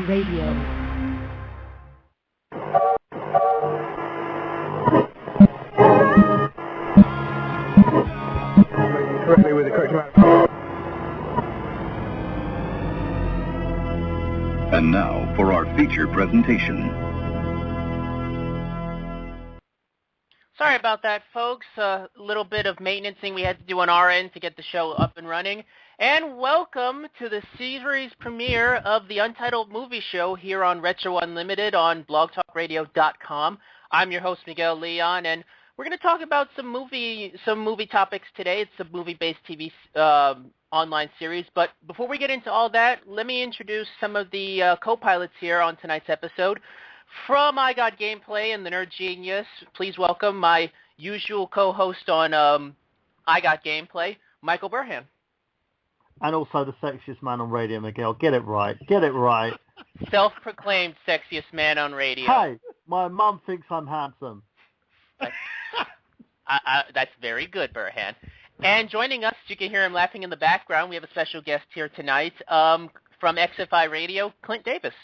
Radio. Correctly with the correct amount. And now for our feature presentation. Sorry about that, folks. A little bit of maintenancing we had to do on our end to get the show up and running. And welcome to the series premiere of the Untitled Movie Show here on Retro Unlimited on blogtalkradio.com. I'm your host, Miguel Leon, and we're going to talk about some movie topics today. It's a movie-based TV online series. But before we get into all that, let me introduce some of the co-pilots here on tonight's episode. From I Got Gameplay and the Nerd Genius, please welcome my usual co-host on I Got Gameplay, Michael Burhan. And also the sexiest man on radio, Miguel. Get it right. Get it right. Self-proclaimed sexiest man on radio. Hey, my mum thinks I'm handsome. That's very good, Burhan. And joining us, you can hear him laughing in the background, we have a special guest here tonight from XFI Radio, Clint Davis.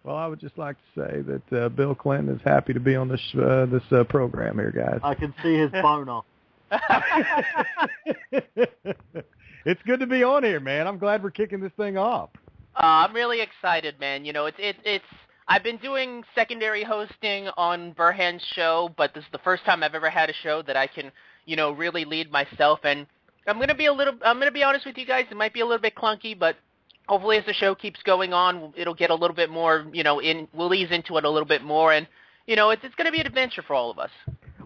Well, I would just like to say that Bill Clinton is happy to be on this program here, guys. I can see his boner. It's good to be on here, man. I'm glad we're kicking this thing off. I'm really excited, man. You know, it's I've been doing secondary hosting on Burhan's show, but this is the first time I've ever had a show that I can, you know, really lead myself. And I'm gonna be honest with you guys. It might be a little bit clunky, but hopefully as the show keeps going on, it'll get a little bit more, you know, we'll ease into it a little bit more, and you know, it's going to be an adventure for all of us.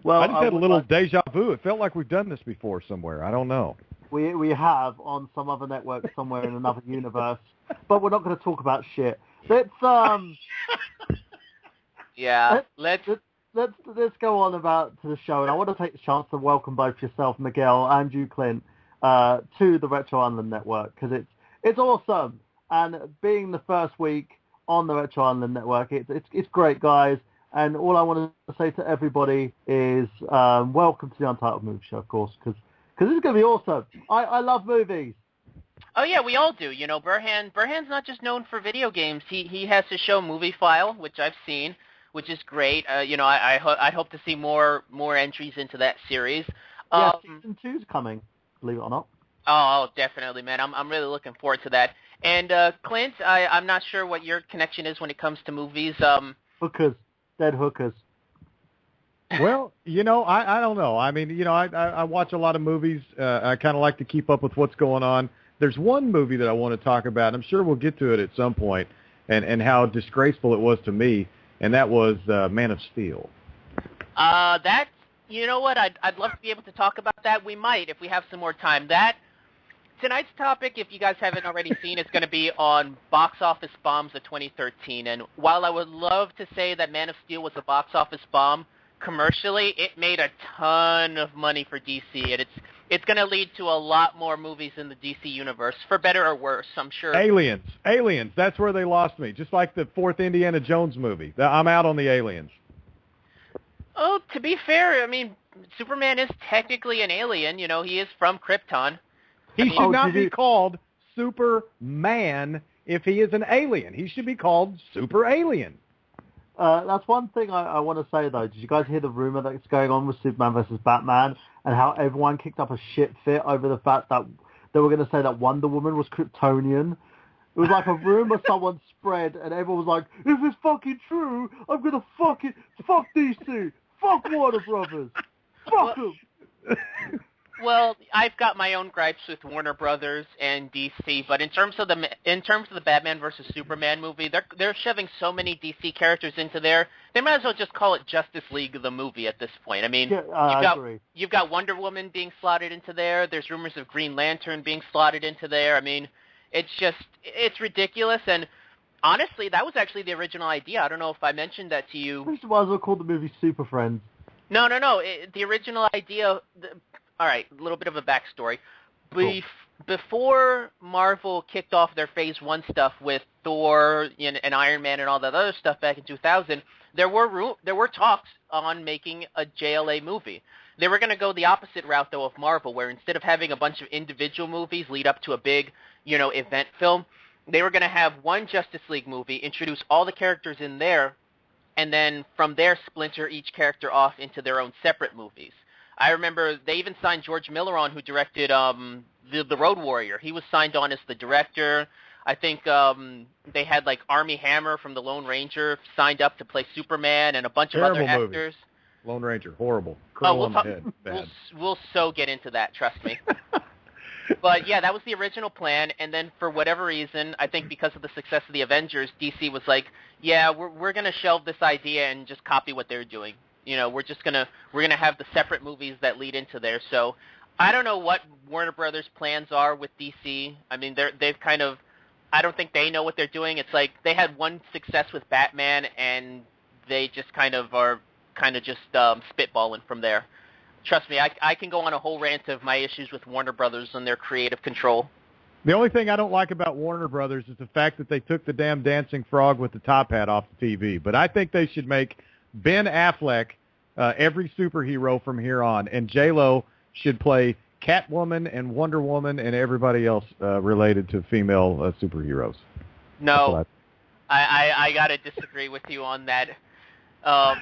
Well, I just had a little deja vu. It felt like we've done this before somewhere. I don't know. We have on some other network somewhere in another universe, but we're not going to talk about shit. Let's yeah. Let's go on about to the show, and I want to take the chance to welcome both yourself, Miguel, and you, Clint, to the Retro Island Network, because it's awesome. And being the first week on the Retro Island Network, it's great, guys. And all I want to say to everybody is welcome to the Untitled Movie Show, of course, because this is going to be awesome. I love movies. Oh, yeah, we all do. You know, Burhan's not just known for video games. He has his show Movie File, which I've seen, which is great. You know, I hope to see more entries into that series. Yeah, season 2's coming, believe it or not. Oh, definitely, man. I'm really looking forward to that. And Clint, I'm not sure what your connection is when it comes to movies. Hookers, dead hookers. Well, you know, I don't know. I mean, you know, I watch a lot of movies. I kind of like to keep up with what's going on. There's one movie that I want to talk about. I'm sure we'll get to it at some point, and how disgraceful it was to me, and that was Man of Steel. That's, you know what, I'd love to be able to talk about that. We might if we have some more time. Tonight's topic, if you guys haven't already seen, is going to be on box office bombs of 2013. And while I would love to say that Man of Steel was a box office bomb, commercially, it made a ton of money for DC. And it's going to lead to a lot more movies in the DC universe, for better or worse, I'm sure. Aliens. That's where they lost me. Just like the fourth Indiana Jones movie. I'm out on the aliens. Oh, to be fair, I mean, Superman is technically an alien. You know, he is from Krypton. He should not be called Superman if he is an alien. He should be called Super Alien. That's one thing I want to say, though. Did you guys hear the rumor that's going on with Superman versus Batman and how everyone kicked up a shit fit over the fact that they were going to say that Wonder Woman was Kryptonian? It was like a rumor someone spread, and everyone was like, if it's fucking true, I'm going to fuck DC. Fuck Warner Brothers. Fuck them. Well, I've got my own gripes with Warner Brothers and DC, but in terms of the Batman versus Superman movie, they're shoving so many DC characters into there. They might as well just call it Justice League the movie at this point. I mean, you've got Wonder Woman being slotted into there. There's rumors of Green Lantern being slotted into there. I mean, it's ridiculous. And honestly, that was actually the original idea. I don't know if I mentioned that to you. We might as well call the movie Super Friends. No. The original idea. All right, a little bit of a backstory. Cool. Before Marvel kicked off their Phase 1 stuff with Thor and Iron Man and all that other stuff back in 2000, there were talks on making a JLA movie. They were going to go the opposite route, though, of Marvel, where instead of having a bunch of individual movies lead up to a big, you know, event film, they were going to have one Justice League movie, introduce all the characters in there, and then from there splinter each character off into their own separate movies. I remember they even signed George Miller on, who directed the Road Warrior. He was signed on as the director. I think they had like Armie Hammer from the Lone Ranger signed up to play Superman, and a bunch of other actors. Lone Ranger, horrible. On the head. Bad. We'll so get into that, trust me. But yeah, that was the original plan, and then for whatever reason, I think because of the success of the Avengers, DC was like, yeah, we're gonna shelve this idea and just copy what they're doing. You know, we're gonna have the separate movies that lead into there. So I don't know what Warner Brothers' plans are with DC. I mean, they've kind of, I don't think they know what they're doing. It's like they had one success with Batman, and they just kind of are just spitballing from there. Trust me, I can go on a whole rant of my issues with Warner Brothers and their creative control. The only thing I don't like about Warner Brothers is the fact that they took the damn dancing frog with the top hat off the TV. But I think they should make Ben Affleck every superhero from here on, and J-Lo should play Catwoman and Wonder Woman and everybody else related to female superheroes. No, I got to disagree with you on that. Affleck!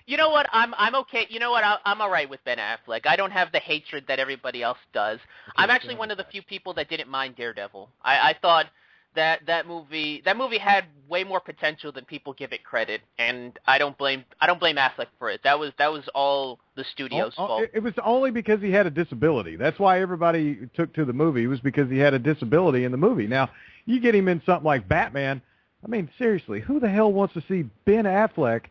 You know what? I'm okay. You know what? I'm all right with Ben Affleck. I don't have the hatred that everybody else does. I'm actually one of the few people that didn't mind Daredevil. I thought that movie had way more potential than people give it credit, and I don't blame Affleck for it. That was all the studio's fault. It was only because he had a disability. That's why everybody took to the movie. It was because he had a disability in the movie. Now, you get him in something like Batman. I mean, seriously, who the hell wants to see Ben Affleck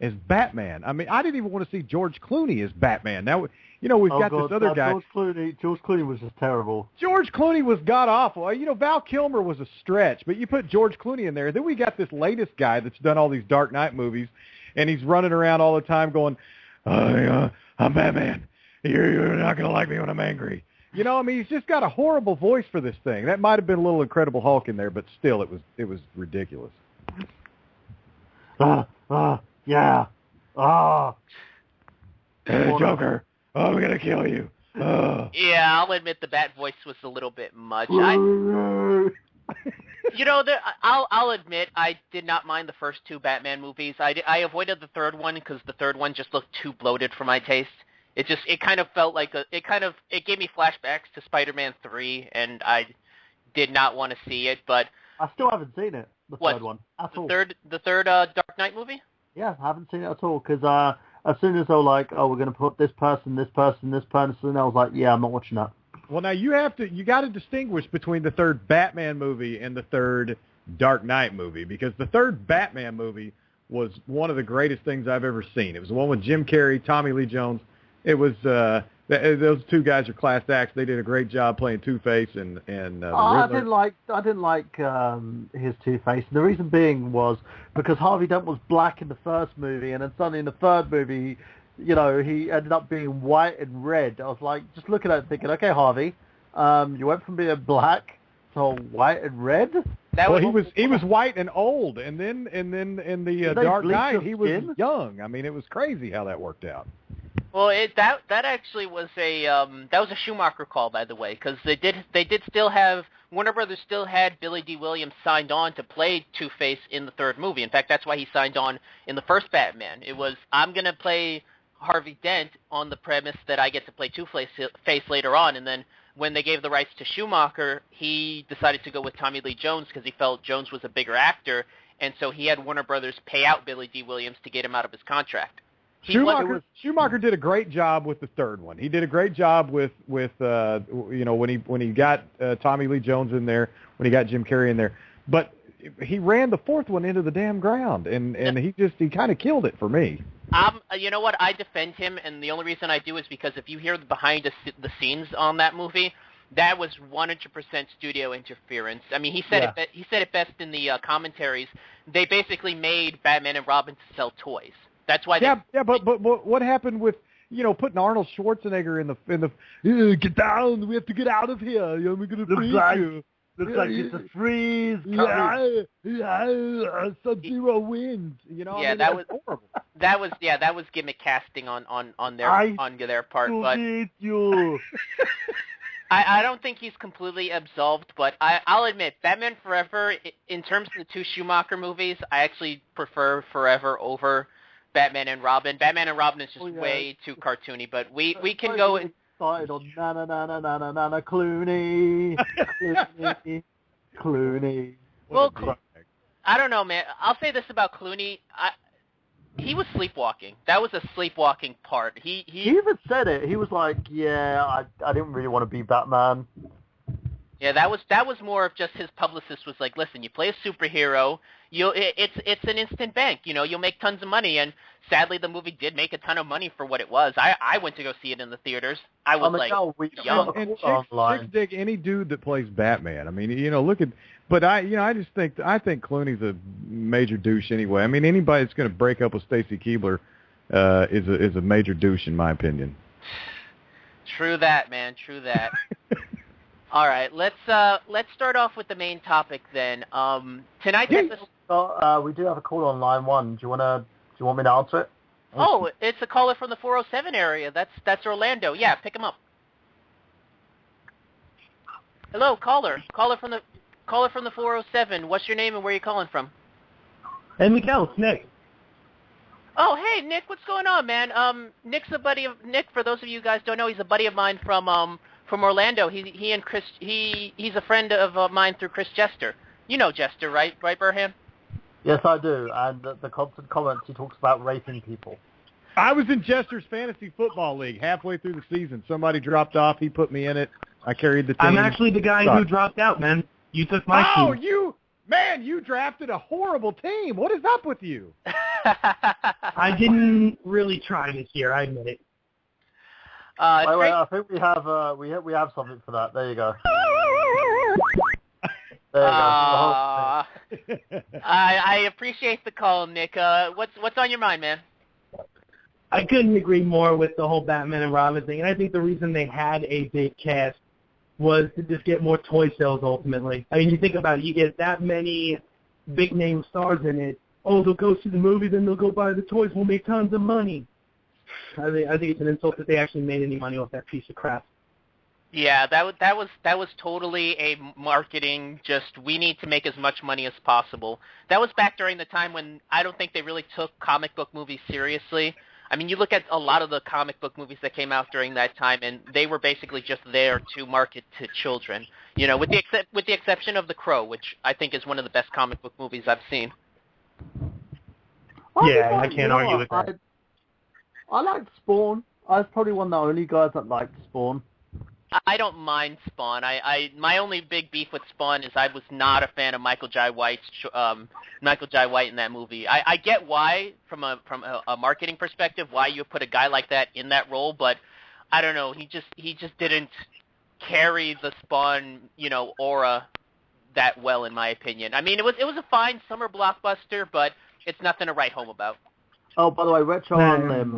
as Batman? I mean, I didn't even want to see George Clooney as Batman. Now, you know, we've got this other guy. George Clooney was just terrible. George Clooney was god-awful. You know, Val Kilmer was a stretch, but you put George Clooney in there. Then we got this latest guy that's done all these Dark Knight movies, and he's running around all the time going, I'm Batman. You're not going to like me when I'm angry. You know, I mean, he's just got a horrible voice for this thing. That might have been a little Incredible Hulk in there, but still, it was ridiculous. Yeah. Joker, I'm gonna kill you. Yeah, I'll admit the Bat voice was a little bit much. You know, I'll admit I did not mind the first two Batman movies. I avoided the third one because the third one just looked too bloated for my taste. It kind of felt like it gave me flashbacks to Spider-Man 3, and I did not want to see it. But I still haven't seen it. Third one at all. The third Dark Knight movie? Yeah, I haven't seen it at all because as soon as they were like, oh, we're going to put this person, I was like, yeah, I'm not watching that. Well, now you got to distinguish between the third Batman movie and the third Dark Knight movie, because the third Batman movie was one of the greatest things I've ever seen. It was the one with Jim Carrey, Tommy Lee Jones. It was those two guys are class acts. They did a great job playing Two-Face and I didn't like his Two-Face. The reason being was because Harvey Dent was black in the first movie, and then suddenly in the third movie, you know, he ended up being white and red. I was like, just looking at it thinking, okay, Harvey, you went from being black to white and red. He was white and old, and then in the Dark Knight he was young. I mean, it was crazy how that worked out. Well, that actually was a Schumacher call, by the way, because they did still have, Warner Brothers still had Billy D. Williams signed on to play Two-Face in the third movie. In fact, that's why he signed on in the first Batman. It was, I'm going to play Harvey Dent on the premise that I get to play Two-Face later on, and then when they gave the rights to Schumacher, he decided to go with Tommy Lee Jones because he felt Jones was a bigger actor, and so he had Warner Brothers pay out Billy D. Williams to get him out of his contract. Schumacher did a great job with the third one. He did a great job with you know, when he got Tommy Lee Jones in there, when he got Jim Carrey in there. But he ran the fourth one into the damn ground, and he kind of killed it for me. You know what? I defend him, and the only reason I do is because if you hear the behind the scenes on that movie, that was 100% studio interference. I mean, he said it best in the commentaries. They basically made Batman and Robin to sell toys. That's why. But what happened with, you know, putting Arnold Schwarzenegger in the get down, we have to get out of here. You know, we're gonna freeze you. Looks like it's a freeze. Sub-Zero wins. You know, yeah, that was horrible. that was gimmick casting on their part. But you. I don't think he's completely absolved, but I'll admit, Batman Forever, in terms of the two Schumacher movies, I actually prefer Forever over Batman and Robin. Batman and Robin is just way too cartoony, but we can go and started on na Clooney. Clooney. Well, I don't know, man. I'll say this about Clooney. He was sleepwalking. That was a sleepwalking part. He even said it. He was like, I didn't really want to be Batman. Yeah, that was more of just his publicist was like, listen, you play a superhero, it's an instant bank, you'll make tons of money, and sadly the movie did make a ton of money for what it was. I went to go see it in the theaters. I was young. And chicks dig any dude that plays Batman. I mean, look at, but I think Clooney's a major douche anyway. I mean, anybody that's going to break up with Stacy Keibler is a major douche in my opinion. True that, man. True that. All right, let's start off with the main topic then. Tonight's episode. We do have a call on line 1. Do you want me to answer it? Oh, it's a caller from the 407 area. That's Orlando. Yeah, pick him up. Hello, caller. Caller from the 407. What's your name and where are you calling from? Hey, Miguel, it's Nick. Oh, hey, Nick. What's going on, man? Nick's a buddy of Nick. For those of you guys who don't know, he's a buddy of mine from Orlando. He and Chris. He's a friend of mine through Chris Jester. You know Jester, right? Right, Burhan? Yes, I do. And the constant comments, he talks about raping people. I was in Jester's fantasy football league halfway through the season. Somebody dropped off. He put me in it. I carried the team. I'm actually the guy who dropped out, man. You took my team. You drafted a horrible team. What is up with you? I didn't really try this year. I admit it. Wait, I think we have something for that. There you go. There you go. I appreciate the call, Nick. What's on your mind, man? I couldn't agree more with the whole Batman and Robin thing, and I think the reason they had a big cast was to just get more toy sales ultimately. I mean, you think about it, you get that many big-name stars in it. Oh, they'll go see the movie, then they'll go buy the toys, we'll make tons of money. I think it's an insult that they actually made any money off that piece of crap. Yeah, that was totally a marketing, just we need to make as much money as possible. That was back during the time when I don't think they really took comic book movies seriously. I mean, you look at a lot of the comic book movies that came out during that time, and they were basically just there to market to children. With the exception of The Crow, which I think is one of the best comic book movies I've seen. I can't argue with that. I liked Spawn. I was probably one of the only guys that liked Spawn. I don't mind Spawn. My only big beef with Spawn is I was not a fan of Michael Jai White in that movie. I get why from a marketing perspective why you put a guy like that in that role, but I don't know. He just didn't carry the Spawn aura that well in my opinion. I mean it was a fine summer blockbuster, but it's nothing to write home about. Oh, by the way, Retro on Lim,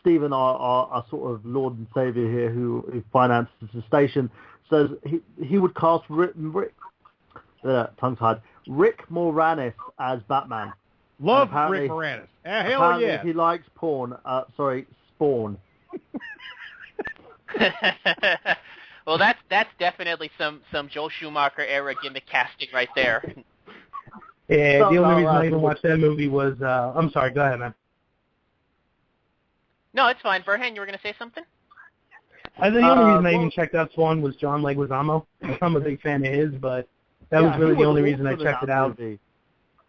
Stephen, our sort of Lord and Savior here, who finances the station, says he would cast Rick Moranis as Batman. Love Rick Moranis. Hell yeah. He likes Spawn. Well, that's definitely some Joel Schumacher era gimmick casting right there. Yeah, the only reason I even watched that movie was I'm sorry. Go ahead, man. No, it's fine. Burhan, you were going to say something? I think the only reason I even checked out Spawn was John Leguizamo. I'm a big fan of his, but that was really the only reason I checked it out.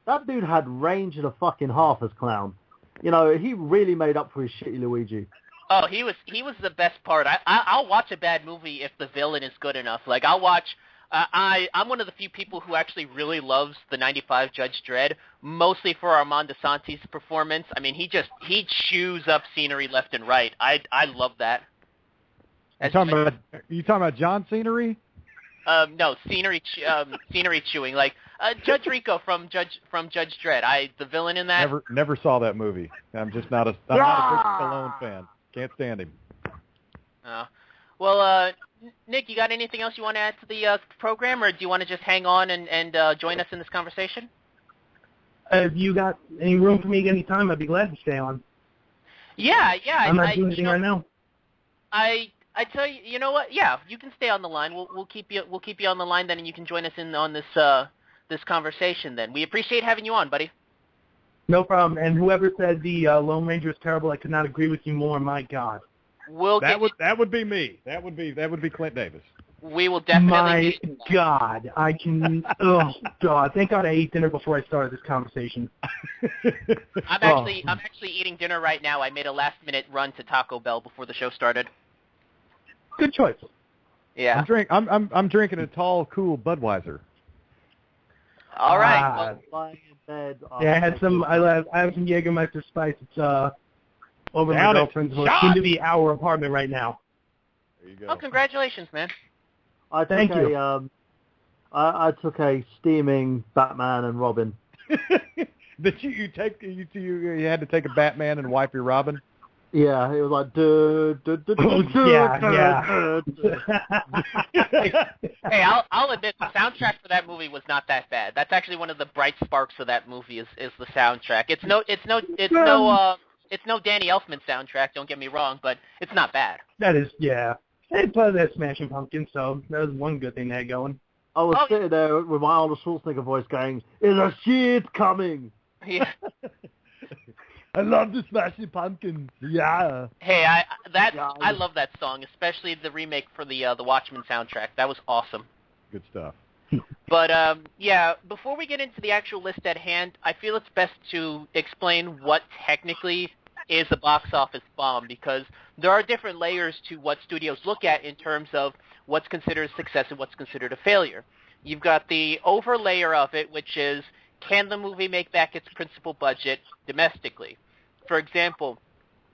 That dude had range and a fucking half as Clown. He really made up for his shitty Luigi. Oh, he was the best part. I'll watch a bad movie if the villain is good enough. Like, I'll watch... I'm one of the few people who actually really loves the 95 Judge Dredd, mostly for Armand DeSantis' performance. I mean, he chews up scenery left and right. I love that. You talking about John Scenery? No, scenery chewing. Like Judge Rico from Judge Dredd. The villain in that. Never saw that movie. I'm not a big Stallone fan. Can't stand him. Well, Nick, you got anything else you want to add to the program, or do you want to just hang on and join us in this conversation? If you got any room for me anytime, I'd be glad to stay on. Yeah. I'm not doing anything right now. I tell you, you know what? Yeah, you can stay on the line. We'll keep you on the line then, and you can join us in on this conversation. Then we appreciate having you on, buddy. No problem. And whoever said the Lone Ranger is terrible, I could not agree with you more. My God. That would be me. That would be Clint Davis. We will definitely. My God, I can. Oh God! Thank God I ate dinner before I started this conversation. I'm actually eating dinner right now. I made a last-minute run to Taco Bell before the show started. Good choice. Yeah. I'm drinking a tall, cool Budweiser. All right. Lying in bed. Yeah, I have some Jägermeister Spice. It's over Down my it. girlfriend's, what Shot! seems to be our apartment right now. There you go. Oh, congratulations, man. Thank you. I took a steaming Batman and Robin. Did you had to take a Batman and wipe your Robin? Yeah, it was like Hey, I'll admit the soundtrack for that movie was not that bad. That's actually one of the bright sparks of that movie is the soundtrack. It's no Danny Elfman soundtrack. Don't get me wrong, but it's not bad. That is, yeah. They played that Smashing Pumpkins, so that was one good thing they had going. I was sitting there with my Arnold Schwarzenegger voice going, "Is a shit coming?" Yeah. I love the Smashing Pumpkins. Yeah. Hey, I love that song, especially the remake for the Watchmen soundtrack. That was awesome. Good stuff. But yeah, before we get into the actual list at hand, I feel it's best to explain what technically is a box office bomb, because there are different layers to what studios look at in terms of what's considered a success and what's considered a failure. You've got the over layer of it, which is, can the movie make back its principal budget domestically? For example,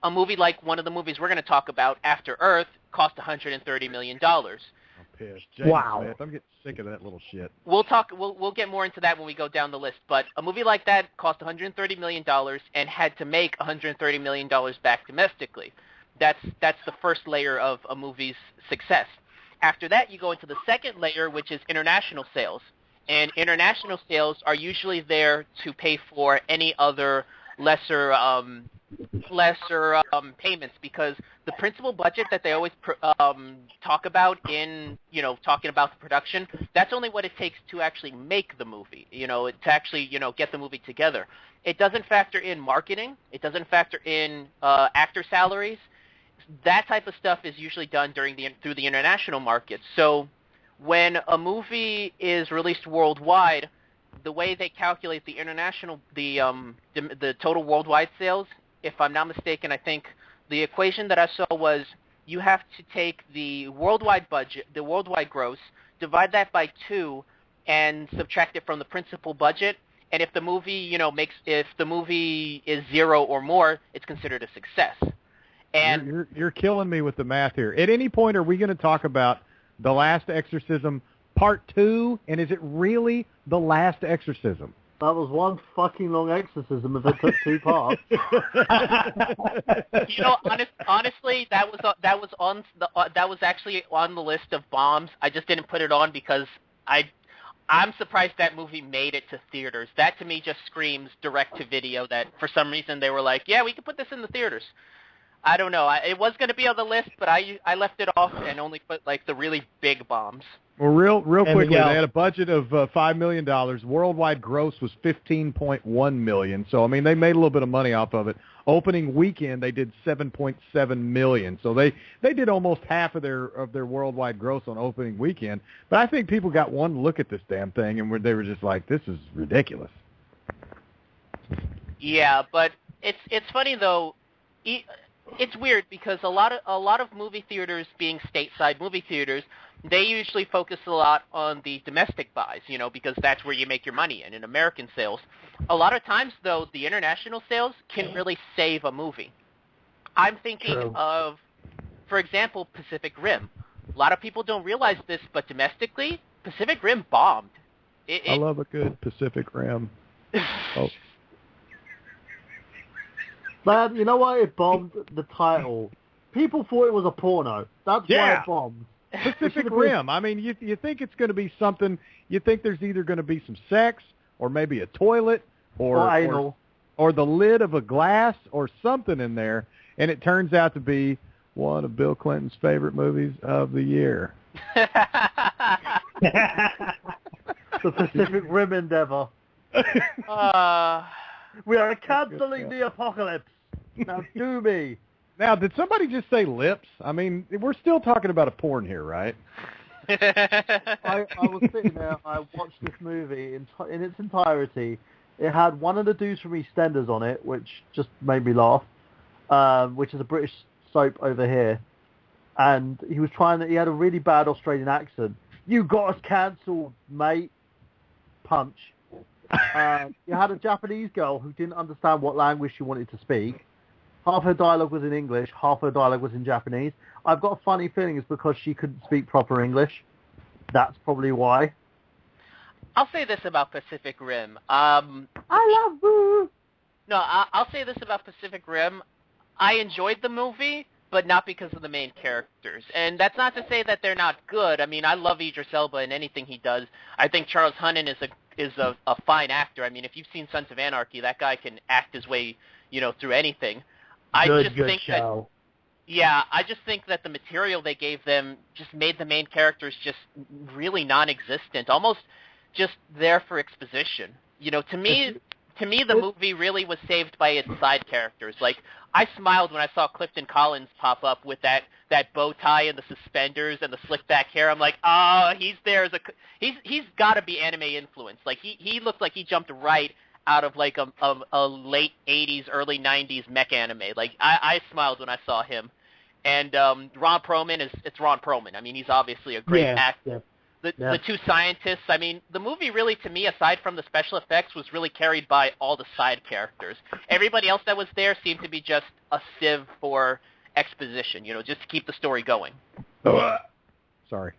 a movie like one of the movies we're going to talk about, After Earth, cost $130 million. I'm pissed. James Wow. Smith, I'm getting sick of that little shit. We'll get more into that when we go down the list, but a movie like that cost $130 million and had to make $130 million back domestically. That's the first layer of a movie's success. After that, you go into the second layer, which is international sales. And international sales are usually there to pay for any other lesser payments, because the principal budget that they always talk about in, talking about the production, that's only what it takes to actually make the movie, to actually, get the movie together. It doesn't factor in marketing. It doesn't factor in actor salaries. That type of stuff is usually done through the international market. So when a movie is released worldwide, the way they calculate the the total worldwide sales, if I'm not mistaken, I think the equation that I saw was you have to take the worldwide budget, the worldwide gross, divide that by 2, and subtract it from the principal budget. And if the movie, if the movie is 0 or more, it's considered a success. And You're killing me with the math here. At any point, are we going to talk about The Last Exorcism Part 2? And is it really The Last Exorcism? That was one fucking long exorcism if it took 2 parts. Honestly, that was actually on the list of bombs. I just didn't put it on because I'm surprised that movie made it to theaters. That to me just screams direct to video, that for some reason they were like, yeah, we can put this in the theaters. I don't know. It was going to be on the list, but I left it off and only put like the really big bombs. Well, real quickly, Miguel, they had a budget of $5 million. Worldwide gross was $15.1 million. So, I mean, they made a little bit of money off of it. Opening weekend, they did $7.7 million. So they did almost half of their worldwide gross on opening weekend. But I think people got one look at this damn thing, and they were just like, this is ridiculous. Yeah, but it's funny, though. It's weird because a lot of movie theaters, being stateside movie theaters, they usually focus a lot on the domestic buys, because that's where you make your money in American sales. A lot of times, though, the international sales can really save a movie. I'm thinking of, for example, Pacific Rim. A lot of people don't realize this, but domestically, Pacific Rim bombed. I love a good Pacific Rim. Oh. Man, you know why it bombed? The title. People thought it was a porno. That's why it bombed. Pacific Rim. I mean, you think it's going to be something. You think there's either going to be some sex or maybe a toilet Or anal. Or the lid of a glass or something in there, and it turns out to be one of Bill Clinton's favorite movies of the year. The Pacific Rim Endeavor. We are canceling the apocalypse. Now do me. Now, did somebody just say lips? I mean, we're still talking about a porn here, right? I was sitting there, I watched this movie in its entirety. It had one of the dudes from EastEnders on it, which just made me laugh, which is a British soap over here. And he had a really bad Australian accent. You got us cancelled, mate. Punch. You had a Japanese girl who didn't understand what language she wanted to speak. Half her dialogue was in English, half her dialogue was in Japanese. I've got a funny feeling it's because she couldn't speak proper English. That's probably why. I'll say this about Pacific Rim. I love you. No, I'll say this about Pacific Rim. I enjoyed the movie, but not because of the main characters. And that's not to say that they're not good. I mean, I love Idris Elba in anything he does. I think Charles Hunnam is a fine actor. I mean, if you've seen Sons of Anarchy, that guy can act his way, through anything. I just think that the material they gave them just made the main characters just really non-existent, almost just there for exposition. To me, the movie really was saved by its side characters. Like, I smiled when I saw Clifton Collins pop up with that bow tie and the suspenders and the slick back hair. I'm like, he's there he's got to be anime influence. Like, he looked like he jumped right out of like a late 80s, early 90s mech anime. Like, I smiled when I saw him. And Ron Perlman it's Ron Perlman. I mean, he's obviously a great actor. Yeah. The two scientists, I mean, the movie really, to me, aside from the special effects, was really carried by all the side characters. Everybody else that was there seemed to be just a sieve for exposition, just to keep the story going. Sorry.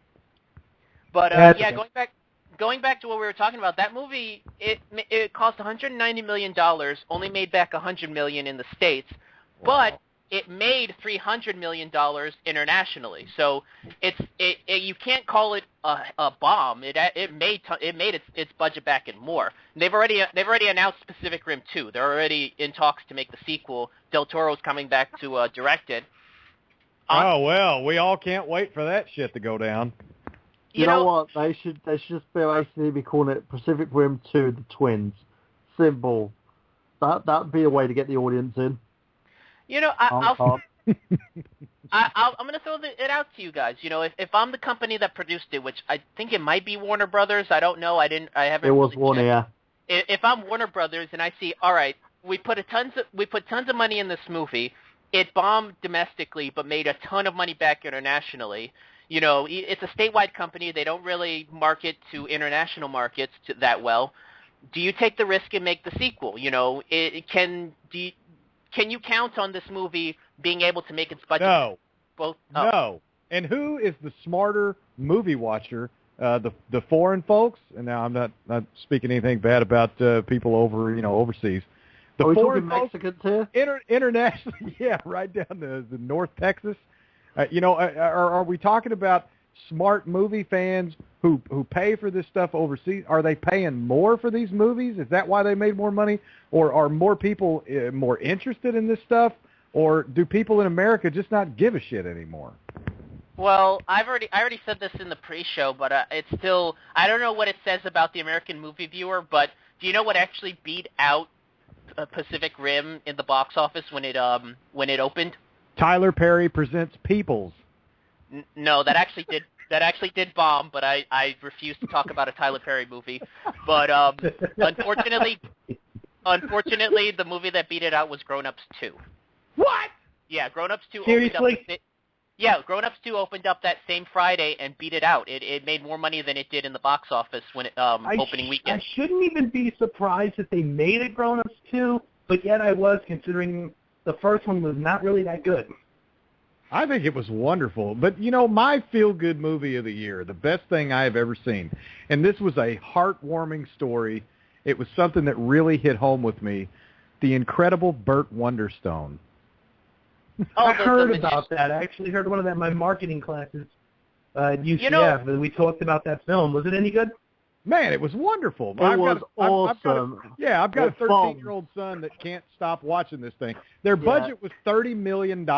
But, going back to what we were talking about, that movie, it cost $190 million, only made back $100 million in the States, but it made $300 million internationally. So you can't call it a bomb. It made its budget back and more. And they've already announced Pacific Rim 2. They're already in talks to make the sequel. Del Toro's coming back to direct it. Oh well, we all can't wait for that shit to go down. You know what? They should just basically be calling it Pacific Rim 2: The Twins. Simple. That'd be a way to get the audience in. I'm going to throw it out to you guys. If I'm the company that produced it, which I think it might be Warner Brothers, I don't know. I haven't. It was really Warner, yeah. If I'm Warner Brothers and I see, all right, we put tons of money in this movie. It bombed domestically, but made a ton of money back internationally. It's a statewide company. They don't really market to international markets that well. Do you take the risk and make the sequel? Can you count on this movie being able to make its budget? No. Both? Oh. No. And who is the smarter movie watcher? The foreign folks? And now I'm not speaking anything bad about people overseas. The foreign folks, Mexicans here? Internationally, yeah, right down to the North Texas. Are we talking about smart movie fans who pay for this stuff overseas? Are they paying more for these movies? Is that why they made more money? Or are more people more interested in this stuff? Or do people in America just not give a shit anymore? Well, I already said this in the pre-show, but it's still, I don't know what it says about the American movie viewer, but do you know what actually beat out Pacific Rim in the box office when it opened? Tyler Perry Presents Peoples. No, that actually did bomb, but I refuse to talk about a Tyler Perry movie. But unfortunately, the movie that beat it out was Grown Ups 2. What? Yeah, Grown Ups 2. Seriously? Grown Ups 2 opened up that same Friday and beat it out. It made more money than it did in the box office when opening weekend. I shouldn't even be surprised that they made it Grown Ups 2, but yet I was, considering the first one was not really that good. I think it was wonderful. But, my feel-good movie of the year, the best thing I have ever seen, and this was a heartwarming story. It was something that really hit home with me, The Incredible Burt Wonderstone. I heard about that. I actually heard one of that in my marketing classes at UCF. We talked about that film. Was it any good? Man, it was wonderful. It was awesome. I've got a 13-year-old son that can't stop watching this thing. Their budget was $30 million.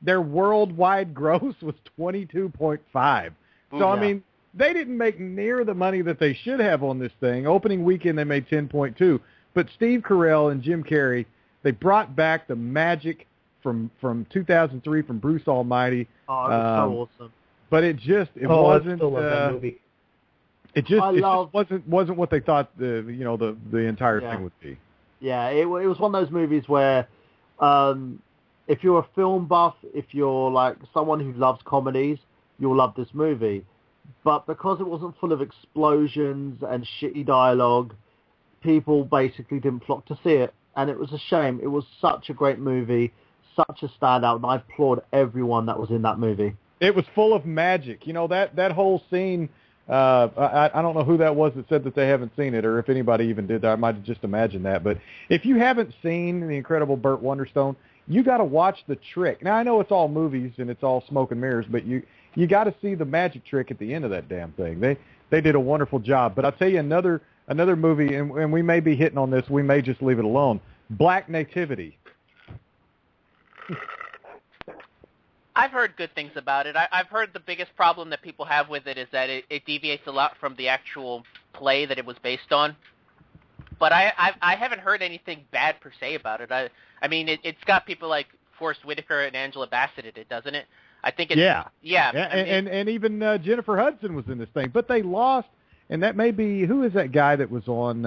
Their worldwide gross was 22.5. So, I mean, they didn't make near the money that they should have on this thing. Opening weekend, they made 10.2. But Steve Carell and Jim Carrey, they brought back the magic from 2003 from Bruce Almighty. Oh, it was so awesome. But it wasn't. I still love that movie. It just wasn't what they thought the entire thing would be. Yeah, it was one of those movies where if you're a film buff, if you're like someone who loves comedies, you'll love this movie. But because it wasn't full of explosions and shitty dialogue, people basically didn't flock to see it. And it was a shame. It was such a great movie, such a standout, and I applaud everyone that was in that movie. It was full of magic. You know, that whole scene... I don't know who that was that said that they haven't seen it, or if anybody even did that. I might have just imagined that. But if you haven't seen The Incredible Burt Wonderstone, you got to watch The Trick. Now, I know it's all movies and it's all smoke and mirrors, but you got to see the magic trick at the end of that damn thing. They did a wonderful job. But I'll tell you another movie, and we may be hitting on this. We may just leave it alone. Black Nativity. I've heard good things about it. I've heard the biggest problem that people have with it is that it deviates a lot from the actual play that it was based on. But I haven't heard anything bad per se about it. I mean, it's got people like Forrest Whitaker and Angela Bassett in it, doesn't it? I think it's... Yeah. And even Jennifer Hudson was in this thing. But they lost, and that may be... Who is that guy that was on...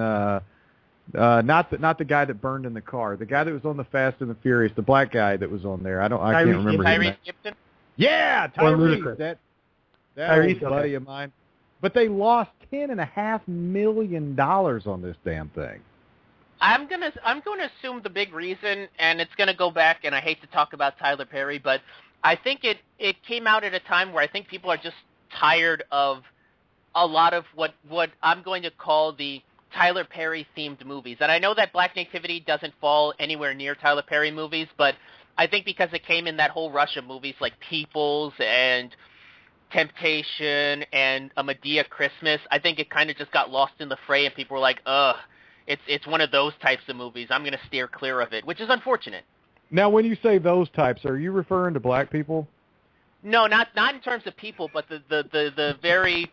not the guy that burned in the car. The guy that was on the Fast and the Furious. The black guy that was on there. I can't remember his name. Tyrese Gibson? Yeah, Tyrese. That Tyrese, buddy of mine. But they lost $10.5 million on this damn thing. I'm going to assume the big reason, and it's going to go back, and I hate to talk about Tyler Perry, but I think it came out at a time where I think people are just tired of a lot of what I'm going to call the Tyler Perry-themed movies. And I know that Black Nativity doesn't fall anywhere near Tyler Perry movies, but I think because it came in that whole rush of movies like Peoples and Temptation and A Medea Christmas, I think it kind of just got lost in the fray, and people were like, ugh, it's one of those types of movies. I'm going to steer clear of it, which is unfortunate. Now, when you say those types, are you referring to black people? No, not in terms of people, but the very,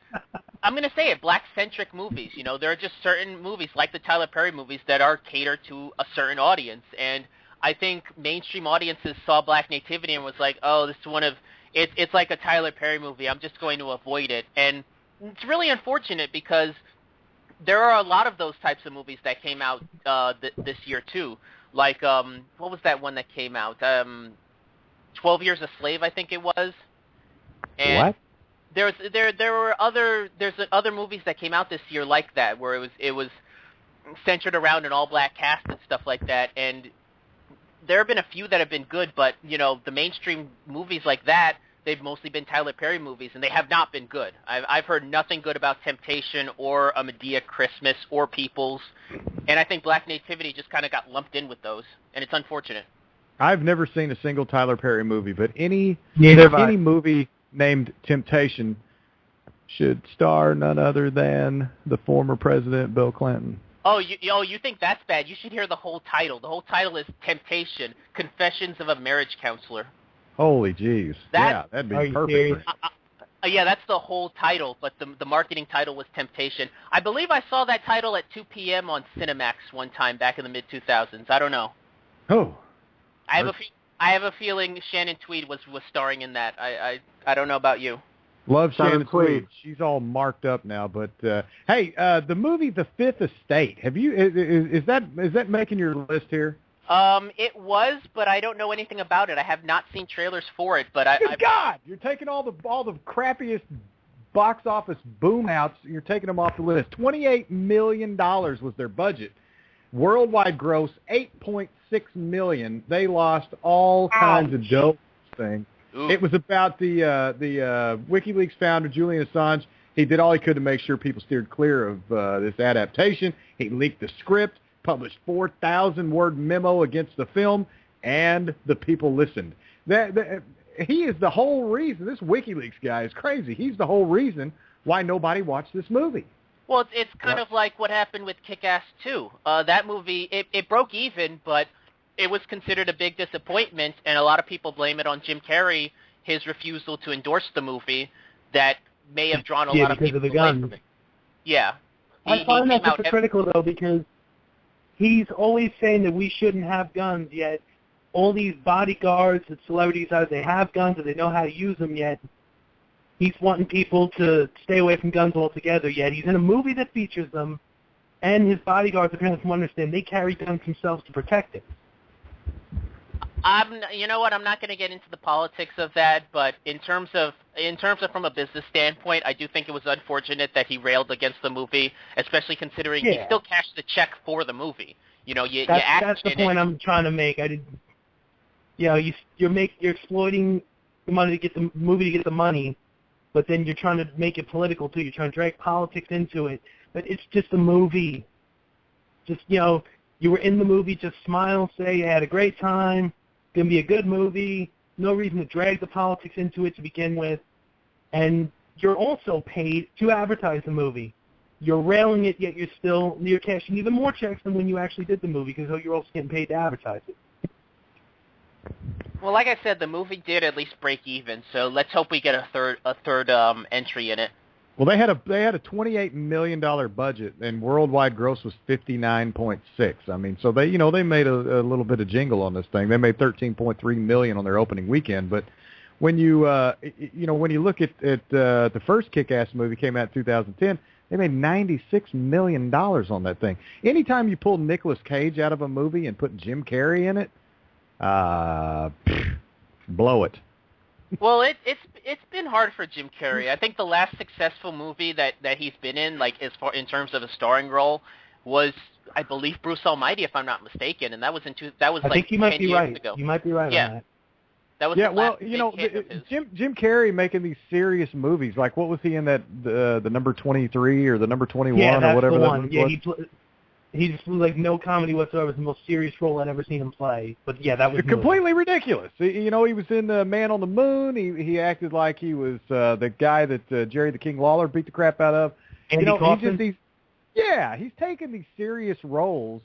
I'm going to say it, black-centric movies. You know, there are just certain movies, like the Tyler Perry movies, that are catered to a certain audience. And I think mainstream audiences saw Black Nativity and was like, oh, this is one of, it's like a Tyler Perry movie. I'm just going to avoid it. And it's really unfortunate because there are a lot of those types of movies that came out this year, too. Like, what was that one that came out? 12 Years a Slave, I think it was. And what? There's other movies that came out this year like that, where it was centered around an all-black cast and stuff like that. And there have been a few that have been good, but you know, the mainstream movies like that, they've mostly been Tyler Perry movies, and they have not been good. I've heard nothing good about Temptation or A Medea Christmas or Peoples, and I think Black Nativity just kind of got lumped in with those, and it's unfortunate. I've never seen a single Tyler Perry movie, but any movie named Temptation should star none other than the former president, Bill Clinton. Oh, you think that's bad? You should hear the whole title. The whole title is Temptation: Confessions of a Marriage Counselor. Holy jeez. That'd be perfect. Yeah, that's the whole title, but the marketing title was Temptation. I believe I saw that title at 2 p.m. on Cinemax one time back in the mid-2000s. I don't know. Oh. I have a feeling Shannon Tweed was starring in that. I don't know about you. Love Shannon Tweed. She's all marked up now, but hey, the movie The Fifth Estate. Have you? Is that making your list here? It was, but I don't know anything about it. I have not seen trailers for it, but Good God! You're taking all the crappiest box office boom outs. You're taking them off the list. $28 million was their budget. Worldwide gross $8.6 million. They lost all kinds of dope things. Ooh. It was about the WikiLeaks founder Julian Assange. He did all he could to make sure people steered clear of this adaptation. He leaked the script, published 4,000-word memo against the film, and the people listened. He is the whole reason. This WikiLeaks guy is crazy. He's the whole reason why nobody watched this movie. Well, it's kind of like what happened with Kick-Ass 2. That movie, it broke even, but it was considered a big disappointment, and a lot of people blame it on Jim Carrey, his refusal to endorse the movie, that may have drawn a lot of people away from it. Yeah. I find that hypocritical, though, because he's always saying that we shouldn't have guns, yet all these bodyguards and celebrities, either they have guns or they know how to use them, yet he's wanting people to stay away from guns altogether, yet he's in a movie that features them, and his bodyguards, apparently from what I understand, they carry guns themselves to protect it. You know what? I'm not going to get into the politics of that, but in terms of from a business standpoint, I do think it was unfortunate that he railed against the movie, especially considering he still cashed the check for the movie. You know, that's the point I'm trying to make. You're exploiting the money to get the movie to get the money, but then you're trying to make it political too. You're trying to drag politics into it, but it's just a movie. Just you were in the movie. Just smile, say you had a great time. Going to be a good movie. No reason to drag the politics into it to begin with. And you're also paid to advertise the movie. You're railing it, yet you're cashing even more checks than when you actually did the movie because you're also getting paid to advertise it. Well, like I said, the movie did at least break even, so let's hope we get a third entry in it. Well, they had a $28 million budget, and worldwide gross was 59.6. I mean, so they made a little bit of jingle on this thing. They made 13.3 million on their opening weekend. But when you when you look at the first Kick-Ass movie came out in 2010, they made $96 million on that thing. Anytime you pull Nicolas Cage out of a movie and put Jim Carrey in it, blow it. Well, it's been hard for Jim Carrey. I think the last successful movie that he's been in, like as far in terms of a starring role, was I believe Bruce Almighty, if I'm not mistaken, and that was I think you might be right. Ago. You might be right on that. That was Jim Carrey making these serious movies. Like what was he in that the number 23 or the number 21 or whatever the that one. movie was? He's like no comedy whatsoever. It's the most serious role I've ever seen him play. But yeah, that was completely ridiculous. He was in Man on the Moon. He acted like he was the guy that Jerry the King Lawler beat the crap out of. Andy Kaufman? He's taking these serious roles,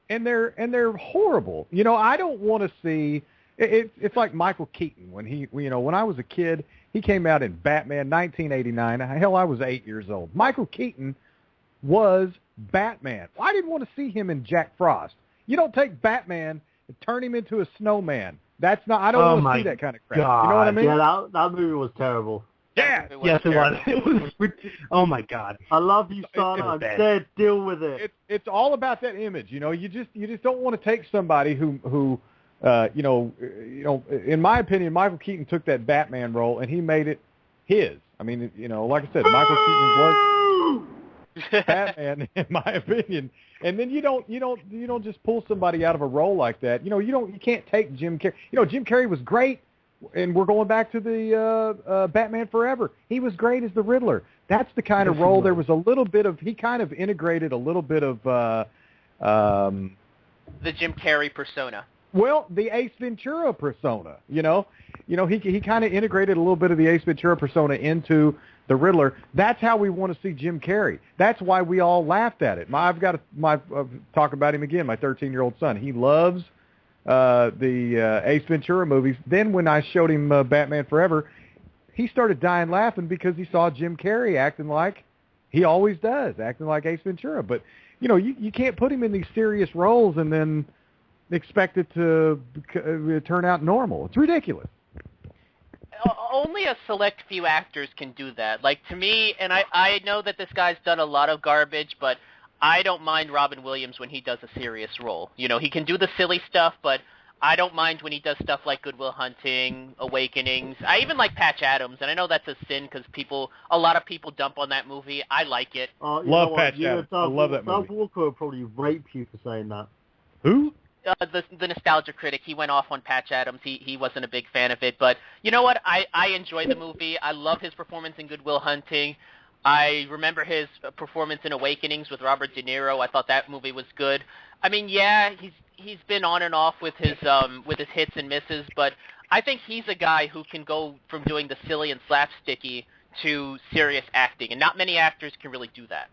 and they're horrible. I don't want to see. It's like Michael Keaton when I was a kid, he came out in Batman 1989. Hell, I was 8 years old. Michael Keaton was Batman. I didn't want to see him in Jack Frost. You don't take Batman and turn him into a snowman. That's not. I don't want to see that kind of crap. God. You know what I mean? Yeah, that movie was terrible. Yeah. Yes, it was. It was. Oh my God. I love you, son. I'm dead. Deal with it. It's all about that image. You just don't want to take somebody who in my opinion, Michael Keaton took that Batman role and he made it his. I mean, like I said, Michael Keaton was Batman, in my opinion. And then you don't just pull somebody out of a role like that. You can't take Jim Carrey. Jim Carrey was great, and we're going back to the Batman Forever. He was great as the Riddler. That's the kind of role. There was a little bit of he kind of integrated a little bit of the Jim Carrey persona. Well, the Ace Ventura persona. He kind of integrated a little bit of the Ace Ventura persona into the Riddler. That's how we want to see Jim Carrey. That's why we all laughed at it. I've got to talk about him again. My 13-year-old son, he loves the Ace Ventura movies. Then when I showed him Batman Forever, he started dying laughing because he saw Jim Carrey acting like he always does, acting like Ace Ventura. But you can't put him in these serious roles and then expect it to turn out normal. It's ridiculous. Only a select few actors can do that. Like, to me, and I know that this guy's done a lot of garbage, but I don't mind Robin Williams when he does a serious role. He can do the silly stuff, but I don't mind when he does stuff like Good Will Hunting, Awakenings. I even like Patch Adams, and I know that's a sin because a lot of people dump on that movie. I like it. Love Patch Adams. I love that movie. Doug Walker would probably rape you for saying that. Who? The nostalgia critic, he went off on Patch Adams. He wasn't a big fan of it, but you know what? I enjoy the movie. I love his performance in Good Will Hunting. I remember his performance in Awakenings with Robert De Niro. I thought that movie was good. I mean, yeah, he's been on and off with his hits and misses, but I think he's a guy who can go from doing the silly and slapsticky to serious acting, and not many actors can really do that.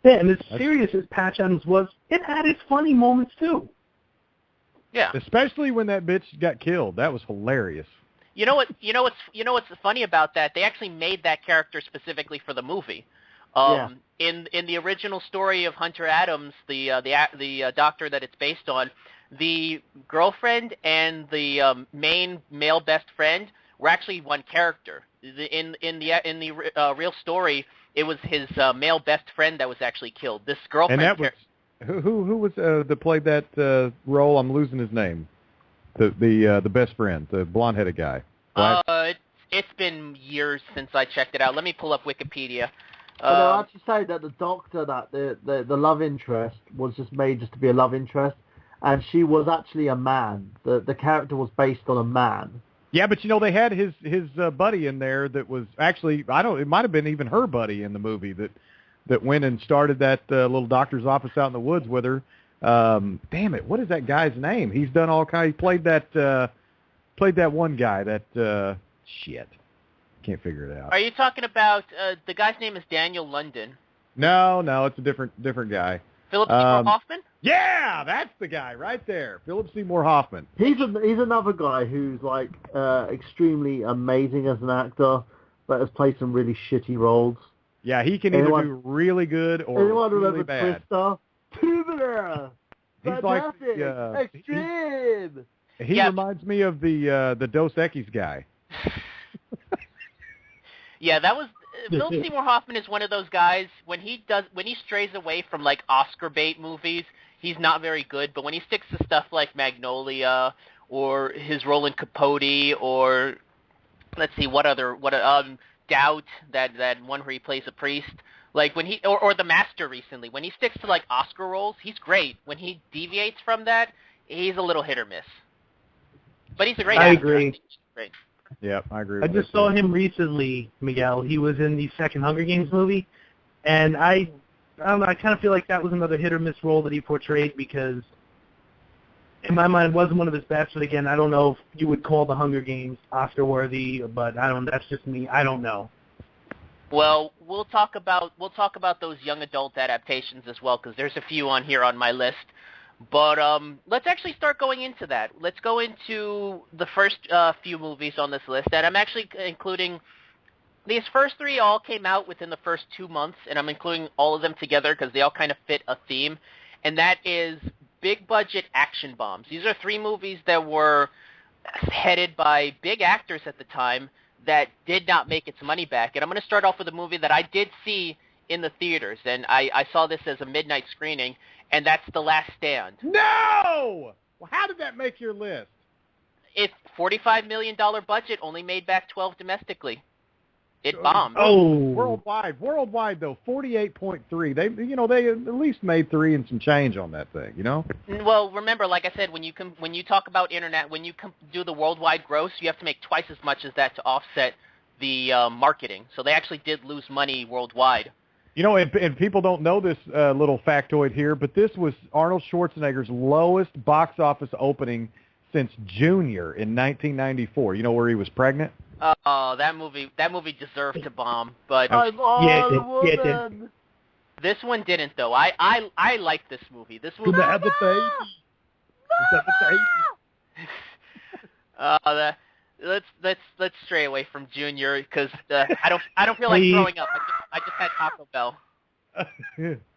Yeah, and as serious as Patch Adams was, it had its funny moments too. Yeah. Especially when that bitch got killed. That was hilarious. You know what's funny about that? They actually made that character specifically for the movie. In the original story of Hunter Adams, the doctor that it's based on, the girlfriend and the main male best friend were actually one character. In the real story, it was his male best friend that was actually killed. This girlfriend. And that was who was that played that role? I'm losing his name. The best friend, the blonde-headed guy. It's been years since I checked it out. Let me pull up Wikipedia. But they'll actually say that the doctor, that the love interest was just made just to be a love interest, and she was actually a man. The character was based on a man. Yeah, but they had his buddy in there that was actually it might have been even her buddy in the movie that went and started that little doctor's office out in the woods with her. Damn it, what is that guy's name? He's done all kind. He played that one guy that shit. Can't figure it out. Are you talking about the guy's name is Daniel London? No, it's a different guy. Philip Seymour Hoffman? Yeah, that's the guy right there. Philip Seymour Hoffman. He's another guy who's like extremely amazing as an actor, but has played some really shitty roles. Yeah, he can either do really good or really bad. Twister? Tubular! He's Fantastic! like Extreme! He reminds me of the Dos Equis guy. Yeah, that was Philip Seymour Hoffman is one of those guys when he strays away from like Oscar bait movies, he's not very good. But when he sticks to stuff like Magnolia or his role in Capote or let's see Doubt, that one where he plays a priest, like when he or The Master recently, when he sticks to like Oscar roles, he's great. When he deviates from that, he's a little hit or miss. But he's a great actor. I agree. Great. Yeah, I agree. I just saw him recently, Miguel. He was in the second Hunger Games movie, and I don't know, I kind of feel like that was another hit or miss role that he portrayed because, in my mind, it wasn't one of his best. But again, I don't know if you would call the Hunger Games Oscar worthy, but that's just me. I don't know. Well, we'll talk about those young adult adaptations as well because there's a few on here on my list. But let's actually start going into that. Let's go into the first few movies on this list, and I'm actually including these first three all came out within the first 2 months, and I'm including all of them together because they all kind of fit a theme, and that is big-budget action bombs. These are three movies that were headed by big actors at the time that did not make its money back, and I'm going to start off with a movie that I did see in the theaters, and I saw this as a midnight screening, and that's The Last Stand. No! Well, how did that make your list? It's $45 million budget, only made back 12 domestically. It bombed. Oh, worldwide though, 48.3. They at least made 3 and some change on that thing. Well, remember, like I said, when you talk about internet, when you do the worldwide gross, you have to make twice as much as that to offset the marketing. So they actually did lose money worldwide. And people don't know this little factoid here, but this was Arnold Schwarzenegger's lowest box office opening since Junior in 1994. Where he was pregnant? Oh, that movie deserved to bomb, but this one didn't though. I like this movie. This movie. Have the baby. Let's stray away from Junior because I don't feel like throwing up. I just had Taco Bell.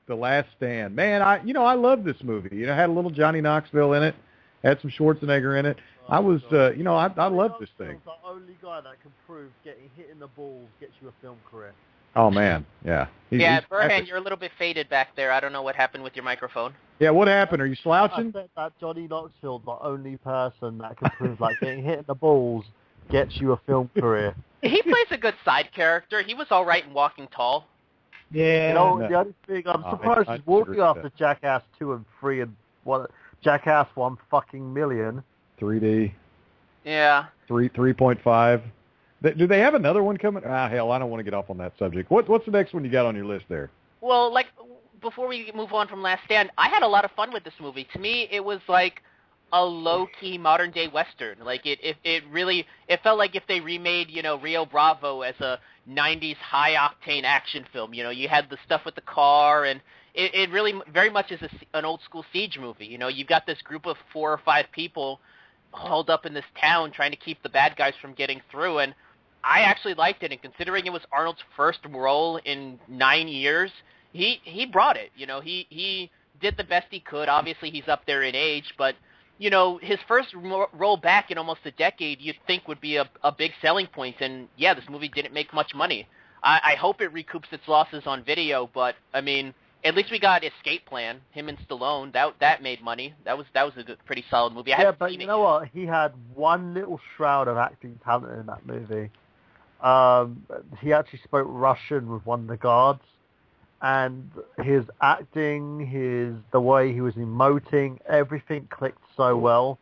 The Last Stand, man. I love this movie. It had a little Johnny Knoxville in it, had some Schwarzenegger in it. I was, I love this thing. The only guy that can prove getting hit in the balls gets you a film career. Oh man, yeah. He's Burhan, you're a little bit faded back there. I don't know what happened with your microphone. Yeah, what happened? Are you slouching? I said that Johnny Knoxville's the only person that can prove like getting hit in the balls gets you a film career. He plays a good side character. He was all right in Walking Tall. Yeah. The only thing I'm surprised he's walking after Jackass 2 and 3 and Jackass 1 fucking million. 3D. Yeah. 3.5. Do they have another one coming? Hell, I don't want to get off on that subject. What's the next one you got on your list there? Well, before we move on from Last Stand, I had a lot of fun with this movie. To me, it was like a low-key modern-day Western. Like, it felt like if they remade, Rio Bravo as a 90s high-octane action film. You had the stuff with the car, and it really very much is an old school siege movie. You know, you've got this group of 4 or 5 people holed up in this town trying to keep the bad guys from getting through, and I actually liked it. And considering it was Arnold's first role in 9 years, he brought it. You know, he did the best he could. Obviously, he's up there in age, but you know, his first role back in almost a decade, you'd think would be a big selling point. And yeah, this movie didn't make much money. I hope it recoups its losses on video, but I mean, at least we got Escape Plan, him and Stallone. That made money. That was a good, pretty solid movie. Yeah, but you know what? He had one little shroud of acting talent in that movie. He actually spoke Russian with one of the guards, and his acting, the way he was emoting, everything clicked so well.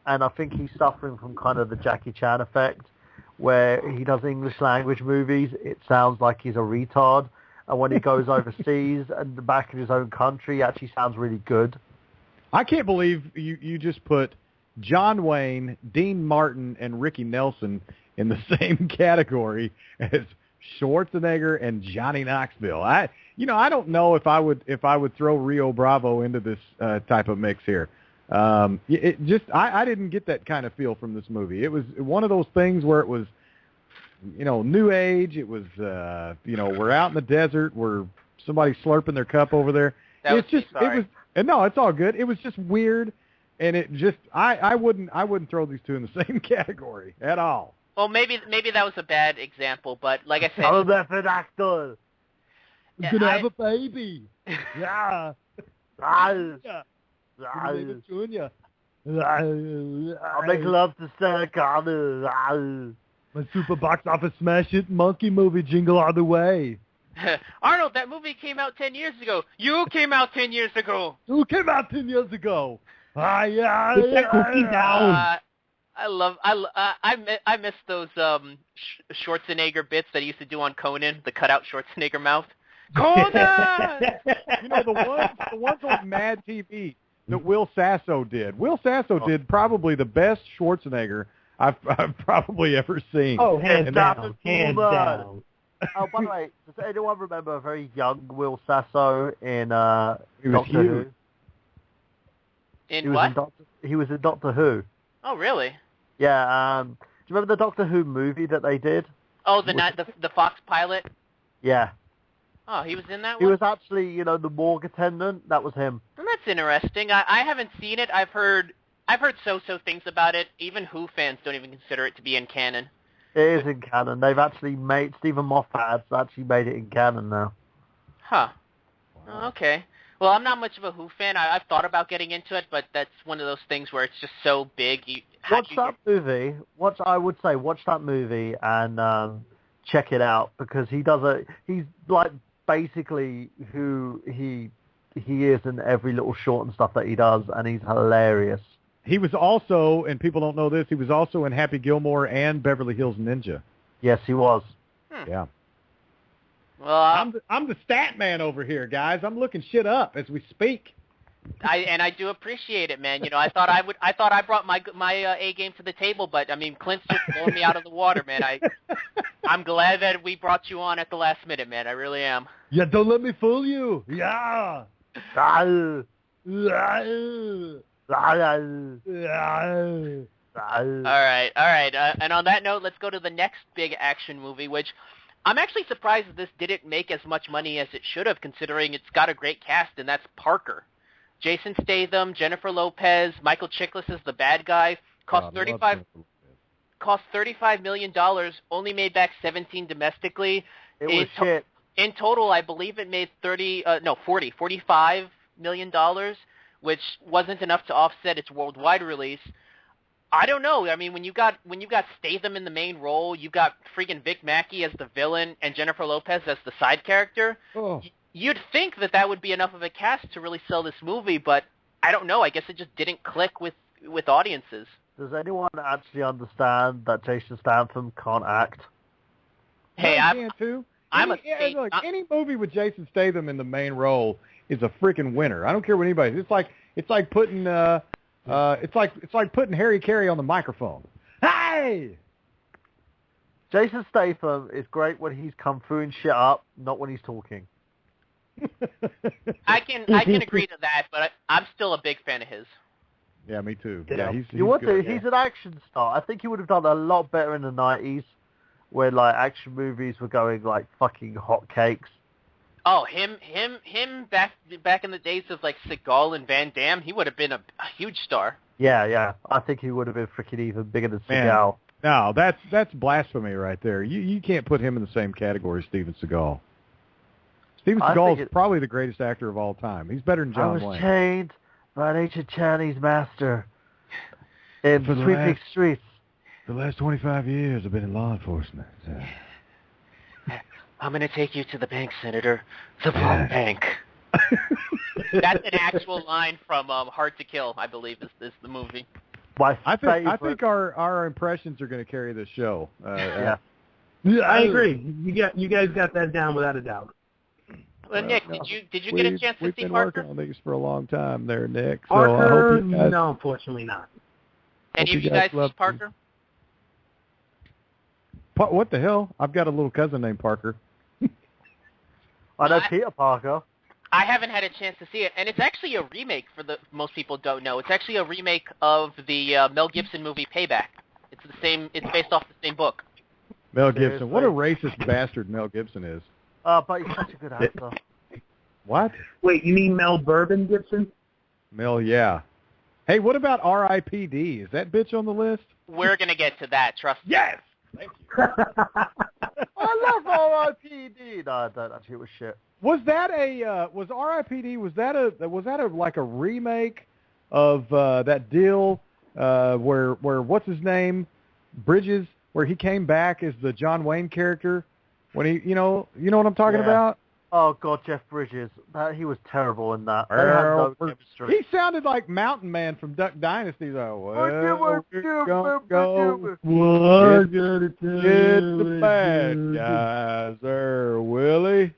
And I think he's suffering from kind of the Jackie Chan effect, where he does English language movies, it sounds like he's a retard. And when he goes overseas and back in his own country, he actually sounds really good. I can't believe you just put John Wayne, Dean Martin, and Ricky Nelson in the same category as Schwarzenegger and Johnny Knoxville. I don't know if I would throw Rio Bravo into this type of mix here. I didn't get that kind of feel from this movie. It was one of those things where it was, new age. It was, we're out in the desert where somebody's slurping their cup over there. No, it's all good. It was just weird, and it just, I wouldn't throw these two in the same category at all. Well, maybe that was a bad example, but like I said, I'm a method actor. I'm gonna have a baby. Yeah. Junior. I'll make love to Sarah Connor. My super box office smash hit monkey movie, Jingle All the Way. Arnold, that movie came out 10 years ago. You came out 10 years ago. Who came out 10 years ago? Put that cookie down. I miss those Schwarzenegger bits that he used to do on Conan, the cutout Schwarzenegger mouth. Conan! The ones on Mad TV that Will Sasso did. Will Sasso did probably the best Schwarzenegger I've probably ever seen. Oh, hands down. Oh, by the way, does anyone remember a very young Will Sasso in Doctor Who? He was in Doctor Who. Oh, really? Yeah. Do you remember the Doctor Who movie that they did? Oh, the Fox pilot? Yeah. Oh, he was in that one? He was actually, the morgue attendant. That was him. Well, that's interesting. I haven't seen it. I've heard so-so things about it. Even Who fans don't even consider it to be in canon. It is in canon. They've actually made, Stephen Moffat has actually made it in canon now. Huh. Oh, okay. Well, I'm not much of a Who fan. I've thought about getting into it, but that's one of those things where it's just so big. Watch that movie and check it out, because he's like basically who he is in every little short and stuff that he does, and he's hilarious. He was also, and people don't know this, he was also in Happy Gilmore and Beverly Hills Ninja. Yes, he was. Yeah. Well, I'm the stat man over here, guys. I'm looking shit up as we speak. I do appreciate it, man. I thought I brought my A game to the table, but I mean, Clint's just blowing me out of the water, man. I'm glad that we brought you on at the last minute, man. I really am. Yeah, don't let me fool you. Yeah. All right. And on that note, let's go to the next big action movie, which I'm actually surprised that this didn't make as much money as it should have, considering it's got a great cast, and that's Parker. Jason Statham, Jennifer Lopez, Michael Chiklis is the bad guy. Cost $35 million, only made back 17 domestically. It was shit. In total, I believe it made $45 million, which wasn't enough to offset its worldwide release. I don't know. I mean, when you got Statham in the main role, you got freaking Vic Mackey as the villain and Jennifer Lopez as the side character. Oh. You'd think that would be enough of a cast to really sell this movie, but I don't know. I guess it just didn't click with audiences. Does anyone actually understand that Jason Statham can't act? Hey, any movie with Jason Statham in the main role is a freaking winner. I don't care what anybody. It's like putting it's like putting Harry Carey on the microphone. Hey! Jason Statham is great when he's kung fuing shit up, not when he's talking. I can agree to that, but I'm still a big fan of his. Yeah, me too. Yeah. He's He's good. an action star. I think he would have done a lot better in the 90s, where like action movies were going like fucking hotcakes. Oh, him back in the days of like Seagal and Van Damme, he would have been a huge star. Yeah. I think he would have been freaking even bigger than Man. Seagal. No, that's blasphemy right there. You can't put him in the same category as Steven Seagal. Steven Seagal is probably the greatest actor of all time. He's better than John Wayne. I was chained by an ancient Chinese master in sweeping streets. For the last 25 years, I've been in law enforcement. I'm going to take you to the bank, Senator. The bomb bank. That's an actual line from Hard to Kill, I believe, is the movie. I think our impressions are going to carry this show. Yeah, I agree. You guys got that down without a doubt. Well, Nick, did you get a chance to see Parker? We've been working on these for a long time there, Nick. Parker, so I hope you guys, no, unfortunately not. Any of you guys see Parker? What the hell? I've got a little cousin named Parker. I know Peter Parker. I haven't had a chance to see it, and it's actually a remake for most people don't know. It's actually a remake of the Mel Gibson movie Payback. It's based off the same book. Mel Gibson. What a racist bastard Mel Gibson is. But he's such a good actor. What? Wait, you mean Mel Bourbon Gibson? Mel, yeah. Hey, what about R.I.P.D.? Is that bitch on the list? We're going to get to that, trust me. Yes! Thank you. I love R.I.P.D. No, I don't actually. It was shit. Was that was R.I.P.D. Was that like a remake of that deal where what's his name, Bridges, where he came back as the John Wayne character when he you know what I'm talking about? Oh God, Jeff Bridges, he was terrible in that. They had no chemistry. He sounded like Mountain Man from Duck Dynasty though. What It's the bad guys there, Willie.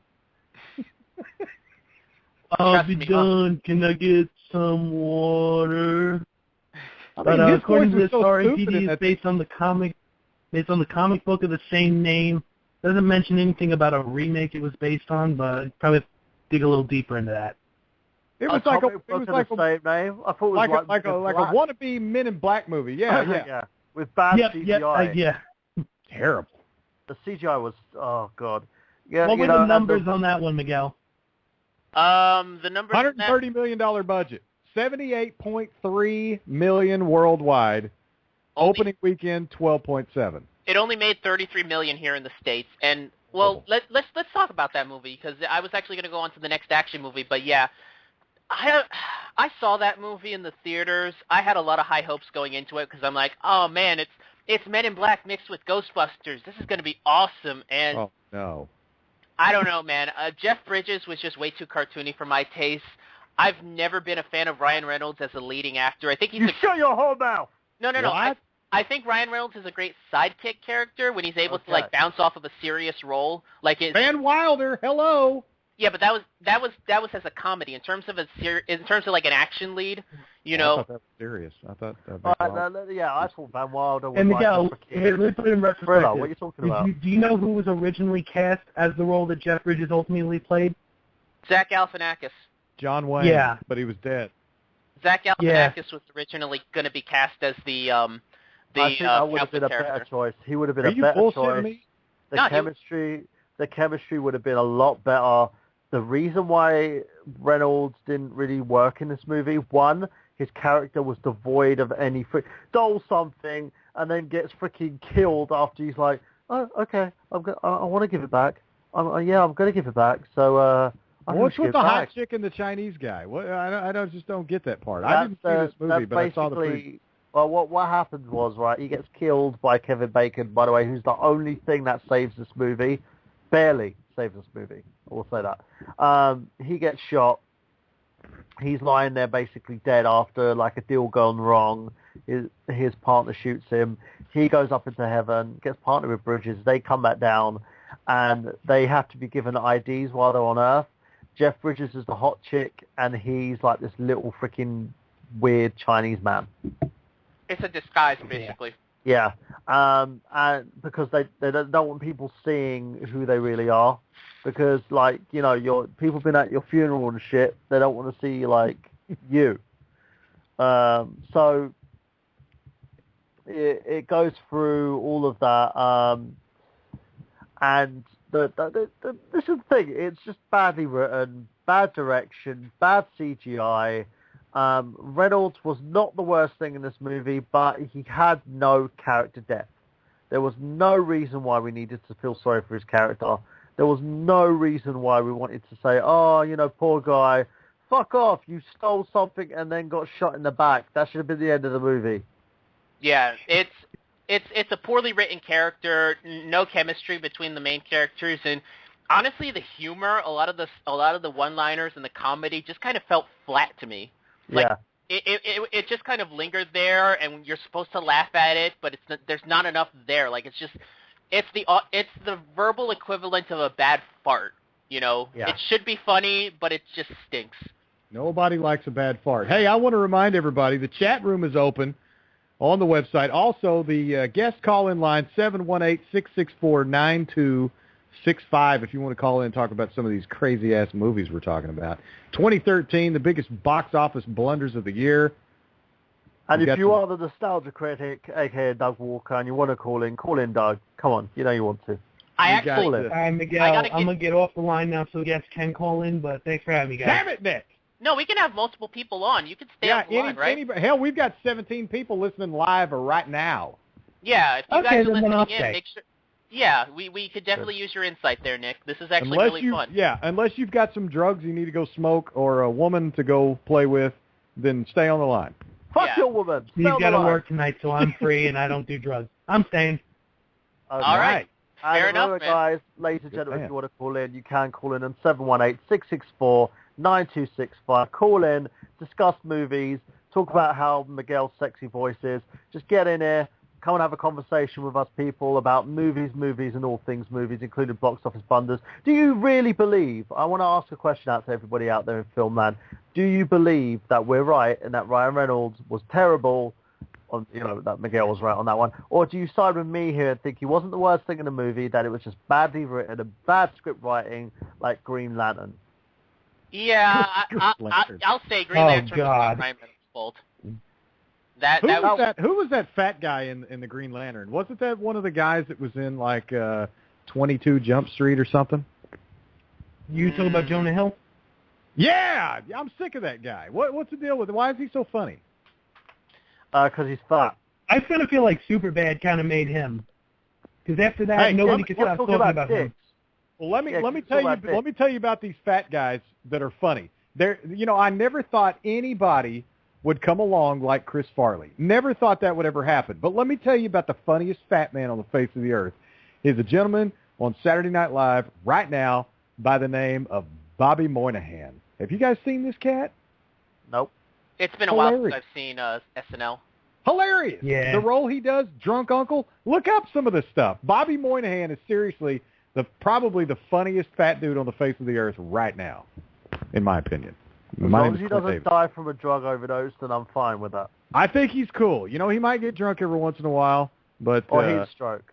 I'll be done. Can I get some water? I mean, his according voice to this, was so R.I.P.D. stupid is based on the comic book of the same name. Doesn't mention anything about a remake it was based on, but probably dig a little deeper into that. It was like the same name. I thought it was like a wannabe Men in Black movie. Yeah. With bad CGI. Yeah. Terrible. The CGI was God. Yeah. What were the numbers on that one, Miguel? The numbers. $130 million budget, $78.3 million worldwide. Opening weekend, 12.7. It only made $33 million here in the States, and let's talk about that movie because I was actually going to go on to the next action movie, but yeah, I saw that movie in the theaters. I had a lot of high hopes going into it because I'm like, oh man, it's Men in Black mixed with Ghostbusters. This is going to be awesome, and oh no, I don't know, man. Jeff Bridges was just way too cartoony for my taste. I've never been a fan of Ryan Reynolds as a leading actor. I think he's shut your whole mouth. No. I think Ryan Reynolds is a great sidekick character when he's able to like bounce off of a serious role, like Van Wilder. Hello. Yeah, but that was as a comedy in terms of like an action lead. I thought that was serious. I thought. I thought Van Wilder was. And Miguel, let me put it in retrospective. What are you talking about? Do you know who was originally cast as the role that Jeff Bridges ultimately played? Zach Galifianakis. John Wayne. Yeah, but he was dead. Zach Galifianakis was originally going to be cast as the I think that would have been a better choice. He would have been a better choice. The chemistry would have been a lot better. The reason why Reynolds didn't really work in this movie, one, his character was devoid of any stole something and then gets freaking killed after he's like, oh, okay, I want to give it back. I'm going to give it back. So, what's with the hot chick and the Chinese guy? What I just don't get that part. I didn't see this movie, but I saw the preview. Well, what happened was, right, he gets killed by Kevin Bacon, by the way, who's the only thing that saves this movie. Barely saves this movie. I will say that. He gets shot. He's lying there basically dead after, like, a deal gone wrong. His partner shoots him. He goes up into heaven, gets partnered with Bridges. They come back down, and they have to be given IDs while they're on Earth. Jeff Bridges is the hot chick, and he's like this little freaking weird Chinese man. It's a disguise, basically. Yeah, and because they don't want people seeing who they really are, because like your people been at your funeral and shit, they don't want to see like you. So it goes through all of that, and this is the thing. It's just badly written, bad direction, bad CGI. Reynolds was not the worst thing in this movie, but he had no character depth. There was no reason why we needed to feel sorry for his character. There was no reason why we wanted to say, oh, poor guy, fuck off, you stole something and then got shot in the back. That should have been the end of the movie. Yeah, it's a poorly written character, no chemistry between the main characters, and honestly, the humor, a lot of the one-liners and the comedy just kind of felt flat to me. Like, yeah. It just kind of lingered there, and you're supposed to laugh at it, but there's not enough there. Like, it's the verbal equivalent of a bad fart. Yeah. It should be funny, but it just stinks. Nobody likes a bad fart. Hey, I want to remind everybody the chat room is open on the website. Also, the guest call-in line, 718-664-9265, if you want to call in and talk about some of these crazy-ass movies we're talking about. 2013, the biggest box office blunders of the year. And if you are the nostalgia critic, a.k.a. Doug Walker, and you want to call in, Doug. Come on, you want to. All right, Miguel, I'm going to get off the line now so guests can call in, but thanks for having me, guys. Damn it, Nick! No, we can have multiple people on. You can stay on the line, right? Hell, we've got 17 people listening live right now. Yeah, if you guys are listening in, stay. make sure... Yeah, we could definitely use your insight there, Nick. This is actually really fun. Yeah, unless you've got some drugs you need to go smoke or a woman to go play with, then stay on the line. Fuck your woman. He's got to work tonight, so I'm free and I don't do drugs. I'm staying. Okay. All right. Fair and enough, remember, man. guys, ladies and gentlemen, if you want to call in, you can call in on 718-664-9265. Call in, discuss movies, talk about how Miguel's sexy voice is. Just get in here. Come and have a conversation with us people about movies, and all things movies, including box office blunders. Do you really believe, I want to ask a question out to everybody out there in film land, do you believe that we're right and that Ryan Reynolds was terrible, that Miguel was right on that one, or do you side with me here and think he wasn't the worst thing in the movie, that it was just badly written, a bad script writing like Green Lantern? Yeah, I'll say Green Lantern was not Ryan Reynolds' fault. Who was that fat guy in the Green Lantern? Wasn't that one of the guys that was in like 22 Jump Street or something? You talking about Jonah Hill? Yeah, I'm sick of that guy. What's the deal with him? Why is he so funny? Because he's fat. I kind of feel like Superbad kind of made him. Because after that, nobody could stop talking about him. Well, let me tell you about these fat guys that are funny. I never thought anybody would come along like Chris Farley. Never thought that would ever happen. But let me tell you about the funniest fat man on the face of the earth. He's a gentleman on Saturday Night Live right now by the name of Bobby Moynihan. Have you guys seen this cat? Nope. It's been a while since I've seen SNL. Hilarious. Yeah. The role he does, Drunk Uncle. Look up some of this stuff. Bobby Moynihan is seriously probably the funniest fat dude on the face of the earth right now, in my opinion. As long as he doesn't die from a drug overdose, then I'm fine with that. I think he's cool. He might get drunk every once in a while, but or heat stroke.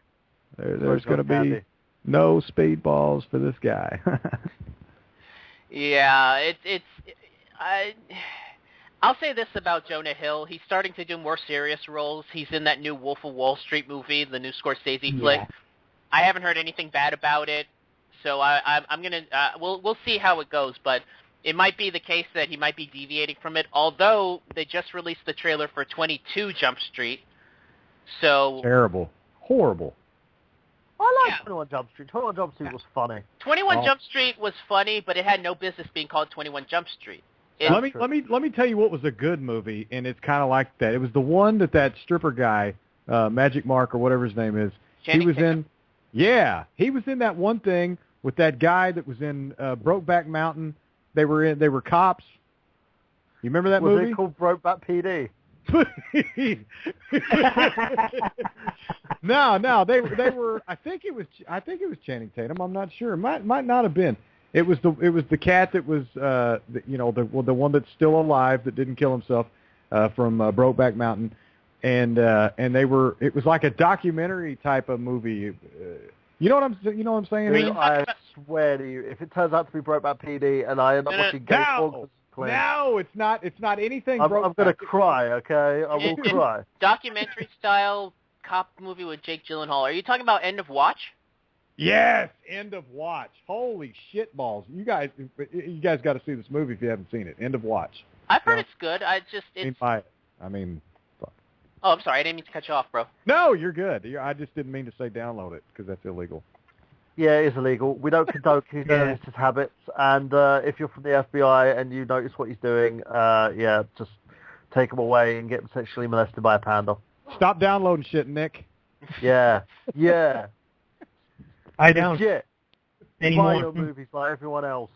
There's going to be no speedballs for this guy. Yeah, I'll say this about Jonah Hill. He's starting to do more serious roles. He's in that new Wolf of Wall Street movie, the new Scorsese flick. I haven't heard anything bad about it, so I'm gonna we'll see how it goes, but it might be the case that he might be deviating from it, although they just released the trailer for 22 Jump Street. So terrible. Horrible. I like 21 Jump Street. 21 Jump Street was funny. 21 Jump Street was funny, but it had no business being called 21 Jump Street. Let me tell you what was a good movie, and it's kind of like that. It was the one that stripper guy, Magic Mark or whatever his name is, Channing he was Tatum. in. Yeah, he was in that one thing with that guy that was in Brokeback Mountain. They were cops. You remember that movie? Was it called Brokeback PD? No, they were. I think it was Channing Tatum. I'm not sure. It might not have been. It was the cat that was the one that's still alive that didn't kill himself from Brokeback Mountain. and it was like a documentary type of movie. You know what I'm saying? Dude, Here? I swear to you, if it turns out to be Brokeback PD and I end up watching Gay Frogs, No, it's not. It's not anything. I'm gonna cry. Okay, I will cry. Documentary style cop movie with Jake Gyllenhaal. Are you talking about End of Watch? Yes, End of Watch. Holy shit balls! You guys got to see this movie if you haven't seen it. End of Watch. I've heard it's good. I mean. Oh, I'm sorry. I didn't mean to cut you off, bro. No, you're good. I just didn't mean to say download it because that's illegal. Yeah, it is illegal. We don't condone his habits. And if you're from the FBI and you notice what he's doing, just take him away and get him sexually molested by a panda. Stop downloading shit, Nick. Yeah. I don't. Legit. Anymore. Buy your movies like everyone else.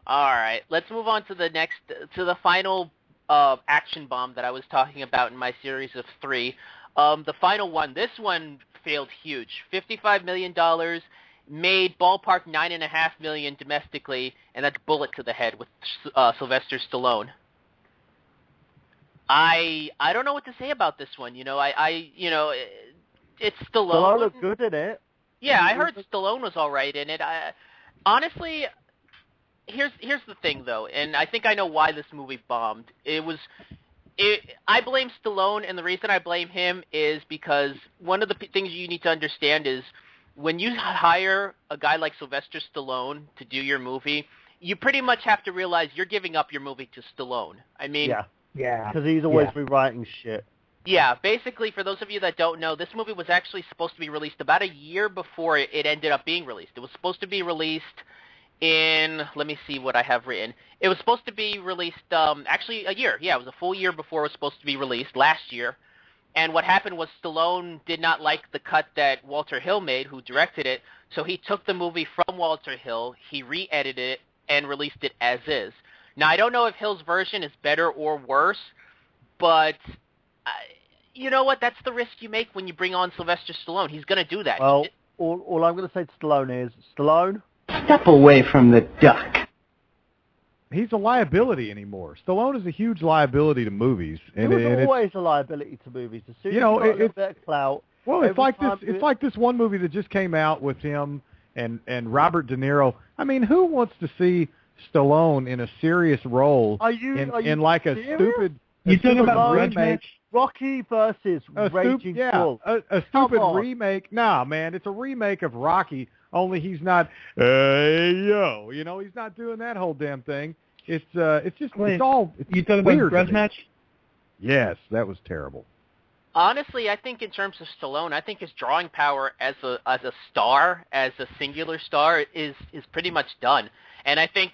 All right. Let's move on to the final action bomb that I was talking about in my series of 3. The final one. This one failed huge. $55 million, made ballpark $9.5 million domestically, and that's bullet to the head with Sylvester Stallone. I don't know what to say about this one. It's Stallone. Stallone looked good in it. Yeah, I heard Stallone was all right in it. Honestly, here's the thing though, and I think I know why this movie bombed. I blame Stallone, and the reason I blame him is because one of the things you need to understand is when you hire a guy like Sylvester Stallone to do your movie, you pretty much have to realize you're giving up your movie to Stallone. I mean, yeah, because he's always rewriting shit. Yeah, basically, for those of you that don't know, this movie was actually supposed to be released about a year before it ended up being released. It was supposed to be released in, let me see what I have written. It was supposed to be released, actually a year. Yeah, it was a full year before it was supposed to be released, last year. And what happened was Stallone did not like the cut that Walter Hill made, who directed it, so he took the movie from Walter Hill, he re-edited it, and released it as is. Now, I don't know if Hill's version is better or worse, but you know what? That's the risk you make when you bring on Sylvester Stallone. He's going to do that. Well, all I'm going to say to Stallone is, Stallone, step away from the duck. He's a liability anymore. Stallone is a huge liability to movies. And he was always a liability to movies. As soon as you got a little bit of clout. Well, it's like this one movie that just came out with him and Robert De Niro. I mean, who wants to see Stallone in a serious role in like a stupid... You talking about Grudge Match? Rocky versus Raging Bull. A stupid remake. Nah, man, it's a remake of Rocky, only he's not, he's not doing that whole damn thing. It's all You talking about Grudge Match? Yes, that was terrible. Honestly, I think in terms of Stallone, I think his drawing power as a star, as a singular star, is pretty much done. And I think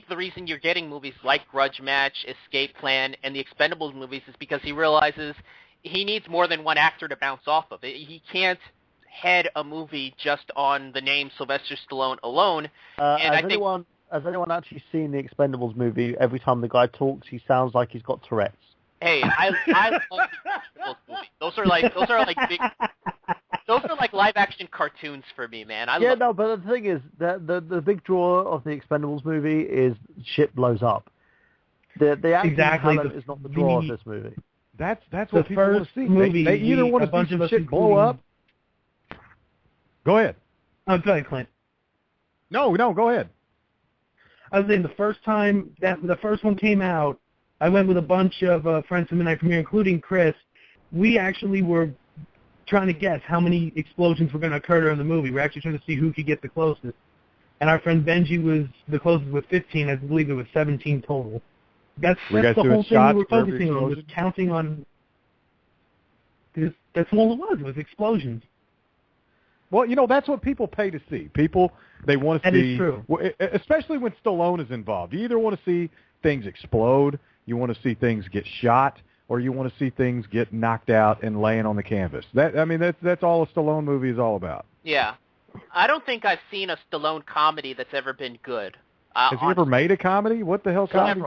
the reason you're getting movies like Grudge Match, Escape Plan, and the Expendables movies is because he realizes he needs more than one actor to bounce off of. He can't head a movie just on the name Sylvester Stallone alone. Has anyone actually seen the Expendables movie? Every time the guy talks, he sounds like he's got Tourette's. Hey, I love the Expendables movies. Those are like live action cartoons for me, man. But the thing is, the big draw of the Expendables movie is shit blows up. The acting talent is not the draw of this movie. That's what people want to see. They either want to see some shit blow up. Go ahead. I'm sorry, Clint. No, go ahead. I was saying the first time that the first one came out, I went with a bunch of friends from Midnight Premiere, including Chris. We actually were trying to guess how many explosions were going to occur during the movie. We're actually trying to see who could get the closest. And our friend Benji was the closest with 15. I believe it was 17 total. That's the whole thing we were focusing on, was counting on... That's all it was. It was explosions. Well, that's what people pay to see. People, they want to see... That is true. Especially when Stallone is involved. You either want to see things explode, you want to see things get shot, or you want to see things get knocked out and laying on the canvas. That's all a Stallone movie is all about. Yeah. I don't think I've seen a Stallone comedy that's ever been good. Has he ever made a comedy? What the hell comedy?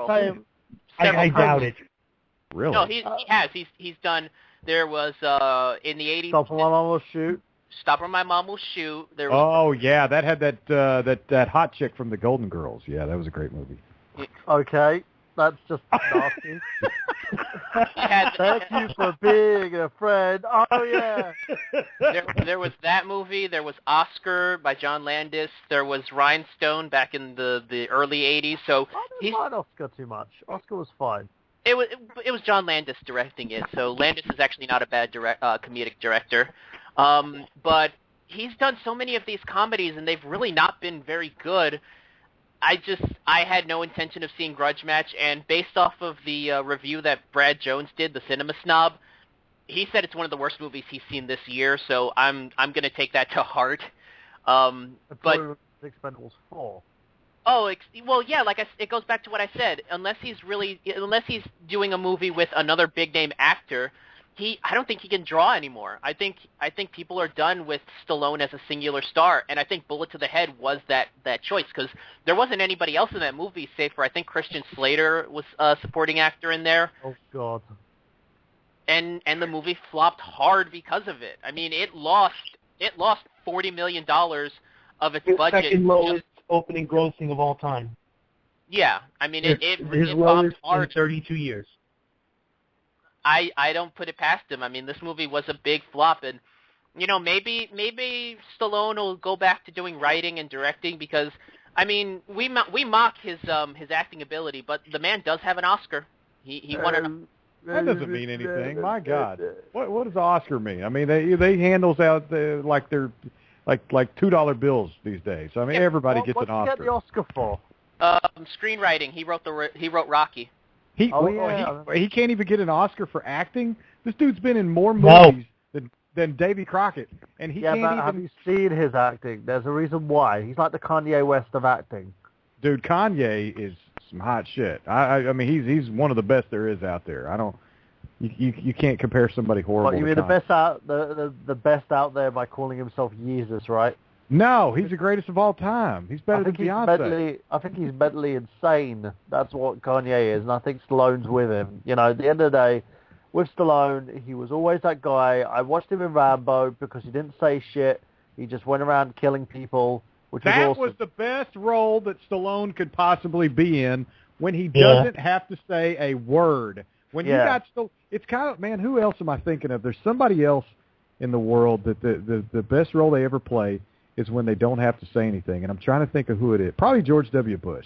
I doubt it. Really? No, he has. He's done. There was in the 80s. Stop or My Mom Will Shoot. Stop or My Mom Will Shoot. There was, yeah, that had that hot chick from the Golden Girls. Yeah, that was a great movie. Okay, that's just nasty. Thank you for being a friend. Oh, yeah. There was that movie. There was Oscar by John Landis. There was Rhinestone back in the early 80s. So I didn't mind Oscar too much. Oscar was fine. it was John Landis directing it. So Landis is actually not a bad comedic director. But he's done so many of these comedies, and they've really not been very good. I had no intention of seeing Grudge Match, and based off of the review that Brad Jones did, the Cinema Snob, he said it's one of the worst movies he's seen this year. So I'm going to take that to heart. But Expendables 4. Oh, well, yeah. It goes back to what I said. Unless he's doing a movie with another big name actor, I don't think he can draw anymore. I think people are done with Stallone as a singular star, and I think Bullet to the Head was that choice because there wasn't anybody else in that movie save for I think Christian Slater was a supporting actor in there. Oh God. And the movie flopped hard because of it. I mean, it lost $40 million of its budget. Second lowest opening grossing of all time. Yeah, I mean it lowest bombed hard. in 32 years. I don't put it past him. I mean, this movie was a big flop, and maybe Stallone will go back to doing writing and directing because I mean we mock his acting ability, but the man does have an Oscar. He won an. That doesn't mean anything. My God, what does Oscar mean? I mean they handles out like they're like $2 bills these days. I mean everybody gets an Oscar. What'd you get the Oscar for? Screenwriting. He wrote Rocky. He can't even get an Oscar for acting. This dude's been in more movies than Davy Crockett, and he can't even. Have you seen his acting? There's a reason why. He's like the Kanye West of acting. Dude, Kanye is some hot shit. I mean, he's one of the best there is out there. You can't compare somebody horrible. What, you mean the best out there by calling himself Jesus, right? No, he's the greatest of all time. He's better than Beyonce. I think he's mentally insane. That's what Kanye is, and I think Stallone's with him. You know, at the end of the day, with Stallone, he was always that guy. I watched him in Rambo because he didn't say shit. He just went around killing people, which was awesome. That was the best role that Stallone could possibly be in when he doesn't have to say a word. When you got it's kind of, man, who else am I thinking of? There's somebody else in the world that the best role they ever play is when they don't have to say anything, and I'm trying to think of who it is. Probably George W. Bush,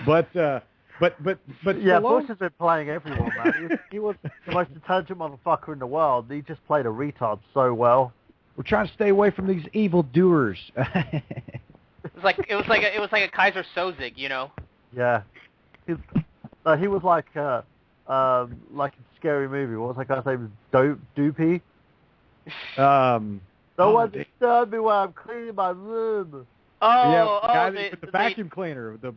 but yeah, Bush has been playing everyone, man. He was the most intelligent motherfucker in the world. He just played a retard so well. We're trying to stay away from these evil doers. It was like a Kaiser Sozig, you know. Yeah, he was like a scary movie. What was that guy's name? Doopy. No one disturb me while I'm cleaning my room. The vacuum cleaner. The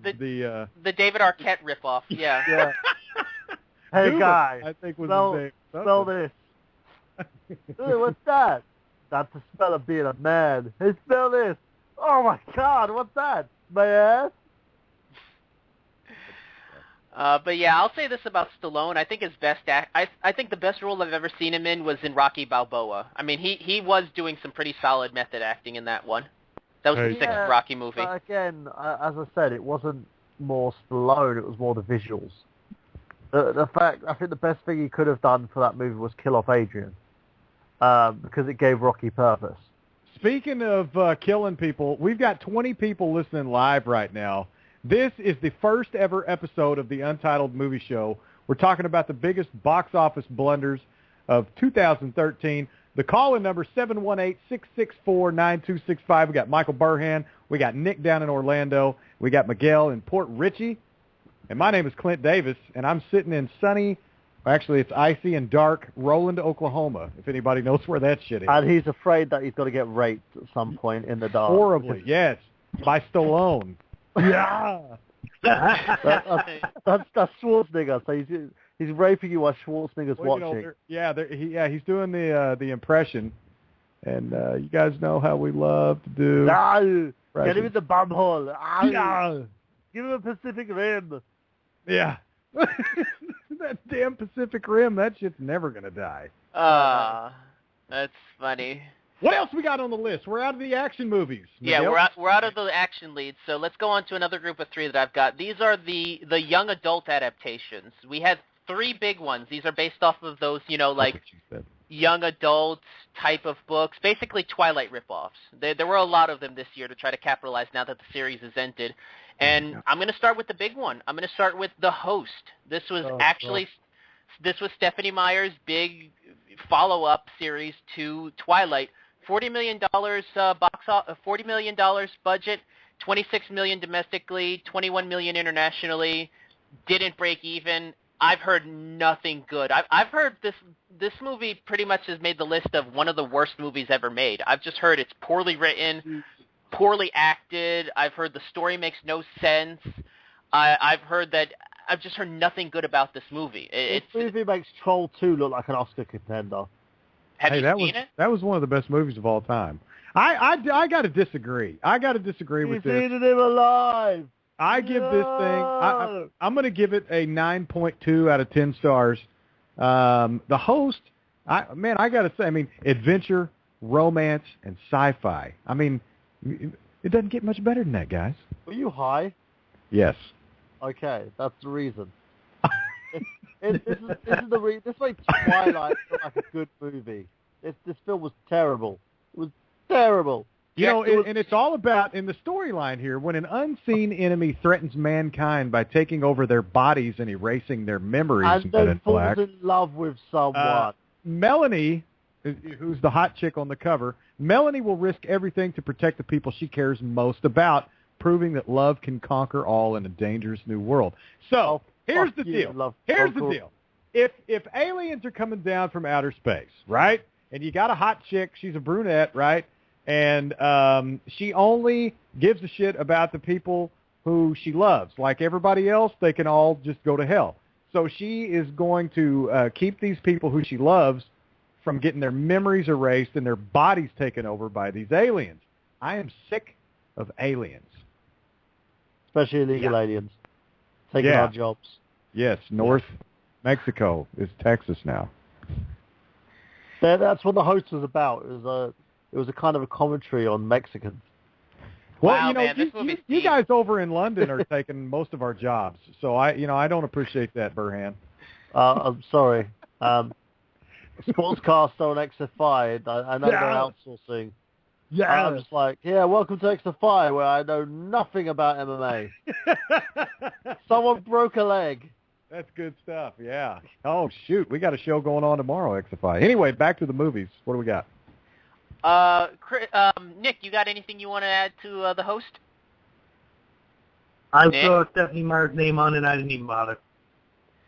David Arquette ripoff. Yeah. Yeah. Hey Dude, guy, I think was smell, his name. smell this. Hey, what's that? That's the smell of being a man. Hey, smell this. Oh my God, what's that? My ass? But yeah, I'll say this about Stallone. I think his best I think the best role I've ever seen him in was in Rocky Balboa. I mean, he was doing some pretty solid method acting in that one. That was the sixth Rocky movie. But again, as I said, it wasn't more Stallone, it was more the visuals. I think the best thing he could have done for that movie was kill off Adrian, because it gave Rocky purpose. Speaking of killing people, we've got 20 people listening live right now. This is the first ever episode of the Untitled Movie Show. We're talking about the biggest box office blunders of 2013. The call-in number 718-664-9265. We got Michael Burhan. We got Nick down in Orlando. We got Miguel in Port Richey. And my name is Clint Davis, and I'm sitting in sunny, actually it's icy and dark, Roland, Oklahoma, if anybody knows where that shit is. And he's afraid that he's going to get raped at some point in the dark. Horribly, yes, by Stallone. Yeah. That's Schwarzenegger. So he's raping you while Schwarzenegger's watching. He's doing the impression, and you guys know how we love to do. No, get him in the bum hole. Yeah. Give him a Pacific Rim. Yeah. That damn Pacific Rim, that shit's never gonna die. That's funny. What else we got on the list? We're out of the action movies. Yeah, Miguel? we're out of the action leads, so let's go on to another group of three that I've got. These are the young adult adaptations. We had three big ones. These are based off of those, like That's what she said. young adults type of books, basically Twilight ripoffs. There were a lot of them this year to try to capitalize now that the series has ended. And I'm going to start with the big one. I'm going to start with The Host. This was Stephanie Meyer's big follow-up series to Twilight. $40 million $40 million budget, $26 million domestically, $21 million internationally. Didn't break even. I've heard nothing good. I've heard this movie pretty much has made the list of one of the worst movies ever made. I've just heard it's poorly written, poorly acted. I've heard the story makes no sense. I've just heard nothing good about this movie. This movie makes Troll 2 look like an Oscar contender. Have you seen it? That was one of the best movies of all time. I got to disagree. With this. You've seen him alive. I give this thing, I'm going to give it a 9.2 out of 10 stars. The Host, I got to say, adventure, romance, and sci-fi. It doesn't get much better than that, guys. Were you high? Yes. Okay, that's the reason. This made Twilight look like a good movie. This film was terrible. It was terrible. And it's all about, in the storyline here, when an unseen enemy threatens mankind by taking over their bodies and erasing their memories. And then falls in love with someone. Melanie, who's the hot chick on the cover, Melanie will risk everything to protect the people she cares most about, proving that love can conquer all in a dangerous new world. So, here's the deal. If aliens are coming down from outer space, right, and you got a hot chick, she's a brunette, right, and she only gives a shit about the people who she loves. Like everybody else, they can all just go to hell. So she is going to keep these people who she loves from getting their memories erased and their bodies taken over by these aliens. I am sick of aliens. Especially illegal aliens. Taking our jobs. Yes, North Mexico is Texas now. That's what The Host was about. It was a kind of a commentary on Mexicans. Well, you guys over in London are taking most of our jobs, so I don't appreciate that, Burhan. I'm sorry. Sportscast on XFI. I know they're outsourcing. Yeah. I'm just like, welcome to XFI, where I know nothing about MMA. Someone broke a leg. That's good stuff, yeah. Oh, shoot, we got a show going on tomorrow, XFI. Anyway, back to the movies. What do we got? Nick, you got anything you want to add to The Host? I saw Stephanie Meyer's name on it, and I didn't even bother.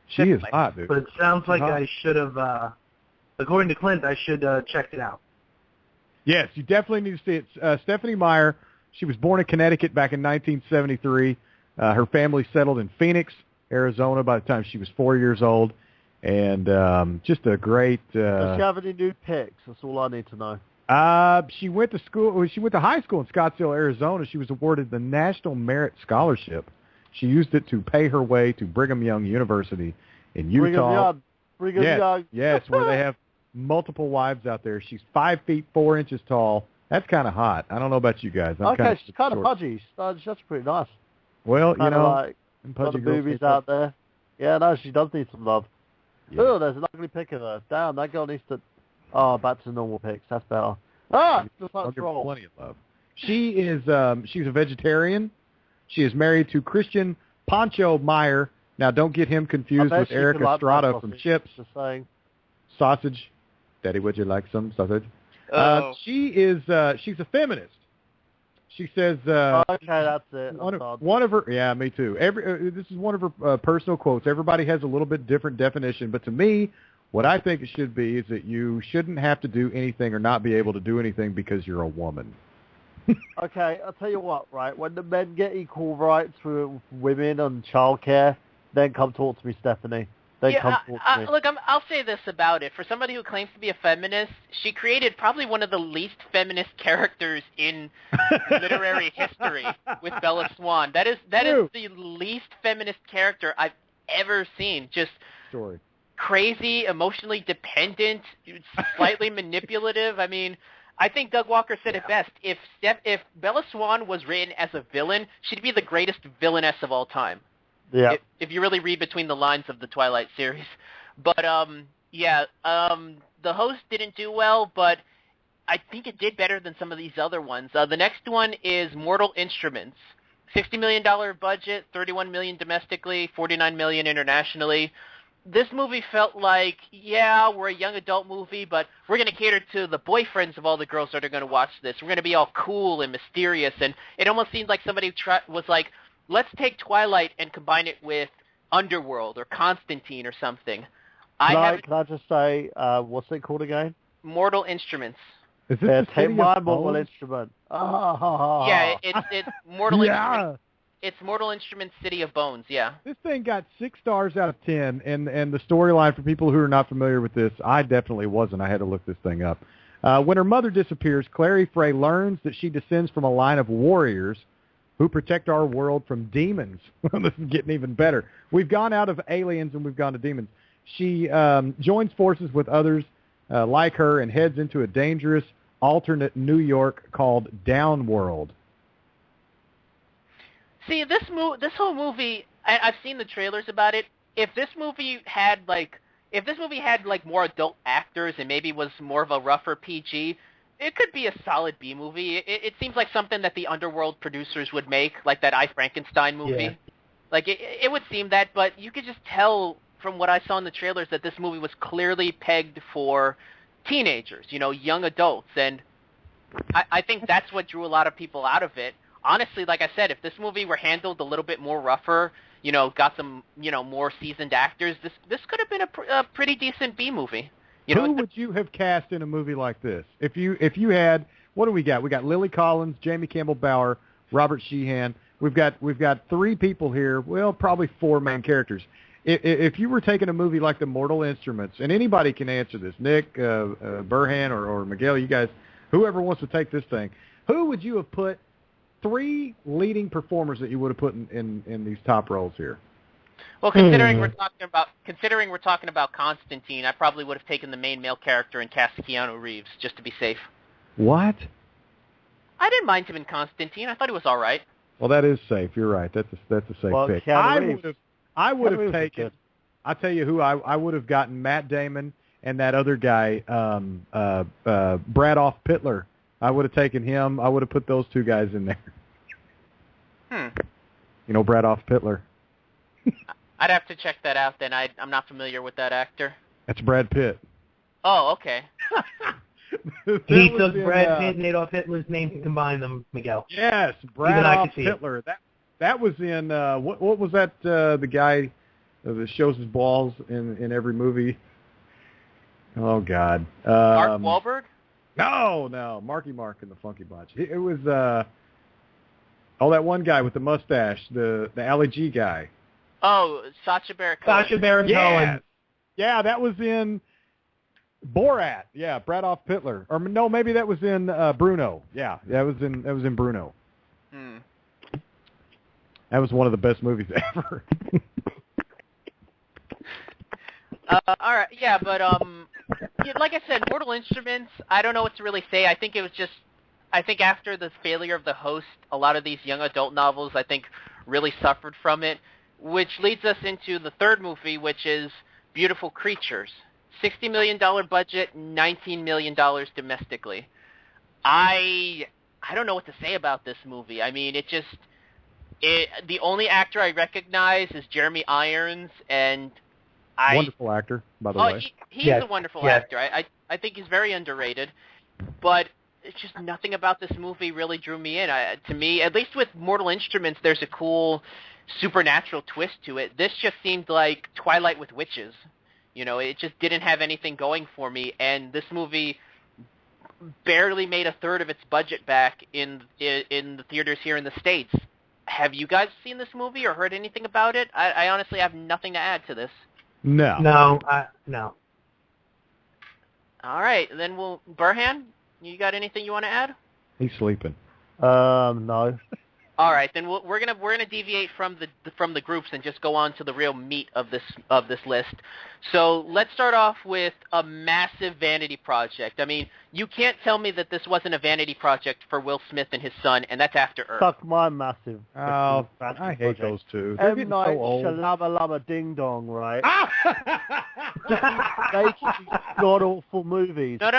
She is hot, dude. But it sounds like I should have, according to Clint, I should check it out. Yes, you definitely need to see it. Stephanie Meyer, she was born in Connecticut back in 1973. Her family settled in Phoenix, Arizona by the time she was 4 years old. And just a great... Does she have any nude pics? That's all I need to know. She went to high school in Scottsdale, Arizona. She was awarded the National Merit Scholarship. She used it to pay her way to Brigham Young University in Utah. Brigham Young. Yes, where they have multiple wives out there. She's 5 feet 4 inches tall. That's kind of hot. I don't know about you guys. She's kind of pudgy. That's pretty nice. Well, like the boobies out there. Yeah, no, she does need some love. Yeah. Oh, there's an ugly pic of her. Damn, that girl needs to... Oh, back to normal pics. That's better. Just like Troll. Plenty of love. She's a vegetarian. She is married to Christian Pancho Meyer. Now, don't get him confused with Eric Estrada from Chips. Just saying. Sausage. Daddy, would you like some sausage? She's a feminist. She says... okay, that's it. One of her... Yeah, me too. This is one of her personal quotes. Everybody has a little bit different definition, but to me, what I think it should be is that you shouldn't have to do anything or not be able to do anything because you're a woman. Okay, I'll tell you what, right? When the men get equal rights for women on childcare, then come talk to me, Stephanie. Look, I'll say this about it. For somebody who claims to be a feminist, she created probably one of the least feminist characters in literary history with Bella Swan. That is the least feminist character I've ever seen. Just crazy, emotionally dependent, slightly manipulative. I mean, I think Doug Walker said it best. If Bella Swan was written as a villain, she'd be the greatest villainess of all time. Yeah. If you really read between the lines of the Twilight series. But the Host didn't do well, but I think it did better than some of these other ones. The next one is Mortal Instruments. $60 million budget, $31 million domestically, $49 million internationally. This movie felt like, yeah, we're a young adult movie, but we're going to cater to the boyfriends of all the girls that are going to watch this. We're going to be all cool and mysterious, and it almost seemed like somebody was like, let's take Twilight and combine it with Underworld or Constantine or something. Can I just say, what's it called again? Mortal Instruments. Is this Take my Mortal Instrument. Yeah, it's Mortal Instruments. It's Mortal Instruments City of Bones, yeah. This thing got 6 stars out of 10, and the storyline, for people who are not familiar with this, I definitely wasn't. I had to look this thing up. When her mother disappears, Clary Frey learns that she descends from a line of warriors who protect our world from demons. This is getting even better. We've gone out of aliens and we've gone to demons. She joins forces with others like her and heads into a dangerous alternate New York called Downworld. See, this whole movie, I've seen the trailers about it. If this movie had more adult actors and maybe was more of a rougher PG, it could be a solid B movie. It seems like something that the Underworld producers would make, like that I, Frankenstein movie. Yeah. Like it would seem that, but you could just tell from what I saw in the trailers that this movie was clearly pegged for teenagers, young adults, and I think that's what drew a lot of people out of it. Honestly, like I said, if this movie were handled a little bit more rougher, got some, more seasoned actors, this could have been a pretty decent B movie. Who would you have cast in a movie like this? If you had, what do we got? We got Lily Collins, Jamie Campbell Bower, Robert Sheehan. We've got 3 people here. Well, probably 4 main characters. If you were taking a movie like The Mortal Instruments, and anybody can answer this, Nick, Burhan, or Miguel, you guys, whoever wants to take this thing, who would you have put 3 leading performers that you would have put in these top roles here? Well, considering we're talking about Constantine, I probably would have taken the main male character and cast Keanu Reeves just to be safe. What? I didn't mind him in Constantine. I thought he was all right. Well, that is safe. You're right. That's a safe pick. I would have taken. I'll tell you who I would have gotten: Matt Damon and that other guy, Bradoff Pitler. I would have taken him. I would have put those 2 guys in there. Bradoff Pitler. I'd have to check that out then. I'm not familiar with that actor. That's Brad Pitt. Oh, okay. He took Brad Pitt and Adolf Hitler's name to combine them, Miguel. Yes, Bradoff Hitler. That was in, what was that, the guy that shows his balls in every movie? Oh, God. Mark Wahlberg? No, Marky Mark and the Funky Bunch. It was, that one guy with the mustache, the Ali G guy. Oh, Sacha Baron Cohen. Sacha Baron Cohen. Yeah, that was in Borat. Yeah, Bradoff Pitler. Or no, maybe that was in Bruno. Yeah, that was in Bruno. That was one of the best movies ever. All right, yeah, but like I said, Mortal Instruments, I don't know what to really say. I think after the failure of The Host, a lot of these young adult novels, I think, really suffered from it, which leads us into the third movie, which is Beautiful Creatures. $60 million budget, $19 million domestically. I don't know what to say about this movie. I mean, the only actor I recognize is Jeremy Irons, and wonderful actor, by the way. He's a wonderful actor. I think he's very underrated, but it's just nothing about this movie really drew me in. To me, at least with Mortal Instruments, there's a cool supernatural twist to it. This just seemed like Twilight with witches. It just didn't have anything going for me, and this movie barely made a third of its budget back in the theaters here in the States. Have you guys seen this movie or heard anything about it? I honestly have nothing to add to this. No. No. All right, then Burhan, you got anything you want to add? He's sleeping. No. All right, then we're gonna deviate from the groups and just go on to the real meat of this list. So let's start off with a massive vanity project. I mean, you can't tell me that this wasn't a vanity project for Will Smith and his son, and that's After Earth. Suck my massive. Oh, I hate those two. They're M. getting Night so old. Shyamalan Ding Dong, right? Making god awful movies. No.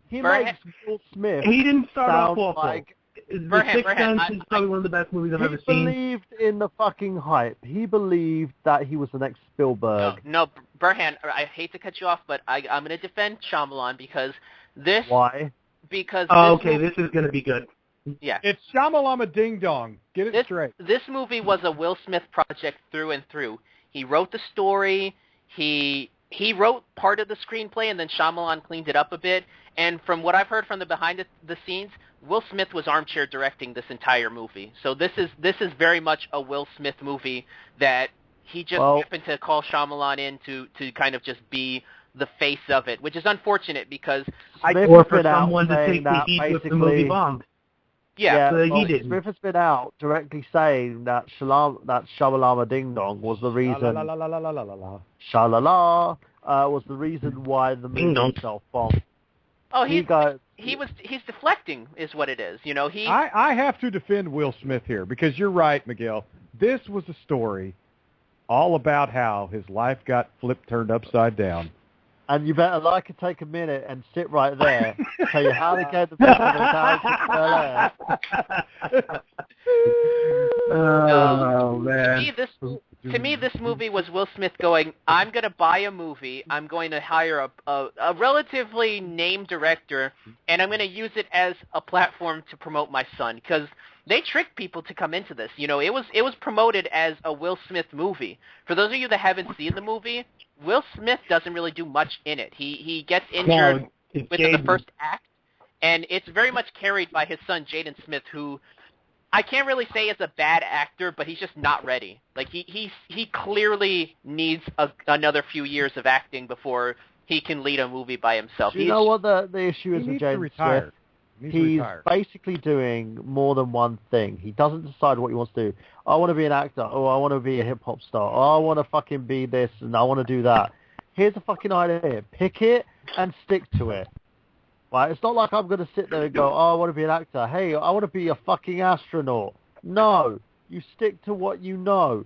He makes Will Smith. He didn't start off sound awful. like The Sixth Sense is probably one of the best movies I've ever seen. He believed in the fucking hype. He believed that he was the next Spielberg. No, Burhan, I hate to cut you off, but I'm going to defend Shyamalan because this... Why? Because this is going to be good. Yeah. It's Shyamalama Ding Dong. Get it straight. This movie was a Will Smith project through and through. He wrote the story. He wrote part of the screenplay, and then Shyamalan cleaned it up a bit. And from what I've heard from the behind the scenes, Will Smith was armchair directing this entire movie. So this is very much a Will Smith movie that he just happened to call Shyamalan in to kind of just be the face of it, which is unfortunate because or for someone to take the heat if the movie bombed. Yeah, he didn't. Smith has been out directly saying that Shyamalan Ding Dong was the reason. Shalala was the reason why the movie itself bombed. Oh, he's deflecting, is what it is. You know, I have to defend Will Smith here because you're right, Miguel. This was a story all about how his life got turned upside down. And you better take a minute and sit right there, tell you how to get the best of the Oh, man. To me, this movie was Will Smith going, I'm going to buy a movie, I'm going to hire a relatively named director, and I'm going to use it as a platform to promote my son. Because they tricked people to come into this. You know, it was promoted as a Will Smith movie. For those of you that haven't seen the movie, Will Smith doesn't really do much in it. He gets injured within the first act, and it's very much carried by his son, Jaden Smith, who I can't really say is a bad actor, but he's just not ready. Like, he clearly needs another few years of acting before he can lead a movie by himself. You know what the issue is with Jaden Smith? He's basically doing more than one thing. He doesn't decide what he wants to do. I want to be an actor. Oh, I want to be a hip-hop star. Oh, I want to fucking be this, and I want to do that. Here's a fucking idea. Pick it and stick to it. Right? It's not like I'm going to sit there and go, oh, I want to be an actor. Hey, I want to be a fucking astronaut. No. You stick to what you know.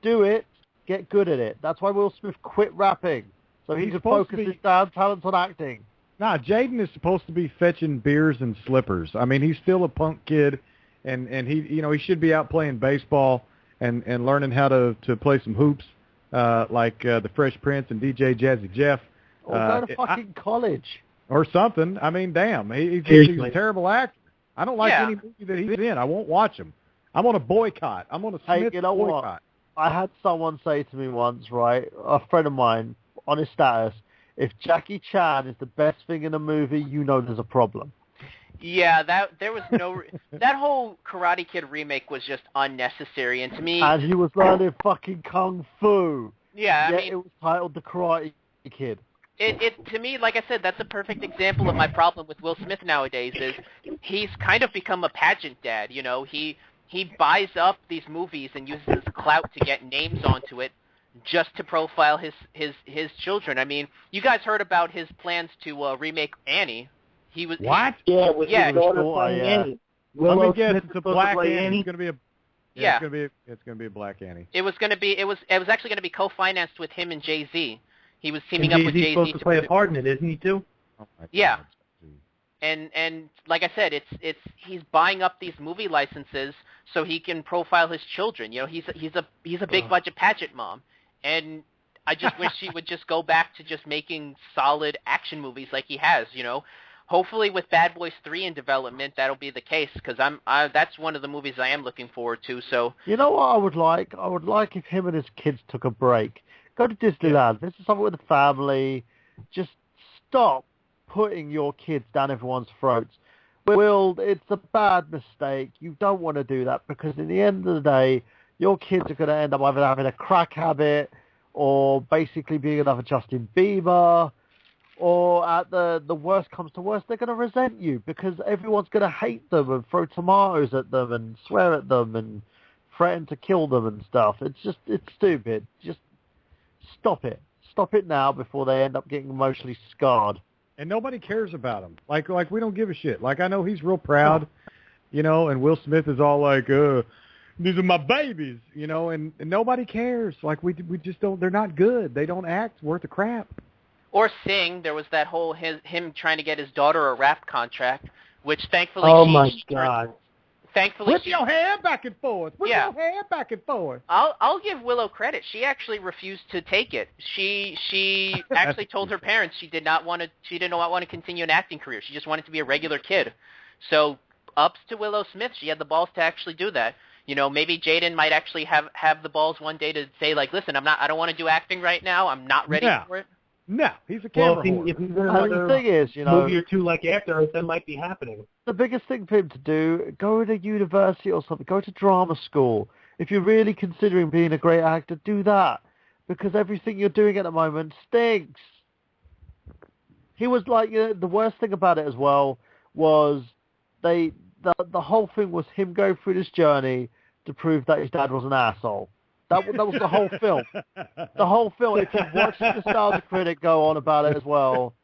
Do it. Get good at it. That's why Will Smith quit rapping. So he could focus his damn talents on acting. Nah, Jaden is supposed to be fetching beers and slippers. I mean, he's still a punk kid, and he should be out playing baseball and learning how to play some hoops, like the Fresh Prince and DJ Jazzy Jeff. Or go to fucking college. Or something. I mean, damn, he's a terrible actor. I don't like any movie that he's in. I won't watch him. I'm on a boycott. I'm on a Smith boycott. What? I had someone say to me once, right, a friend of mine, on his status, if Jackie Chan is the best thing in a movie, you know there's a problem. Yeah, there was no that whole Karate Kid remake was just unnecessary, and to me, and he was learning fucking kung fu. Yeah, I mean, it was titled The Karate Kid. It to me, like I said, that's a perfect example of my problem with Will Smith nowadays. Is he's kind of become a pageant dad. You know, he buys up these movies and uses his clout to get names onto it, just to profile his children. I mean, you guys heard about his plans to remake Annie. He was what? With his daughter playing Annie. Let me guess, it's a black Annie. It's going to be a it's going to be a black Annie. It was actually going to be co-financed with him and Jay-Z. He was teaming up with Jay-Z supposed to play a part in it, isn't he too? Oh my yeah. God. And like I said, he's buying up these movie licenses so he can profile his children. You know, he's a big budget pageant mom. And I just wish he would just go back to just making solid action movies like he has, you know. Hopefully with Bad Boys 3 in development, that'll be the case, because that's one of the movies I am looking forward to. So you know what I would like? I would like if him and his kids took a break. Go to Disneyland. This is something with the family. Just stop putting your kids down everyone's throats. Will, it's a bad mistake. You don't want to do that, because in the end of the day, your kids are going to end up either having a crack habit or basically being another Justin Bieber Or at the worst comes to worst, they're going to resent you because everyone's going to hate them and throw tomatoes at them and swear at them and threaten to kill them and stuff. It's stupid. Just stop it. Stop it now before they end up getting emotionally scarred. And nobody cares about him. Like we don't give a shit. Like, I know he's real proud, and Will Smith is all like, these are my babies, and nobody cares. Like, we just don't, they're not good. They don't act worth a crap. Or Sing, there was that whole him trying to get his daughter a rap contract, which thankfully Thankfully, Whip your hair back and forth. Whip your hair back and forth. I'll give Willow credit. She actually refused to take it. She actually told her parents she did not want to continue an acting career. She just wanted to be a regular kid. So ups to Willow Smith. She had the balls to actually do that. Maybe Jaden might actually have the balls one day to say, like, listen, I don't want to do acting right now. I'm not ready for it. No, he's a camera whore. If he's another the thing is, movie or two like after, that might be happening. The biggest thing for him to do, go to university or something, go to drama school. If you're really considering being a great actor, do that. Because everything you're doing at the moment stinks. He was like, the worst thing about it as well was the whole thing was him going through this journey to prove that his dad was an asshole. That was the whole film. The whole film, if you watch the Nostalgia Critic go on about it as well,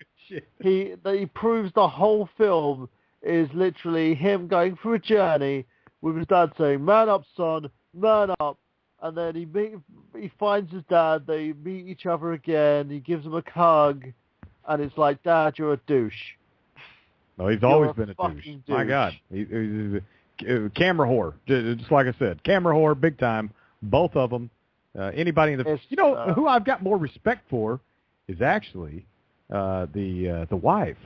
he proves the whole film is literally him going through a journey with his dad saying, man up, son, man up. And then he finds his dad, they meet each other again, he gives him a hug, and it's like, Dad, you're a douche. No, he's always been a douche. My God. He's a camera whore, just like I said. Camera whore, big time. Both of them. Anybody in the... who I've got more respect for is actually the wife.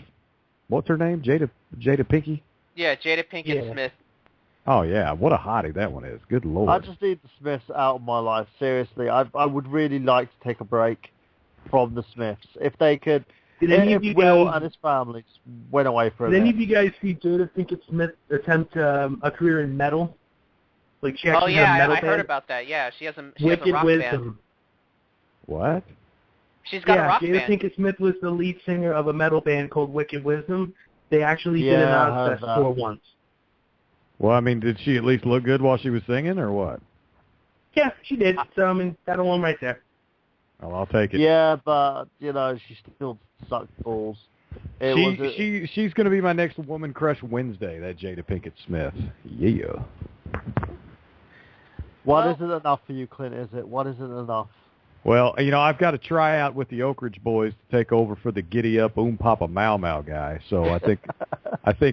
What's her name? Jada Pinkett? Yeah, Jada Pinkett Smith. Oh, yeah. What a hottie that one is. Good Lord. I just need the Smiths out of my life. Seriously. I would really like to take a break from the Smiths. If they could... If Will and his family just went away for a bit. Did any of you guys see Jada Pinkett Smith attempt a career in metal? Like she actually had a metal band? I heard about that. Yeah, she has a Wicked rock Wisdom. band. What? She's got a rock Jada band. Pinkett Smith was the lead singer of a metal band called Wicked Wisdom. They actually did an announce that tour once. Well, I mean, did she at least look good while she was singing, or what? Yeah, she did. So, I mean, that alone right there. Well, I'll take it. Yeah, but, she still sucked balls. She's going to be my next Woman Crush Wednesday, that Jada Pinkett Smith. Yeah. What isn't enough for you, Clint, is it? What isn't enough? Well, I've got to try out with the Oak Ridge Boys to take over for the Giddy Up Papa Mau Mau guy. So I think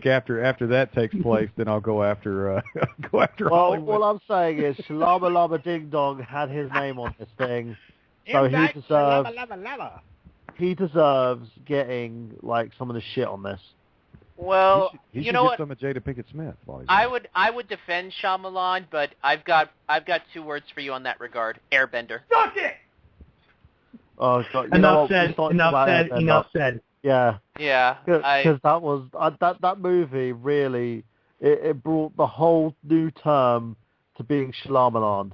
after that takes place, then I'll go after Hollywood. All I'm saying is Shalama Lama Ding Dong had his name on this thing, so he deserves getting like some of the shit on this. Well, he you know what? Some of Jada Pinkett Smith. I would defend Shyamalan, but I've got 2 words for you on that regard. Airbender. Suck it. Oh, God. Enough said. Yeah. Yeah. Because that was that movie really it brought the whole new term to being Shyamalan.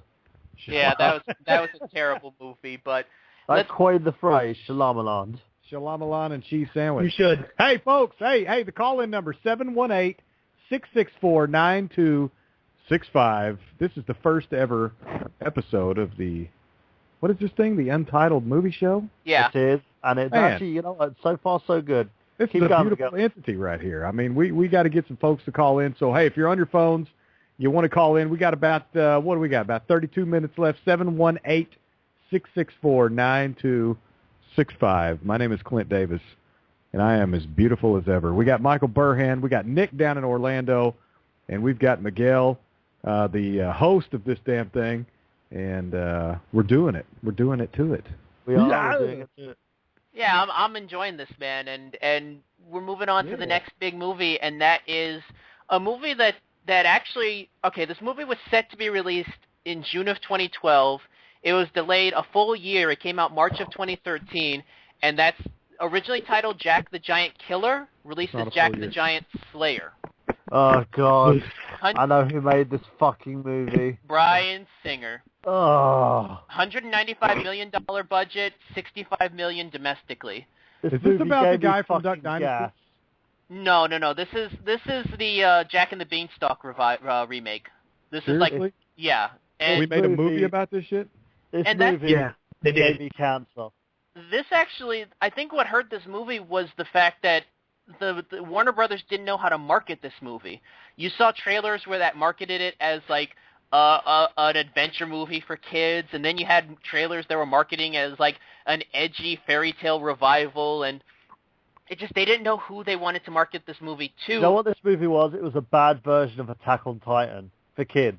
Yeah, that was a terrible movie, but I coined the phrase Shyamalan. Shyamalan and cheese sandwich. You should. Hey, folks. Hey, the call-in number 718-664-9265. This is the first ever episode of the, what is this thing? The Untitled Movie Show? Yeah. It is. And it's actually, so far so good. This is a beautiful entity right here. I mean, we got to get some folks to call in. So, hey, if you're on your phones, you want to call in, we got about, what do we got? About 32 minutes left. 718-664-9265. My name is Clint Davis, and I am as beautiful as ever. We got Michael Burhan. We got Nick down in Orlando, and we've got Miguel, the host of this damn thing, and we're doing it. We're doing it to it. We are doing it to it. Yeah, I'm enjoying this, man, and we're moving on to the next big movie, and that is a movie that actually, this movie was set to be released in June of 2012. It was delayed a full year. It came out March of 2013, and that's originally titled Jack the Giant Killer, released as Jack the Giant Slayer. Oh, God. I know who made this fucking movie. Bryan Singer. Oh. $195 million budget, $65 million domestically. Is this movie about the gave me guy from Duck fucking Dynasty? gas. No. This is the Jack and the Beanstalk remake. This Seriously? is like, yeah. And We made a movie movie- about this shit? This And that's- movie Yeah, they gave did. me cancer. this actually, I think what hurt this movie was the fact that the Warner Brothers didn't know how to market this movie. You saw trailers where that marketed it as like an adventure movie for kids, and then you had trailers that were marketing as like an edgy fairy tale revival, and they didn't know who they wanted to market this movie to. You know what this movie was? It was a bad version of Attack on Titan for kids.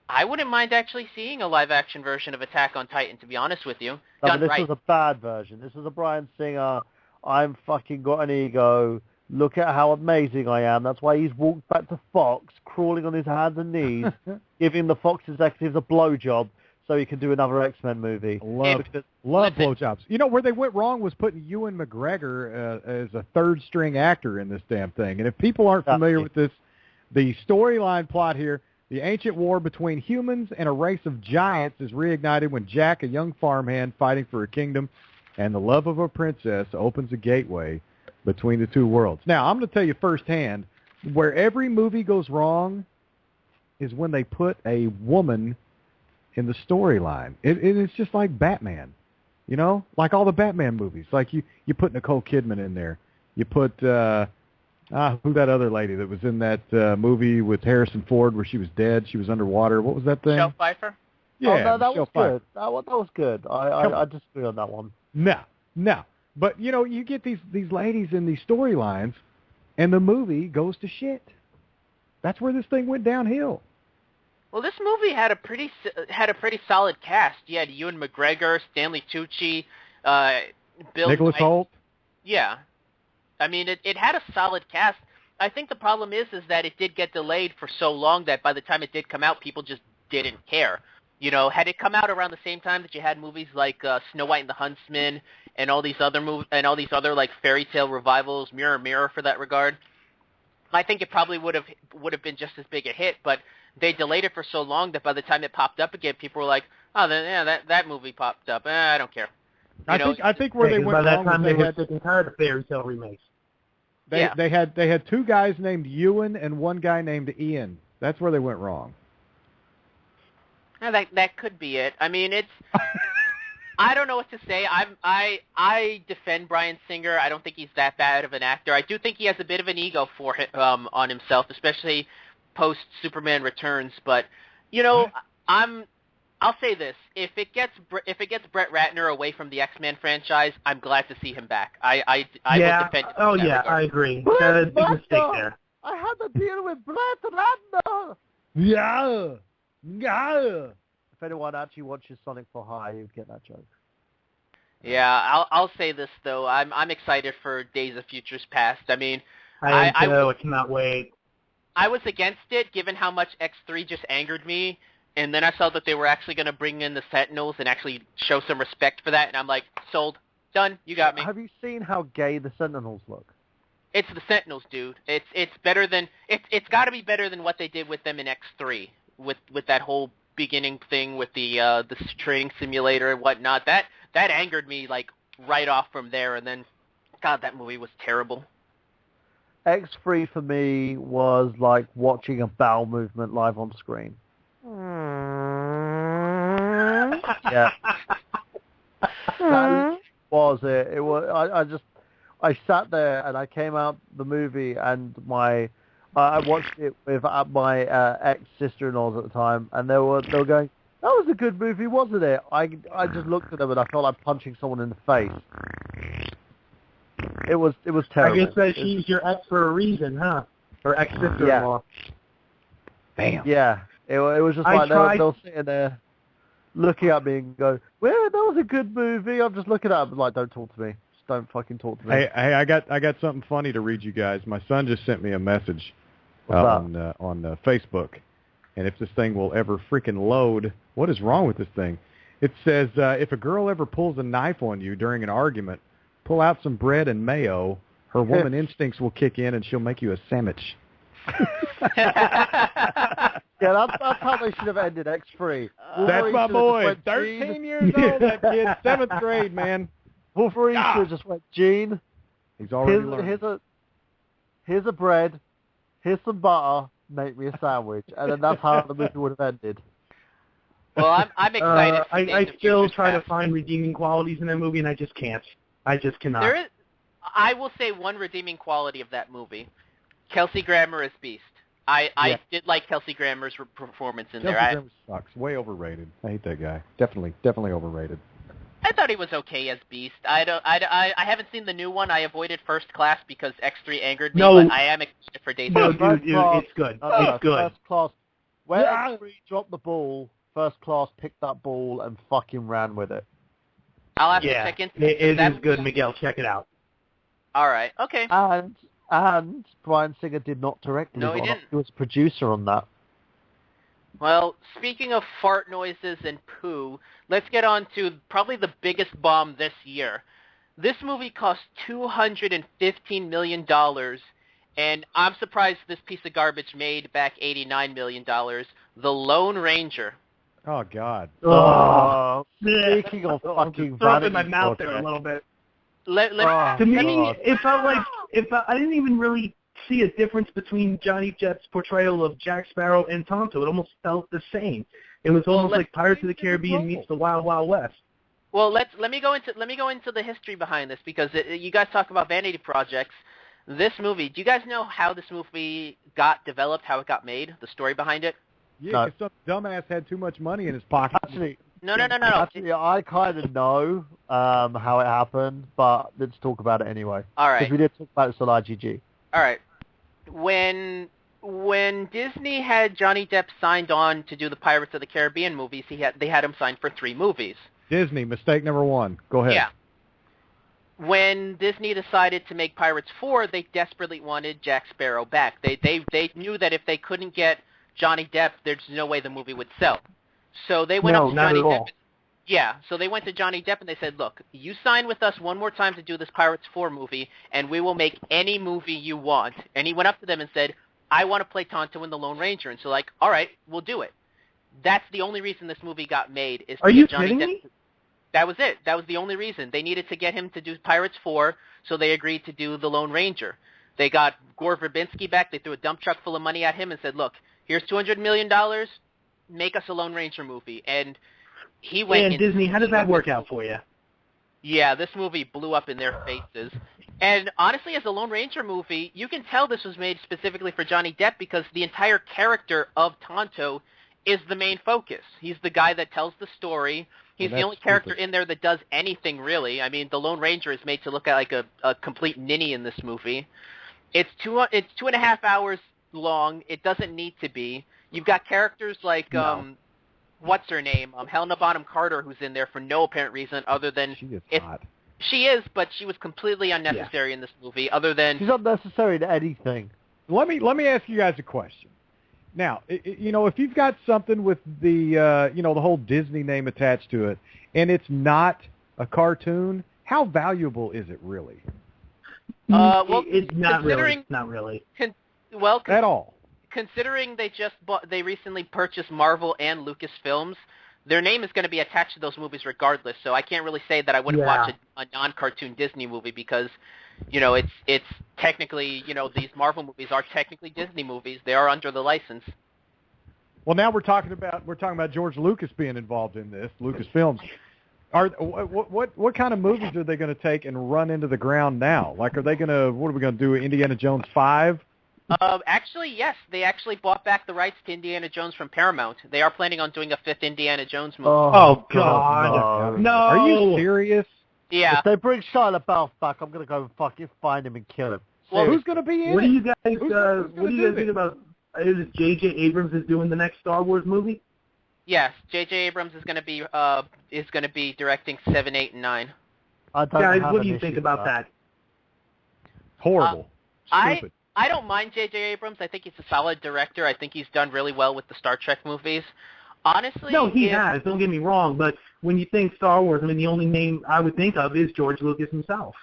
I wouldn't mind actually seeing a live-action version of Attack on Titan, to be honest with you. No, but Done this right. was a bad version. This was a Bryan Singer, I'm fucking got an ego, look at how amazing I am. That's why he's walked back to Fox, crawling on his hands and knees, giving the Fox executives a blowjob so he can do another X-Men movie. Love Listen. blowjobs. You know, where they went wrong was putting Ewan McGregor as a third-string actor in this damn thing. And if people aren't familiar with this, the storyline plot here, the ancient war between humans and a race of giants is reignited when Jack, a young farmhand fighting for a kingdom, and the love of a princess opens a gateway between the two worlds. Now, I'm going to tell you firsthand, where every movie goes wrong is when they put a woman in the storyline. It's just like Batman, you know, like all the Batman movies. Like you put Nicole Kidman in there. You put who that other lady that was in that movie with Harrison Ford where she was dead, she was underwater. What was that thing? Michelle Pfeiffer? Yeah, oh, no, that Michelle was Pfeiffer. good. That was good. I disagree on that one. No. But, you know, you get these ladies in these storylines, and the movie goes to shit. That's where this thing went downhill. Well, this movie had a pretty solid cast. You had Ewan McGregor, Stanley Tucci, Bill Nicholas Knight. Hoult. Yeah. I mean, it had a solid cast. I think the problem is that it did get delayed for so long that by the time it did come out, people just didn't care. You know, had it come out around the same time that you had movies like Snow White and the Huntsman and all these other like fairy tale revivals, Mirror Mirror for that regard, I think it probably would have been just as big a hit. But they delayed it for so long that by the time it popped up again, people were like, "Oh, that movie popped up. I don't care." I think where they went by that wrong time was they were sick and tired of fairy tale remakes. they had two guys named Ewan and one guy named Ian. That's where they went wrong. That could be it. I mean, it's I don't know what to say. I defend Bryan Singer. I don't think he's that bad of an actor. I do think he has a bit of an ego for on himself, especially post Superman Returns. But you know, I'll say this: if it gets Brett Ratner away from the X-Men franchise, I'm glad to see him back. I will defend him. Oh in that yeah, regard. I agree. That is a big mistake there. I had to deal with Brett Ratner. Yeah. If anyone actually watches Sonic for Hire, you'd get that joke. Yeah, I'll say this though. I'm excited for Days of Futures Past. I mean, I cannot wait. I was against it given how much X3 just angered me, and then I saw that they were actually going to bring in the Sentinels and actually show some respect for that, and I'm like, sold, done, you got me. Have you seen how gay the Sentinels look? It's the Sentinels, dude. It's better than it's got to be better than what they did with them in X3 with that whole beginning thing with the training simulator and whatnot. That angered me like right off from there, and then God, that movie was terrible. X3 for me was like watching a bowel movement live on screen. Yeah. That was it. It was. I sat there and I came out the movie and I watched it with my ex-sister-in-laws at the time, and they were going, "That was a good movie, wasn't it?" I just looked at them and I felt like punching someone in the face. It was terrible. I guess that she's your ex for a reason, huh? Or ex-sister-in-law. Damn. Yeah. It was just like they were sitting there looking at me and go, "Well, that was a good movie." I'm just looking at them like, "Don't talk to me. Just don't fucking talk to me." Hey, I got something funny to read you guys. My son just sent me a message on Facebook, and if this thing will ever freaking load, what is wrong with this thing? It says, if a girl ever pulls a knife on you during an argument, pull out some bread and mayo. Her woman instincts will kick in, and she'll make you a sandwich. Yeah, that's how they should have ended X3. That's my boy. 13 years old, that kid. 7th grade, man. Wolverine should have just went, Gene, He's already learned. here's a bread, here's some butter, make me a sandwich. And then that's how the movie would have ended. Well, I'm excited. For I still try to find redeeming qualities in that movie, and I just can't. I just cannot. I will say one redeeming quality of that movie. Kelsey Grammer as Beast. I did like Kelsey Grammer's performance in there. Kelsey Grammer sucks. Way overrated. I hate that guy. Definitely overrated. I thought he was okay as Beast. I haven't seen the new one. I avoided First Class because X3 angered me, but I am excited for Days No, of dude, it's good. It's good. First Class. When X3 dropped the ball, First Class picked that ball and fucking ran with it. I'll have to check into it is good, Miguel. Check it out. All right. Okay. And Bryan Singer did not direct it. No, he didn't. He was a producer on that. Well, speaking of fart noises and poo, let's get on to probably the biggest bomb this year. This movie cost $215 million, and I'm surprised this piece of garbage made back $89 million. The Lone Ranger. Oh, God. Speaking of fucking throw up in my vanity mouth project. there a little bit. To me, it felt like I didn't even really see a difference between Johnny Depp's portrayal of Jack Sparrow and Tonto. It almost felt the same. It was almost like Pirates of the Caribbean meets the Wild Wild West. Well, let me go into the history behind this, because you guys talk about vanity projects. This movie, do you guys know how this movie got developed, how it got made, the story behind it? Yeah, because some dumbass had too much money in his pocket. Actually, no. Actually, I kind of know how it happened, but let's talk about it anyway. All right. Because we did talk about this on IGG. All right. When Disney had Johnny Depp signed on to do the Pirates of the Caribbean movies, they had him signed for 3 movies. Disney, mistake number 1. Go ahead. Yeah. When Disney decided to make Pirates 4, they desperately wanted Jack Sparrow back. They knew that if they couldn't get Johnny Depp, there's no way the movie would sell. So they went up to Johnny Depp. Yeah, so they went to Johnny Depp and they said, look, you sign with us one more time to do this Pirates 4 movie, and we will make any movie you want. And he went up to them and said, I want to play Tonto in The Lone Ranger. And so like, all right, we'll do it. That's the only reason this movie got made. Is Are you Johnny kidding Depp. me? That was it. That was the only reason. They needed to get him to do Pirates 4, so they agreed to do The Lone Ranger. They got Gore Verbinski back. They threw a dump truck full of money at him and said, look, here's $200 million. Make us a Lone Ranger movie. And he went. And Disney, how did that work out for you? Yeah, this movie blew up in their faces. And honestly, as a Lone Ranger movie, you can tell this was made specifically for Johnny Depp because the entire character of Tonto is the main focus. He's the guy that tells the story. He's the only character in there that does anything, really. I mean, the Lone Ranger is made to look like a complete ninny in this movie. It's 2.5 hours long. It doesn't need to be. You've got characters like what's her name? Helena Bonham Carter, who's in there for no apparent reason other than she is hot. She is, but she was completely unnecessary in this movie. Other than she's unnecessary to anything. Let me ask you guys a question. Now, if you've got something with the the whole Disney name attached to it, and it's not a cartoon, how valuable is it really? Well, it's not really. It's not really. At all. Considering they recently purchased Marvel and Lucasfilms, their name is going to be attached to those movies regardless. So I can't really say that I wouldn't watch a non-cartoon Disney movie because, it's technically, these Marvel movies are technically Disney movies. They are under the license. Well, now we're talking about George Lucas being involved in this, Lucasfilms. What kind of movies are they going to take and run into the ground now? Like, what are we going to do, Indiana Jones 5? Actually, yes. They actually bought back the rights to Indiana Jones from Paramount. They are planning on doing a 5th Indiana Jones movie. Oh God. No. Are you serious? Yeah. If they bring Shia LaBeouf back, I'm going to go and fucking find him and kill him. Well, who's going to be in it? What do you guys think about J.J. Abrams is doing the next Star Wars movie? Yes, J.J. Abrams is going to be directing 7, 8, and 9. Guys, what do you think about that? Horrible. Stupid. I don't mind J.J. Abrams. I think he's a solid director. I think he's done really well with the Star Trek movies. Honestly, no, he has. Don't get me wrong, but when you think Star Wars, I mean, the only name I would think of is George Lucas himself.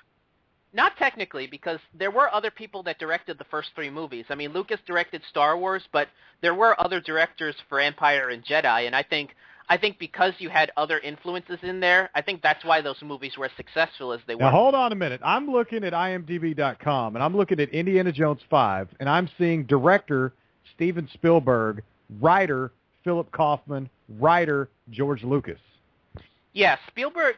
Not technically, because there were other people that directed the first 3 movies. I mean, Lucas directed Star Wars, but there were other directors for Empire and Jedi, and I think I think because you had other influences in there, I think that's why those movies were as successful as they were. Now, hold on a minute. I'm looking at IMDb.com, and I'm looking at Indiana Jones 5, and I'm seeing director Steven Spielberg, writer Philip Kaufman, writer George Lucas. Yeah, Spielberg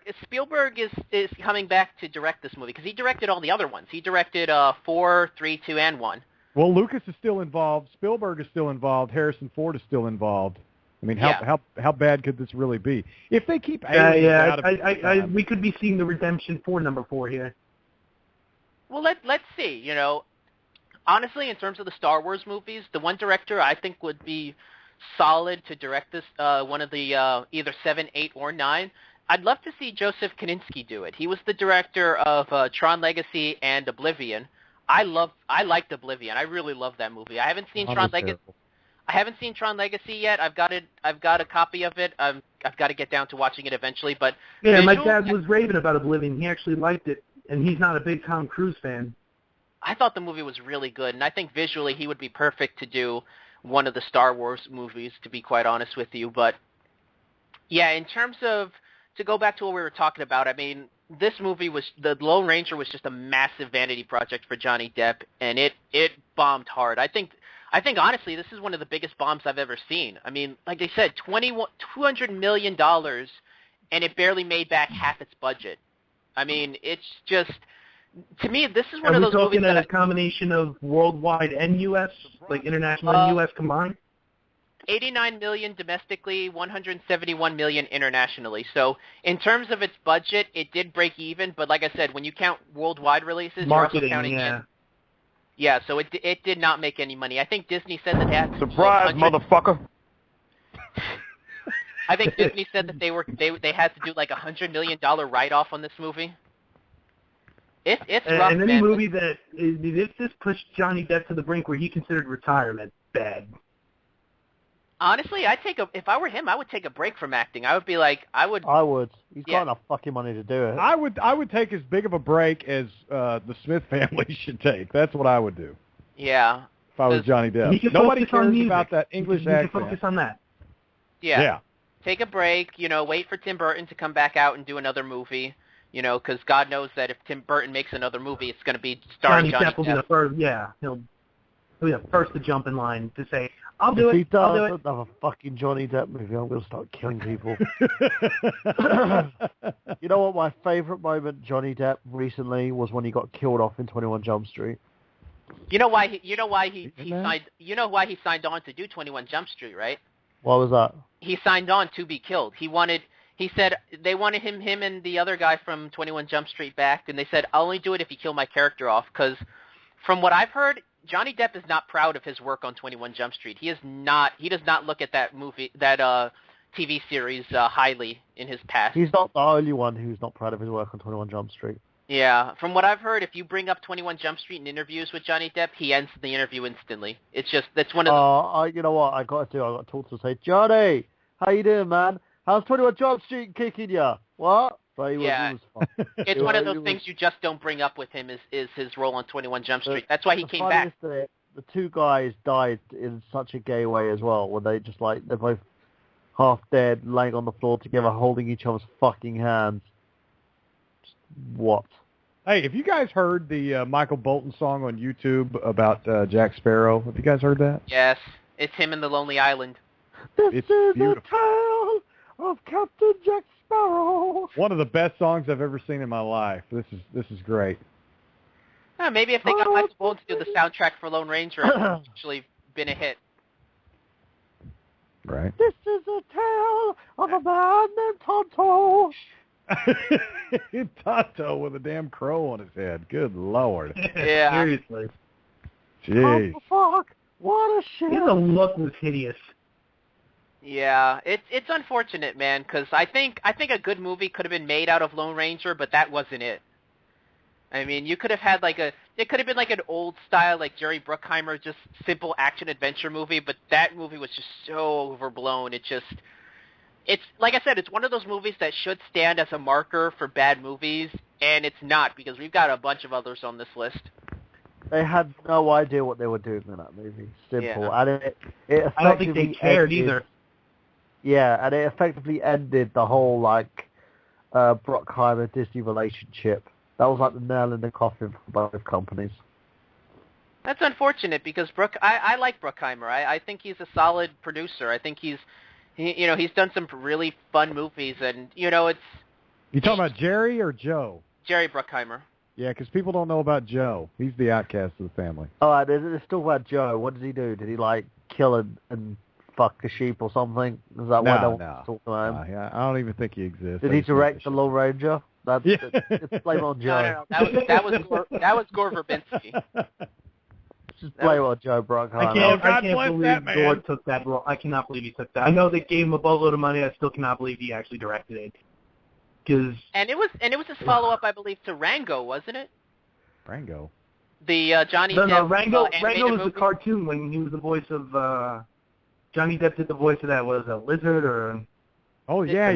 is coming back to direct this movie because he directed all the other ones. He directed 4, 3, 2, and 1. Well, Lucas is still involved. Spielberg is still involved. Harrison Ford is still involved. I mean, how bad could this really be? If they keep aliens out of we could be seeing the redemption for number 4 here. Well, let's see. You know, honestly, in terms of the Star Wars movies, the one director I think would be solid to direct this, one of the either 7, 8, or 9. I'd love to see Joseph Kosinski do it. He was the director of Tron Legacy and Oblivion. I liked Oblivion. I really love that movie. I haven't seen Tron Legacy. I haven't seen Tron Legacy yet. I've got a copy of it. I've got to get down to watching it eventually. But yeah, my dad was raving about Oblivion. He actually liked it, and he's not a big Tom Cruise fan. I thought the movie was really good, and I think visually he would be perfect to do one of the Star Wars movies, to be quite honest with you. But yeah, in terms of, to go back to what we were talking about, I mean, this movie The Lone Ranger was just a massive vanity project for Johnny Depp, and it bombed hard. I think honestly, this is one of the biggest bombs I've ever seen. I mean, like they said, $200 million, and it barely made back half its budget. I mean, it's just, to me, this is one of those movies that... Are we talking a combination of worldwide and U.S., like international and U.S. combined? 89 million domestically, 171 million internationally. So in terms of its budget, it did break even, but like I said, when you count worldwide releases, marketing, you're also counting yeah. Yeah, so it did not make any money. I think Disney said that they had... Surprise, motherfucker! I think Disney said that they had to do like $100 million write-off on this movie. It's rough, and any man. movie that if this pushed Johnny Depp to the brink where he considered retirement, bad. Honestly, if I were him, I would take a break from acting. I would be like, I would. He's got enough fucking money to do it. I would take as big of a break as the Smith family should take. That's what I would do. Yeah. If I was Johnny Depp. Nobody cares about that English accent. You can focus on that. Yeah. Take a break. Wait for Tim Burton to come back out and do another movie. Because God knows that if Tim Burton makes another movie, it's going to be starring Johnny Depp. Will be the first. Yeah, he'll be the first to jump in line to say, I'll do it. If he I'll do does it. another fucking Johnny Depp movie, I'm going to start killing people. You know what? My favourite moment Johnny Depp recently was when he got killed off in 21 Jump Street. You know why he signed on to do 21 Jump Street, right? What was that? He signed on to be killed. He said they wanted him and the other guy from 21 Jump Street back, and they said, I'll only do it if you kill my character off, because from what I've heard, Johnny Depp is not proud of his work on 21 Jump Street. He does not look at that movie, that TV series highly in his past. He's not the only one who's not proud of his work on 21 Jump Street. Yeah, from what I've heard, if you bring up 21 Jump Street in interviews with Johnny Depp, he ends the interview instantly. That's one of the... you know what I got to do? I got to talk to him and say, Johnny, how you doing, man? How's 21 Jump Street kicking you? What? Yeah, it's one of those things you just don't bring up with him is his role on 21 Jump Street. That's why he came back. The two guys died in such a gay way as well, when they just they're both half dead, laying on the floor together, holding each other's fucking hands. Just, what? Hey, have you guys heard the Michael Bolton song on YouTube about Jack Sparrow? Have you guys heard that? Yes, it's him in the Lonely Island. This is beautiful. A tale of Captain Jack Sparrow. One of the best songs I've ever seen in my life. This is great. Maybe if they got Michael Bolton to do the soundtrack for Lone Ranger, it would have actually been a hit. Right. This is a tale of a man named Tonto. Tonto with a damn crow on his head. Good Lord. Yeah. Seriously. Jeez. Oh, fuck. What a shit. The look was hideous. Yeah, it's unfortunate, man, because I think a good movie could have been made out of Lone Ranger, but that wasn't it. I mean, you could have had it could have been like an old style, like Jerry Bruckheimer, just simple action adventure movie, but that movie was just so overblown. It's like I said, it's one of those movies that should stand as a marker for bad movies, and it's not, because we've got a bunch of others on this list. They had no idea what they were doing in that movie. Simple. Yeah. And it I don't think they cared either. Yeah, and it effectively ended the whole Bruckheimer-Disney relationship. That was like the nail in the coffin for both companies. That's unfortunate because I like Bruckheimer. I think he's a solid producer. I think he's done some really fun movies, and it's You talking about Jerry or Joe? Jerry Bruckheimer. Yeah, because people don't know about Joe. He's the outcast of the family. All right, there's still about Joe. What did he do? Did he kill and fuck a sheep or something? Is that why no one's talking about him? I don't even think he exists. Did he direct The Lone Ranger? It's blame on Joe. No. That was Gore Verbinski. Just blame on Joe Bruckheimer. I can't believe Gore took that role. I cannot believe he took that. I know they gave him a boatload of money. I still cannot believe he actually directed it. And it was his follow-up, I believe, to Rango, wasn't it? Rango? The Johnny Depp. No, Rango was movie? the cartoon when he was the voice of Johnny Depp did the voice of that. Was it a lizard or? Oh yeah,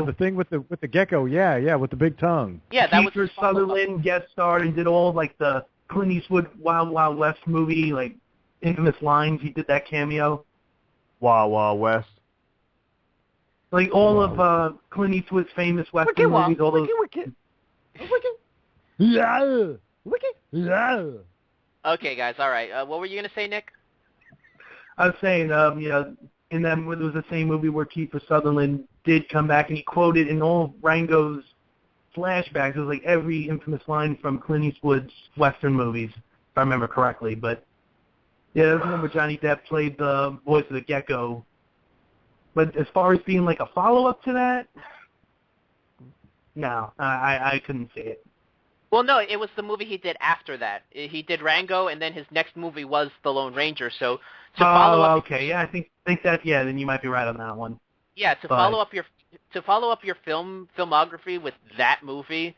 the thing with the gecko, yeah, with the big tongue. Yeah, that was Kiefer Sutherland guest starred and did all the Clint Eastwood Wild Wild West movie, infamous lines. He did that cameo. Wild Wild West. All of Clint Eastwood's famous Western movies, all those. Yeah. Okay, guys, all right. What were you gonna say, Nick? I was saying, in that it was the same movie where Kiefer Sutherland did come back, and he quoted in all of Rango's flashbacks. It was every infamous line from Clint Eastwood's Western movies, if I remember correctly. But yeah, there's one where Johnny Depp played the voice of the gecko. But as far as being a follow-up to that, no, I couldn't see it. Well, no, it was the movie he did after that. He did Rango, and then his next movie was The Lone Ranger. So to follow up, okay, yeah, I think that, yeah, then you might be right on that one. Yeah, follow up your filmography with that movie.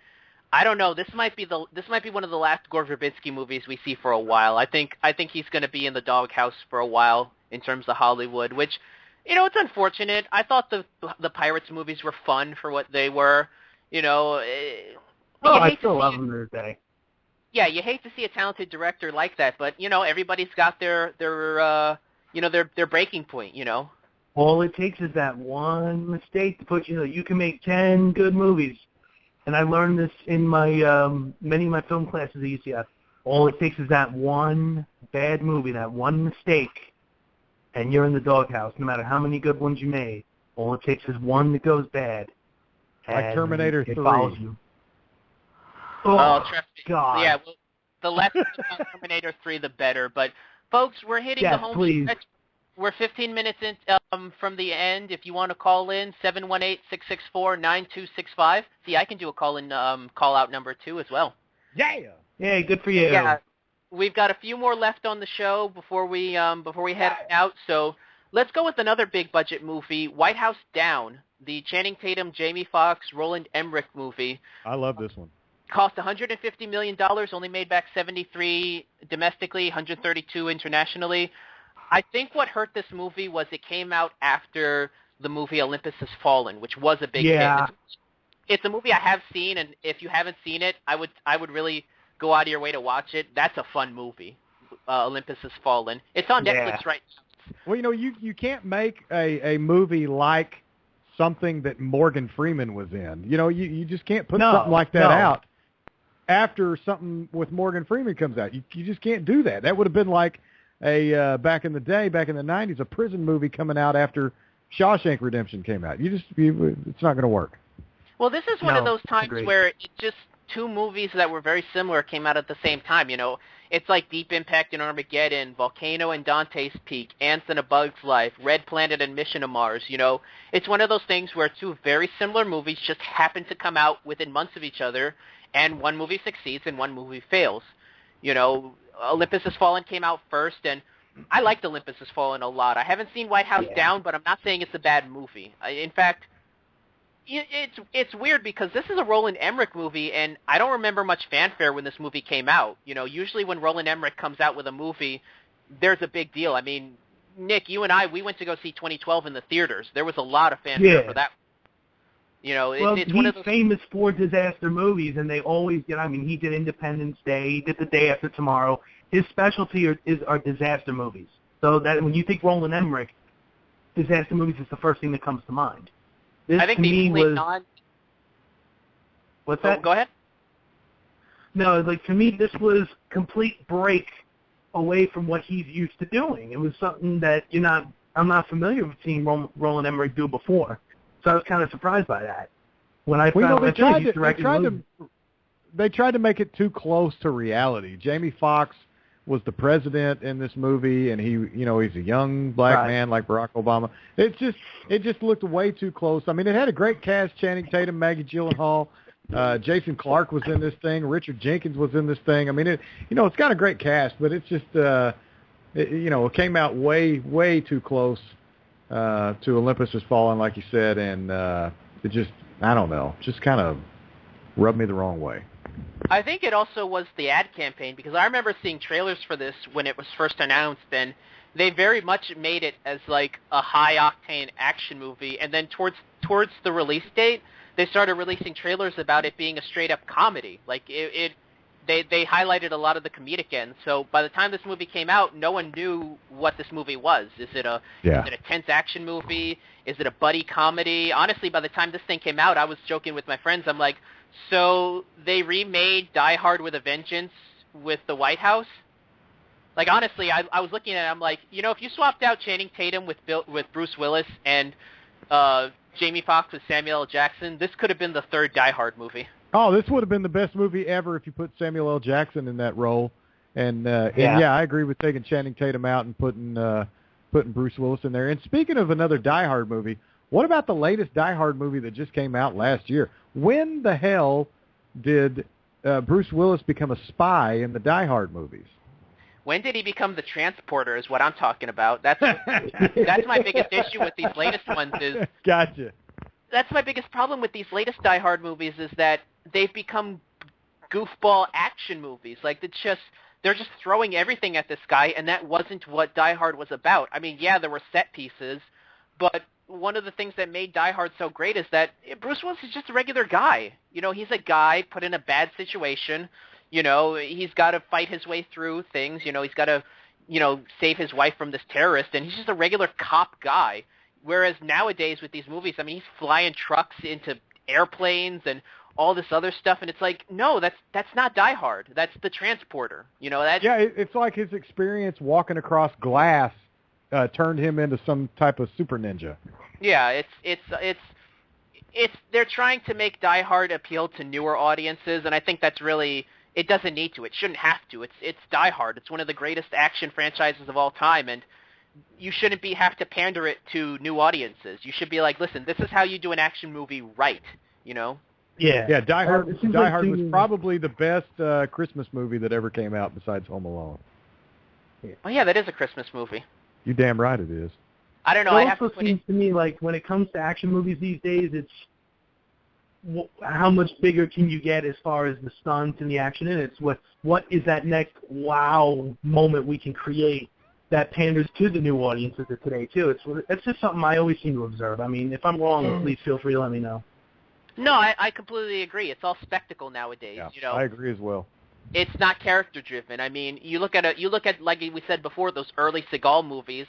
I don't know. This might be one of the last Gore Verbinski movies we see for a while. I think he's going to be in the doghouse for a while in terms of Hollywood, which, it's unfortunate. I thought the Pirates movies were fun for what they were. I still love them to this day. Yeah, you hate to see a talented director like that, but everybody's got their breaking point. All it takes is that one mistake to put you can make 10 good movies. And I learned this in my many of my film classes at UCF. All it takes is that one bad movie, that one mistake, and you're in the doghouse, no matter how many good ones you made. All it takes is one that goes bad. Like Terminator 3. Follows you. Oh, trust me. God. Yeah, well, the less Terminator 3, the better. But, folks, we're hitting the home stretch. We're 15 minutes in from the end. If you want to call in, 718-664-9265. See, I can do a call-out number, too, as well. Yeah. Yeah, good for you. Yeah. We've got a few more left on the show before we head out. So let's go with another big-budget movie, White House Down, the Channing Tatum, Jamie Foxx, Roland Emmerich movie. I love this one. Cost $150 million, only made back 73 domestically, 132 internationally. I think what hurt this movie was it came out after the movie Olympus Has Fallen, which was a big hit. It's a movie I have seen, and if you haven't seen it, I would really go out of your way to watch it. That's a fun movie, Olympus Has Fallen. It's on Netflix right now. Well, you can't make a movie like something that Morgan Freeman was in. You just can't put something like that out after something with Morgan Freeman comes out. You just can't do that. That would have been like back in the day, back in the 90s, a prison movie coming out after Shawshank Redemption came out. It's not going to work. Well, this is one of those times where it just two movies that were very similar came out at the same time. It's like Deep Impact and Armageddon, Volcano and Dante's Peak, Ants and a Bug's Life, Red Planet and Mission to Mars. It's one of those things where two very similar movies just happen to come out within months of each other, and one movie succeeds and one movie fails. Olympus Has Fallen came out first, and I liked Olympus Has Fallen a lot. I haven't seen White House Down, but I'm not saying it's a bad movie. In fact, it's weird because this is a Roland Emmerich movie, and I don't remember much fanfare when this movie came out. Usually when Roland Emmerich comes out with a movie, there's a big deal. I mean, Nick, you and I, we went to go see 2012 in the theaters. There was a lot of fanfare for that. It's one of those... He's famous for disaster movies, and they always get. I mean, he did Independence Day, he did The Day After Tomorrow. His specialty are disaster movies. So that when you think Roland Emmerich, disaster movies, it's the first thing that comes to mind. This I think to me was what's that? Go ahead. No, like to me, this was complete break away from what he's used to doing. It was something that I'm not familiar with seeing Roland Emmerich do before. So I was kind of surprised by that. When I found they tried to make it too close to reality. Jamie Foxx was the president in this movie, and he's a young black man like Barack Obama. It just looked way too close. I mean, it had a great cast: Channing Tatum, Maggie Gyllenhaal, Jason Clarke was in this thing, Richard Jenkins was in this thing. I mean, it's got a great cast, but it's just it came out way too close to Olympus Has Fallen, like you said, and it just, I don't know, just kind of rubbed me the wrong way. I think it also was the ad campaign, because I remember seeing trailers for this when it was first announced, and they very much made it as like a high-octane action movie, and then towards the release date, they started releasing trailers about it being a straight-up comedy. Like, they highlighted a lot of the comedic ends, so by the time this movie came out, no one knew what this movie was. Is it a tense action movie? Is it a buddy comedy? Honestly, by the time this thing came out, I was joking with my friends. I'm like, so they remade Die Hard with a Vengeance with the White House? Like, honestly, I was looking at it, I'm like, if you swapped out Channing Tatum with Bruce Willis and Jamie Foxx with Samuel L. Jackson, this could have been the third Die Hard movie. Oh, this would have been the best movie ever if you put Samuel L. Jackson in that role. And I agree with taking Channing Tatum out and putting Bruce Willis in there. And speaking of another Die Hard movie, what about the latest Die Hard movie that just came out last year? When the hell did Bruce Willis become a spy in the Die Hard movies? When did he become the transporter is what I'm talking about. That's my biggest issue with these latest ones is... Gotcha. That's my biggest problem with these latest Die Hard movies is that they've become goofball action movies. Like, they're just throwing everything at this guy, and that wasn't what Die Hard was about. I mean, yeah, there were set pieces, but one of the things that made Die Hard so great is that Bruce Willis is just a regular guy. He's a guy put in a bad situation. He's got to fight his way through things. He's got to, save his wife from this terrorist, and he's just a regular cop guy. Whereas nowadays with these movies, I mean, he's flying trucks into airplanes and all this other stuff, and it's like, no, that's not Die Hard. That's the transporter. It's like his experience walking across glass turned him into some type of super ninja. Yeah, it's they're trying to make Die Hard appeal to newer audiences, and I think that's really, it doesn't need to. It shouldn't have to. It's Die Hard. It's one of the greatest action franchises of all time, and you shouldn't have to pander it to new audiences. You should be like, listen, this is how you do an action movie right, Yeah. Yeah, Die Hard was probably the best Christmas movie that ever came out besides Home Alone. Oh, yeah, that is a Christmas movie. You damn right it is. I don't know. It also seems to me like when it comes to action movies these days, it's how much bigger can you get as far as the stunts and the action in it. It's what is that next wow moment we can create that panders to the new audiences of today, too. It's just something I always seem to observe. I mean, if I'm wrong, please feel free to let me know. No, I completely agree. It's all spectacle nowadays. Yeah, I agree as well. It's not character driven. I mean, you look at like we said before, those early Seagal movies.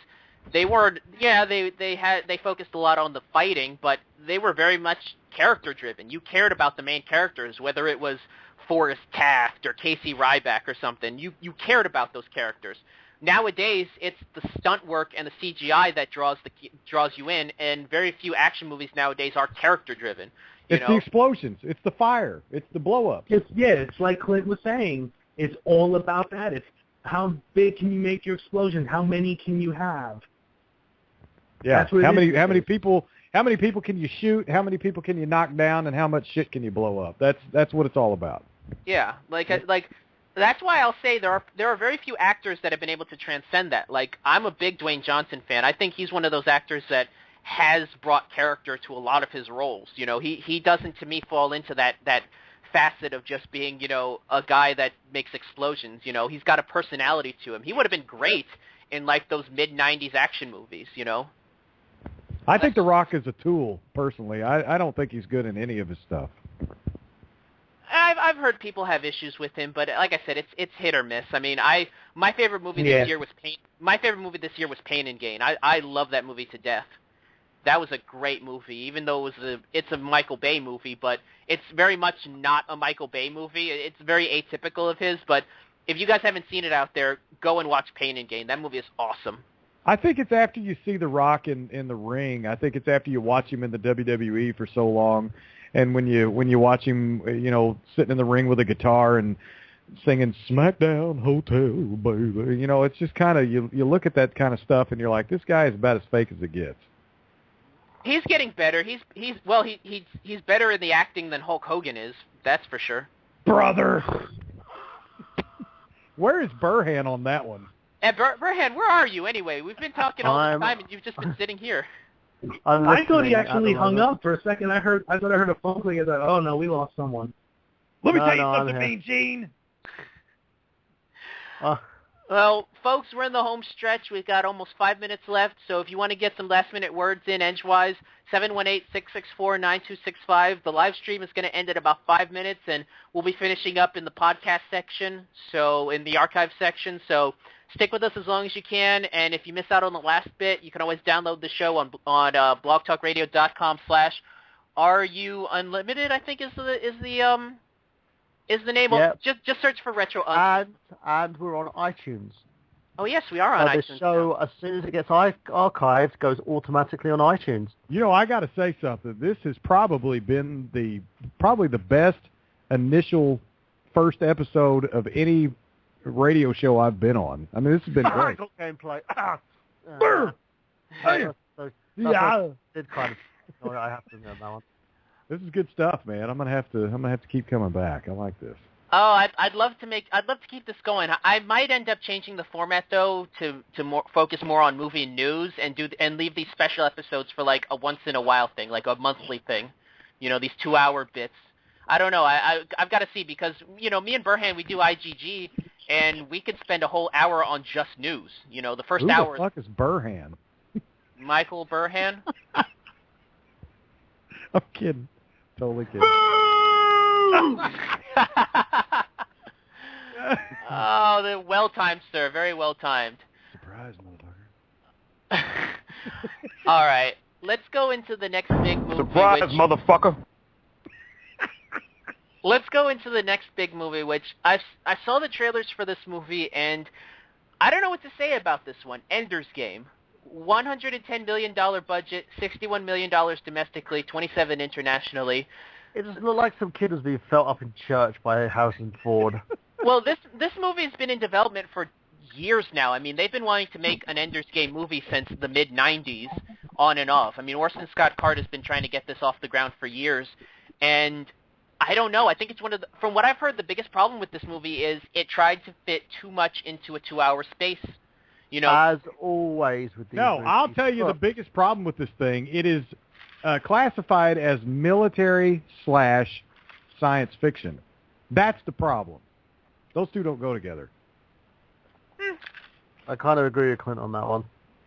They were, they focused a lot on the fighting, but they were very much character driven. You cared about the main characters, whether it was Forrest Taft or Casey Ryback or something. You cared about those characters. Nowadays, it's the stunt work and the CGI that draws you in, and very few action movies nowadays are character driven. It's the explosions. It's the fire. It's the blow-ups. It's like Clint was saying. It's all about that. It's how big can you make your explosion? How many can you have? Yeah. How many people can you shoot? How many people can you knock down? And how much shit can you blow up? That's what it's all about. Yeah. Like that's why I'll say there are very few actors that have been able to transcend that. Like, I'm a big Dwayne Johnson fan. I think he's one of those actors that has brought character to a lot of his roles. He doesn't, to me, fall into that facet of just being, a guy that makes explosions. He's got a personality to him. He would have been great in, like, those mid-'90s action movies, I think The Rock is a tool, personally. I don't think he's good in any of his stuff. I've heard people have issues with him, but like I said, it's hit or miss. I mean, my favorite movie this year was Pain. My favorite movie this year was Pain and Gain. I love that movie to death. That was a great movie, even though it's a Michael Bay movie, but it's very much not a Michael Bay movie. It's very atypical of his, but if you guys haven't seen it out there, go and watch Pain and Gain. That movie is awesome. I think it's after you see The Rock in the ring. I think it's after you watch him in the WWE for so long, and when you watch him, sitting in the ring with a guitar and singing "SmackDown Hotel, baby," it's just kind of you look at that kind of stuff and you're like, this guy is about as fake as it gets. He's getting better. He's better in the acting than Hulk Hogan is. That's for sure. Brother, where is Burhan on that one? And Burhan, where are you anyway? We've been talking all the time, and you've just been sitting here. I thought he actually hung up for a second. I thought I heard a phone call. I thought, oh no, we lost someone. Let me tell you something, Mean Gene. Well, folks, we're in the home stretch. We've got almost 5 minutes left, so if you want to get some last-minute words in edgewise, 718-664-9265. The live stream is going to end at about 5 minutes, and we'll be finishing up in the podcast section, so in the archive section. So stick with us as long as you can, and if you miss out on the last bit, you can always download the show on blogtalkradio.com/RU Unlimited, I think is the name. Yep. Just search for Retro and we're on iTunes. Oh yes, we are on iTunes. The show, as soon as it gets archived, goes automatically on iTunes. I got to say something. This has probably been the best initial first episode of any radio show I've been on. I mean, this has been great. Gameplay. Did kind of. Sorry, I have to know that one. This is good stuff, man. I'm gonna have to keep coming back. I like this. Oh, I'd love to keep this going. I might end up changing the format though to focus more on movie news and leave these special episodes for like a once in a while thing, like a monthly thing. These 2-hour bits. I don't know. I've got to see because me and Burhan, we do IGG and we could spend a whole hour on just news. The first hour. Who the fuck is Burhan? Michael Burhan. I'm kidding. Totally kidding. Oh, they're well-timed, sir. Very well-timed. Surprise, motherfucker. All right. Let's go into the next big movie. Surprise, motherfucker. Let's go into the next big movie, which I saw the trailers for this movie, and I don't know what to say about this one. Ender's Game. $110 million budget, $61 million domestically, $27 internationally. It just looked like some kid was being felt up in church by Harrison Ford. Well, this movie's been in development for years now. I mean, they've been wanting to make an Ender's Game movie since the mid-'90s, on and off. I mean, Orson Scott Card has been trying to get this off the ground for years, and I don't know. I think it's from what I've heard, the biggest problem with this movie is it tried to fit too much into a 2-hour space. As always with these movies. I'll tell you the biggest problem with this thing. It is classified as military/science fiction. That's the problem. Those two don't go together. I kind of agree with Clint on that one.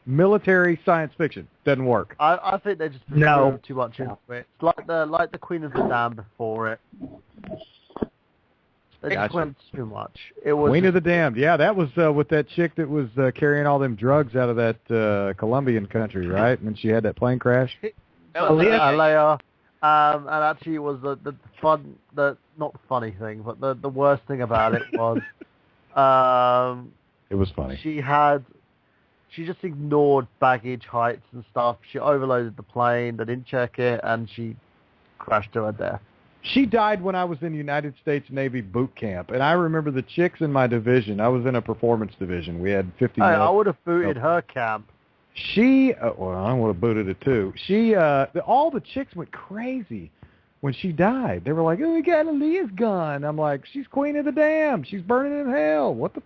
Military science fiction doesn't work. I think they just put too much into it. It's like the Queen of the Damned before it. They just went too much. It was Queen of the Damned. Yeah, that was with that chick that was carrying all them drugs out of that Colombian country, right? And she had that plane crash. Leia. And actually, it was the not the funny thing, but the worst thing about it was, it was funny. She just ignored baggage heights and stuff. She overloaded the plane. They didn't check it, and she crashed to her death. She died when I was in United States Navy boot camp, and I remember the chicks in my division. I was in a performance division. We had 50. I would have booted her camp. She, I would have booted it too. She, all the chicks went crazy when she died. They were like, "Oh, we got Aaliyah's gun." I'm like, "She's Queen of the Damned. She's burning in hell." What the?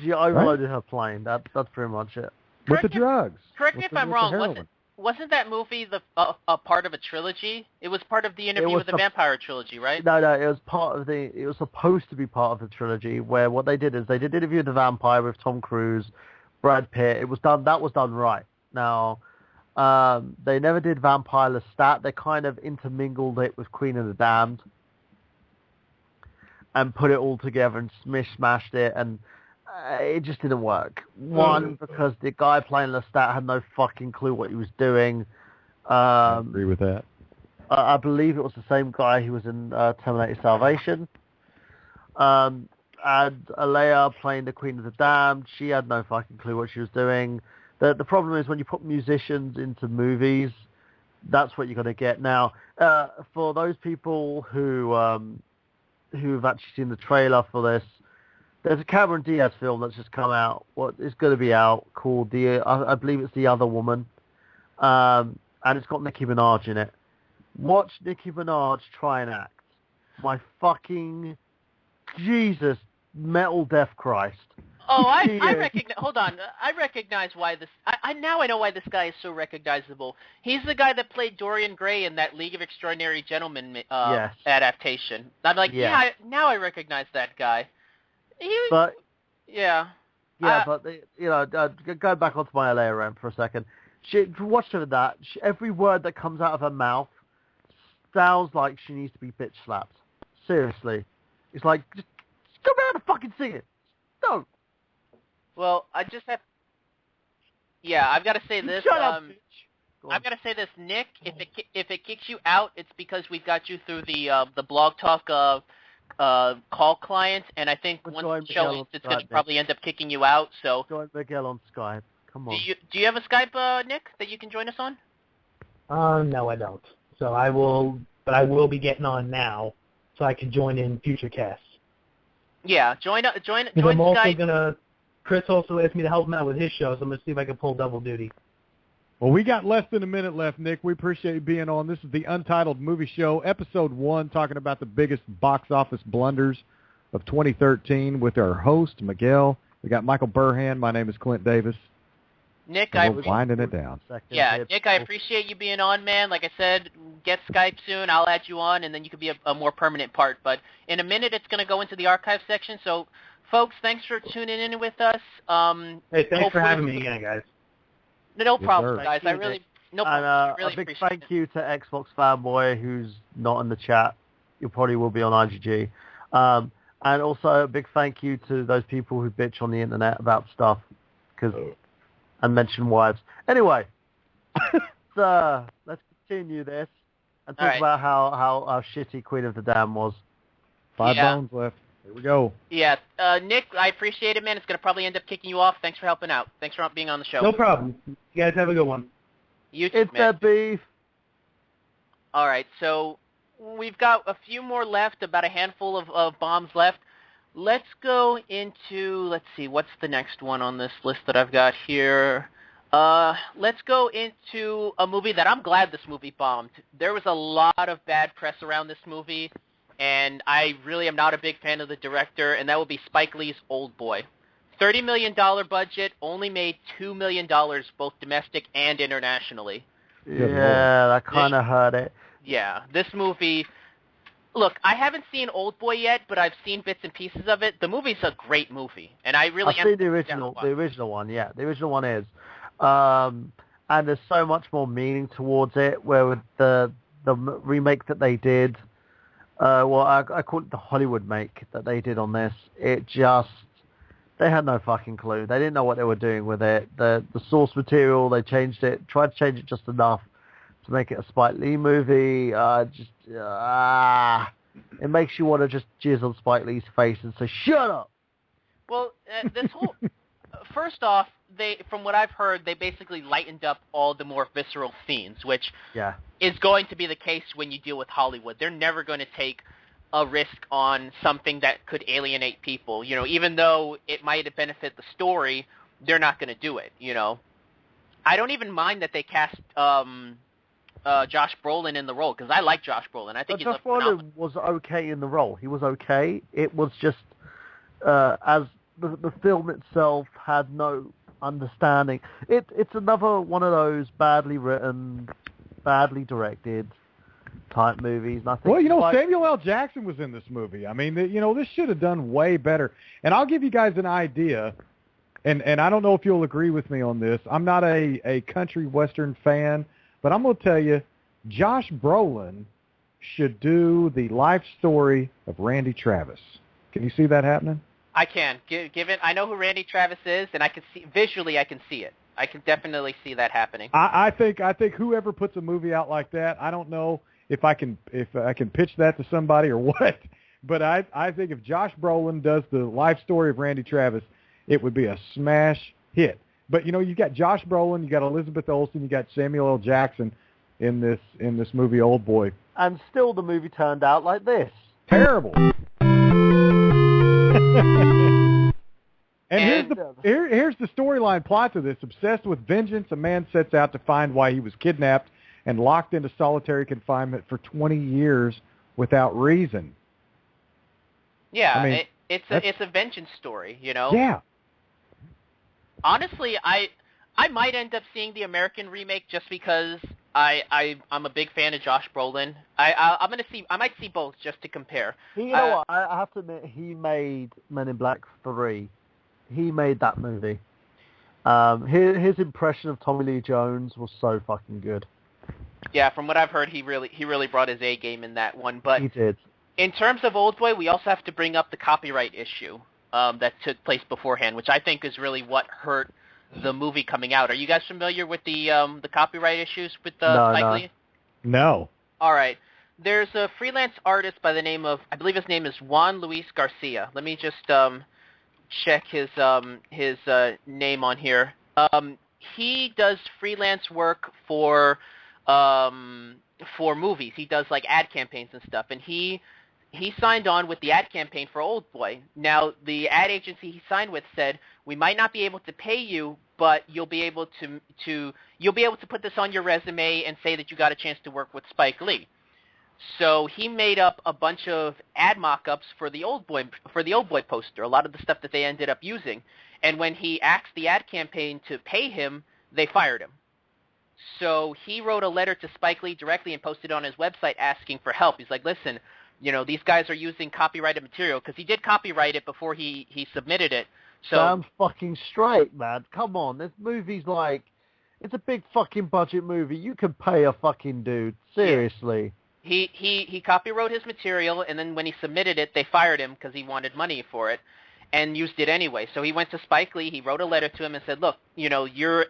She overloaded her plane. That's pretty much it. With the drugs. Correct me if I'm wrong. Wasn't that movie a part of a trilogy? It was part of the Interview with the Vampire trilogy, right? No, it was part of it was supposed to be part of the trilogy, where what they did is they did Interview with the Vampire with Tom Cruise, Brad Pitt. That was done right. Now, they never did Vampire Lestat. They kind of intermingled it with Queen of the Damned. and put it all together and smashed it, and it just didn't work. One, because the guy playing Lestat had no fucking clue what he was doing. I agree with that. I believe it was the same guy who was in Terminator Salvation. And Alea playing the Queen of the Damned, she had no fucking clue what she was doing. The problem is when you put musicians into movies, that's what you're going to get. Now, for those people who've actually seen the trailer for this, there's a Cameron Diaz film that's just come out. It's going to be out called I believe it's The Other Woman, and it's got Nicki Minaj in it. Watch Nicki Minaj try and act. My fucking Jesus, metal death Christ. Oh, I recognize. Hold on, I recognize why this. I now I know why this guy is so recognizable. He's the guy that played Dorian Gray in that League of Extraordinary Gentlemen Yes. adaptation. I'm like, yeah, now I recognize that guy. But go back onto my LA rant for a second. Watch her that. Every word that comes out of her mouth sounds like she needs to be bitch slapped. Seriously, it's like just go back and fucking sing it. Don't. Well, I just have. Yeah, I've got to say this. Shut up, bitch. I've got to say this, Nick. If it kicks you out, it's because we've got you through the Blog Talk call client, and I think once the show ends, it's going to probably end up kicking you out. So join Miguel on Skype. Come on. Do you have a Skype, Nick, that you can join us on? No, I don't. So I will be getting on now, so I can join in future casts. Yeah, join I'm also Skype. gonna. Chris also asked me to help him out with his show, so I'm gonna see if I can pull double duty. Well, we got less than a minute left, Nick. We appreciate you being on. This is the Untitled Movie Show, Episode 1, talking about the biggest box office blunders of 2013 with our host, Miguel. We got Michael Burhan. My name is Clint Davis. Nick, we're winding it down. Yeah, Nick, I appreciate you being on, man. Like I said, get Skype soon. I'll add you on, and then you could be a more permanent part. But in a minute, it's going to go into the archive section. So, folks, thanks for tuning in with us. Hey, thanks for having me again, guys. No problem, guys. No problem. Really a big thank you to Xbox Fanboy, who's not in the chat. You probably will be on IGG. And also a big thank you to those people who bitch on the internet about stuff and mention wives. Anyway, let's continue this and talk about how shitty Queen of the Damned was. 5 bones left. Here we go. Yeah, Nick, I appreciate it, man. It's going to probably end up kicking you off. Thanks for helping out. Thanks for being on the show. No problem. You guys have a good one. You too, it's man. that beef. All right, so we've got a few more left, about a handful of bombs left. Let's go into, let's see, what's the next one on this list that I've got here? Let's go into a movie that I'm glad this movie bombed. There was a lot of bad press around this movie, and I really am not a big fan of the director, and that would be Spike Lee's Old Boy. $30 million budget, only made $2 million, both domestic and internationally. Yeah, that kind of hurt it. Yeah, this movie... Look, I haven't seen Old Boy yet, but I've seen bits and pieces of it. The movie's a great movie, and I really... I've seen the original one, yeah. The original one is. And there's so much more meaning towards it, where with the remake that they did, I call it the Hollywood make that they did on this, it just... They had no fucking clue. They didn't know what they were doing with it. The source material, they changed it, tried to change it just enough to make it a Spike Lee movie. It makes you want to just jizz on Spike Lee's face and say, shut up! Well, this whole... First off, from what I've heard, they basically lightened up all the more visceral scenes, which is going to be the case when you deal with Hollywood. They're never going to take a risk on something that could alienate people. You know, even though it might benefit the story, they're not going to do it, you know. I don't even mind that they cast... Josh Brolin in the role, because I like Josh Brolin. I think Josh Brolin was okay in the role. He was okay. It was just as the film itself had no understanding. It's another one of those badly written, badly directed type movies. And I think Samuel L. Jackson was in this movie. I mean, this should have done way better. And I'll give you guys an idea, and I don't know if you'll agree with me on this. I'm not a country western fan, but I'm going to tell you, Josh Brolin should do the life story of Randy Travis. Can you see that happening? I can. Given I know who Randy Travis is, and I can see visually. I can see it. I can definitely see that happening. I think whoever puts a movie out like that, I don't know if I can pitch that to somebody or what, but I think if Josh Brolin does the life story of Randy Travis, it would be a smash hit. But you got Josh Brolin, you got Elizabeth Olsen, you got Samuel L. Jackson in this movie Old Boy, and still the movie turned out like this. Terrible. And here's the storyline plot to this. Obsessed with vengeance, a man sets out to find why he was kidnapped and locked into solitary confinement for 20 years without reason. Yeah, I mean, it's a vengeance story, Yeah. Honestly, I might end up seeing the American remake just because I'm a big fan of Josh Brolin. I might see both just to compare. You know what? I have to admit, he made Men in Black 3. He made that movie. His impression of Tommy Lee Jones was so fucking good. Yeah, from what I've heard, he really brought his A game in that one. But he did. In terms of Old Boy, we also have to bring up the copyright issue that took place beforehand, which I think is really what hurt the movie coming out. Are you guys familiar with the copyright issues with Spike Lee? No. All right. There's a freelance artist by the name of, I believe his name is Juan Luis Garcia. Let me just check his name on here. He does freelance work for movies. He does like ad campaigns and stuff, and he signed on with the ad campaign for Old Boy. Now, the ad agency he signed with said, "We might not be able to pay you, but you'll be able to put this on your resume and say that you got a chance to work with Spike Lee." So he made up a bunch of ad mock-ups for the Old Boy poster, a lot of the stuff that they ended up using. And when he asked the ad campaign to pay him, they fired him. So he wrote a letter to Spike Lee directly and posted it on his website asking for help. He's like, "Listen, these guys are using copyrighted material," because he did copyright it before he submitted it. So Sounds fucking straight, man. Come on, this movie's like, it's a big fucking budget movie. You can pay a fucking dude. Seriously. Yeah. He copywrote his material, and then when he submitted it, they fired him because he wanted money for it, and used it anyway. So he went to Spike Lee. He wrote a letter to him and said, "Look, your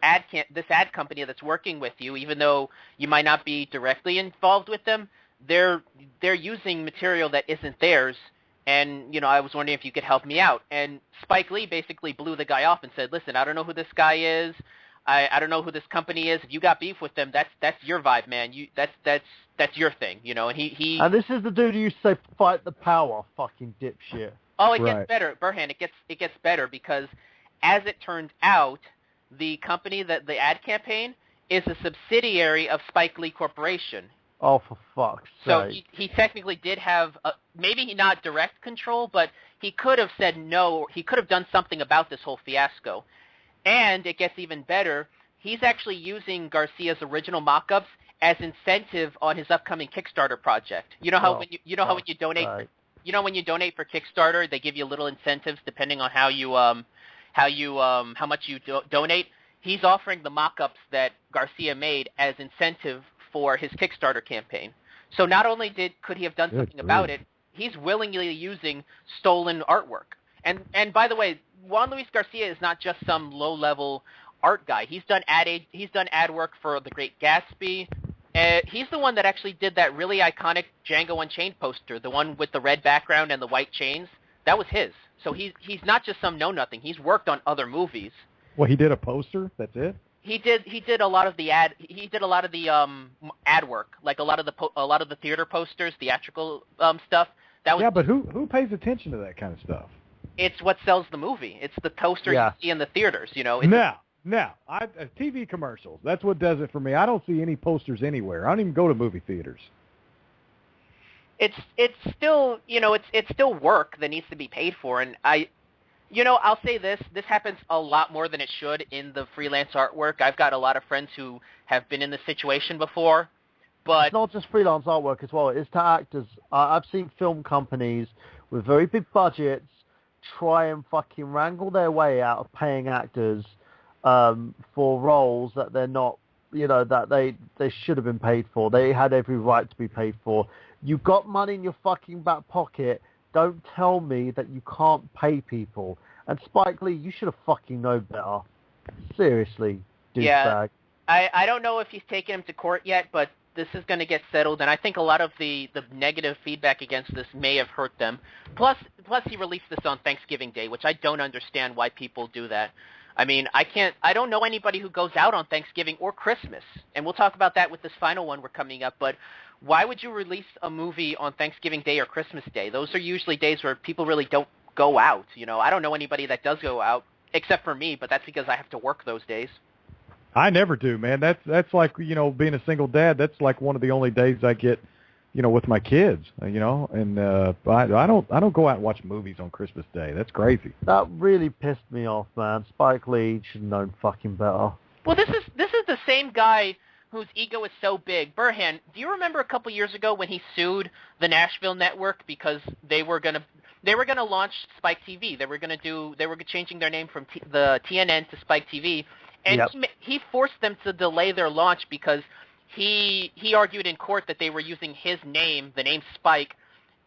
this ad company that's working with you, even though you might not be directly involved with them, they're using material that isn't theirs, and I was wondering if you could help me out." And Spike Lee basically blew the guy off and said, "Listen, I don't know who this guy is. I don't know who this company is. If you got beef with them, that's your vibe, man. That's your thing, And he And this is the dude who used to say, "Fight the power," fucking dipshit. Oh, it gets better, Burhan. It gets better because, as it turned out, the company that the ad campaign is a subsidiary of Spike Lee Corporation. Oh, for fuck's So sake! he technically did have maybe not direct control, but he could have said no. He could have done something about this whole fiasco. And it gets even better. He's actually using Garcia's original mock-ups as incentive on his upcoming Kickstarter project. You know how when you donate, when you donate for Kickstarter, they give you little incentives depending on how much you donate. He's offering the mock-ups that Garcia made as incentive for his Kickstarter campaign. So not only could he have done something about it, he's willingly using stolen artwork. And by the way, Juan Luis Garcia is not just some low-level art guy. He's done ad work for The Great Gatsby. He's the one that actually did that really iconic Django Unchained poster, the one with the red background and the white chains. That was his. So he's not just some know-nothing. He's worked on other movies. Well, he did a poster. That's it. He did a lot of the ad. He did a lot of the ad work, like a lot of the theater posters, theatrical stuff. But who pays attention to that kind of stuff? It's what sells the movie. It's the poster you see in the theaters. TV commercials. That's what does it for me. I don't see any posters anywhere. I don't even go to movie theaters. It's still it's still work that needs to be paid for, and I'll say this happens a lot more than it should in the freelance artwork. I've got a lot of friends who have been in this situation before, but it's not just freelance artwork as well. It's to actors. I've seen film companies with very big budgets try and fucking wrangle their way out of paying actors for roles that they're not, that they should have been paid for. They had every right to be paid for. You've got money in your fucking back pocket. Don't tell me that you can't pay people. And Spike Lee, you should have fucking known better. Seriously, douchebag. Yeah, I don't know if he's taken him to court yet, but this is going to get settled, and I think a lot of the negative feedback against this may have hurt them. Plus he released this on Thanksgiving Day, which I don't understand why people do that. I mean, I don't know anybody who goes out on Thanksgiving or Christmas, and we'll talk about that with this final one we're coming up, but why would you release a movie on Thanksgiving Day or Christmas Day? Those are usually days where people really don't go out, you know. I don't know anybody that does go out, except for me, but that's because I have to work those days. I never do, man. That's like, you know, being a single dad, that's like one of the only days I get, you know, with my kids, you know, and I don't go out and watch movies on Christmas Day. That's crazy. That really pissed me off, man. Spike Lee should have known fucking better. Well, this is the same guy whose ego is so big. Burhan, do you remember a couple years ago when he sued the Nashville network because they were gonna launch Spike TV? They were changing their name from the TNN to Spike TV. And yep. he forced them to delay their launch because he argued in court that they were using his name, the name Spike,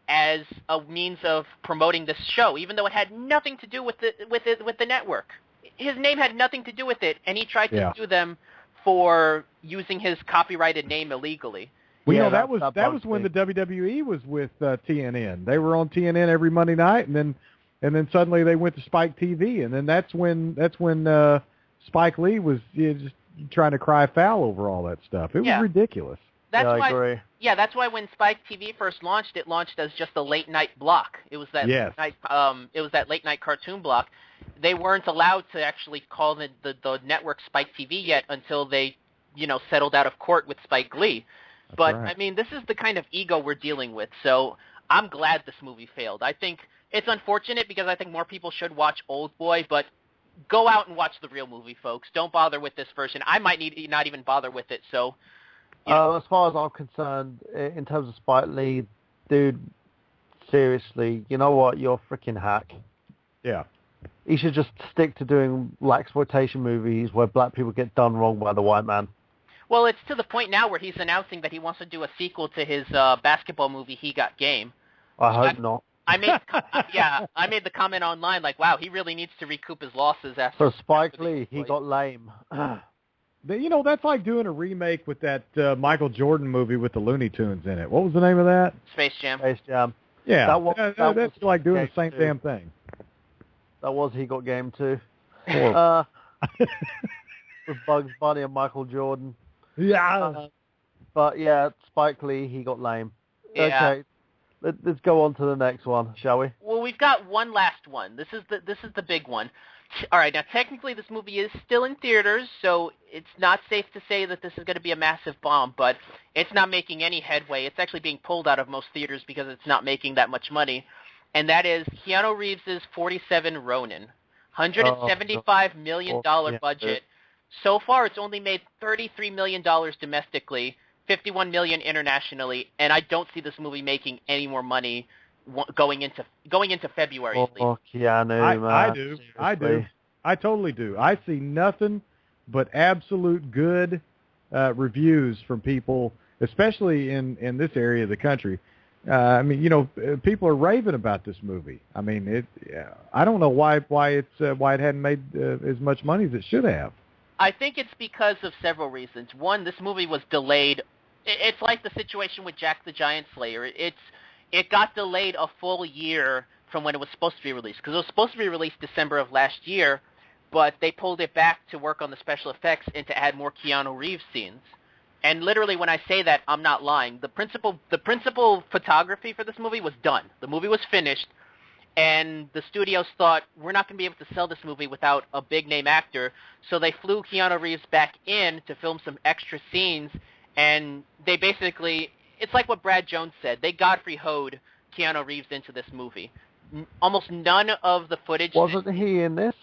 as a means of promoting this show, even though it had nothing to do with the network. His name had nothing to do with it, and he tried to sue them for using his copyrighted name illegally. Well, you know, that was when the WWE was with TNN. They were on TNN every Monday night, and then suddenly they went to Spike TV, and then that's when Spike Lee was just trying to cry foul over all that stuff. It was ridiculous. I agree. Yeah, that's why when Spike TV first launched, it launched as just a late night block. It was that late night cartoon block. They weren't allowed to actually call the network Spike TV yet until they, you know, settled out of court with Spike Lee. But right. I mean, this is the kind of ego we're dealing with. So I'm glad this movie failed. I think it's unfortunate because I think more people should watch Old Boy, but go out and watch the real movie, folks. Don't bother with this version. I might not even bother with it. So, you know. As far as I'm concerned, in terms of Spike Lee, dude, seriously, you know what? You're a freaking hack. Yeah. He should just stick to doing blaxploitation movies where black people get done wrong by the white man. Well, it's to the point now where he's announcing that he wants to do a sequel to his basketball movie, He Got Game. I hope not. I made the comment online like, wow, he really needs to recoup his losses after. For Spike Lee, he got lame. You know, that's like doing a remake with that Michael Jordan movie with the Looney Tunes in it. What was the name of that? Space Jam. Space Jam. Yeah, that's like doing the same damn thing. That was He Got Game too. With Bugs Bunny and Michael Jordan. Yeah. But yeah, Spike Lee, he got lame. Yeah. Okay. Let's go on to the next one, shall we? Well, we've got one last one. This is the big one. All right, now technically this movie is still in theaters, so it's not safe to say that this is going to be a massive bomb, but it's not making any headway. It's actually being pulled out of most theaters because it's not making that much money, and that is Keanu Reeves' 47 Ronin. $175 million budget. So far, it's only made $33 million domestically, $51 million internationally, and I don't see this movie making any more money going into February. Keanu, man. I do. I totally do. I see nothing but absolute good reviews from people, especially in this area of the country. I mean, you know, people are raving about this movie. I mean, I don't know why it hadn't made as much money as it should have. I think it's because of several reasons. One, this movie was delayed. It's like the situation with Jack the Giant Slayer. It got delayed a full year from when it was supposed to be released, because it was supposed to be released December of last year, but they pulled it back to work on the special effects and to add more Keanu Reeves scenes. And literally, when I say that, I'm not lying. The principal photography for this movie was done. The movie was finished, and the studios thought, we're not going to be able to sell this movie without a big-name actor, so they flew Keanu Reeves back in to film some extra scenes, and they basically, it's like what Brad Jones said, they Godfrey Hoed Keanu Reeves into this movie. Almost none of the footage... Wasn't he in this?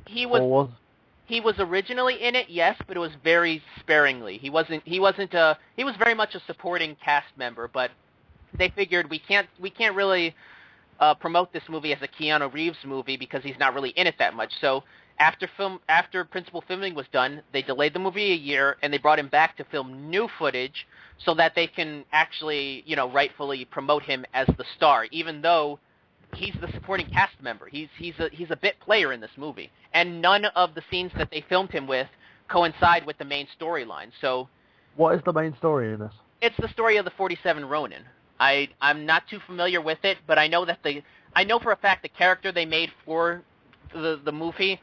He was originally in it, yes, but it was very sparingly. He was very much a supporting cast member, but they figured we can't really promote this movie as a Keanu Reeves movie because he's not really in it that much. So after principal filming was done, they delayed the movie a year and they brought him back to film new footage so that they can actually, rightfully promote him as the star, even though he's the supporting cast member. He's a bit player in this movie, and none of the scenes that they filmed him with coincide with the main storyline. So, what is the main story in this? it's the story of the 47 Ronin. I'm not too familiar with it, but I know for a fact the character they made for the movie,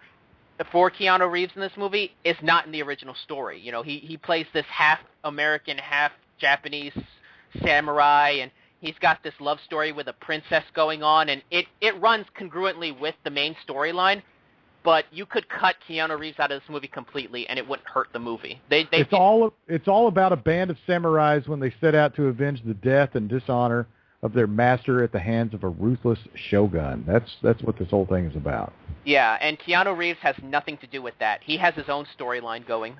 for Keanu Reeves in this movie, is not in the original story. You know, he plays this half American, half Japanese samurai, and he's got this love story with a princess going on, and it runs congruently with the main storyline. But you could cut Keanu Reeves out of this movie completely, and it wouldn't hurt the movie. It's all about a band of samurais when they set out to avenge the death and dishonor of their master at the hands of a ruthless shogun. That's what this whole thing is about. Yeah, and Keanu Reeves has nothing to do with that. He has his own storyline going.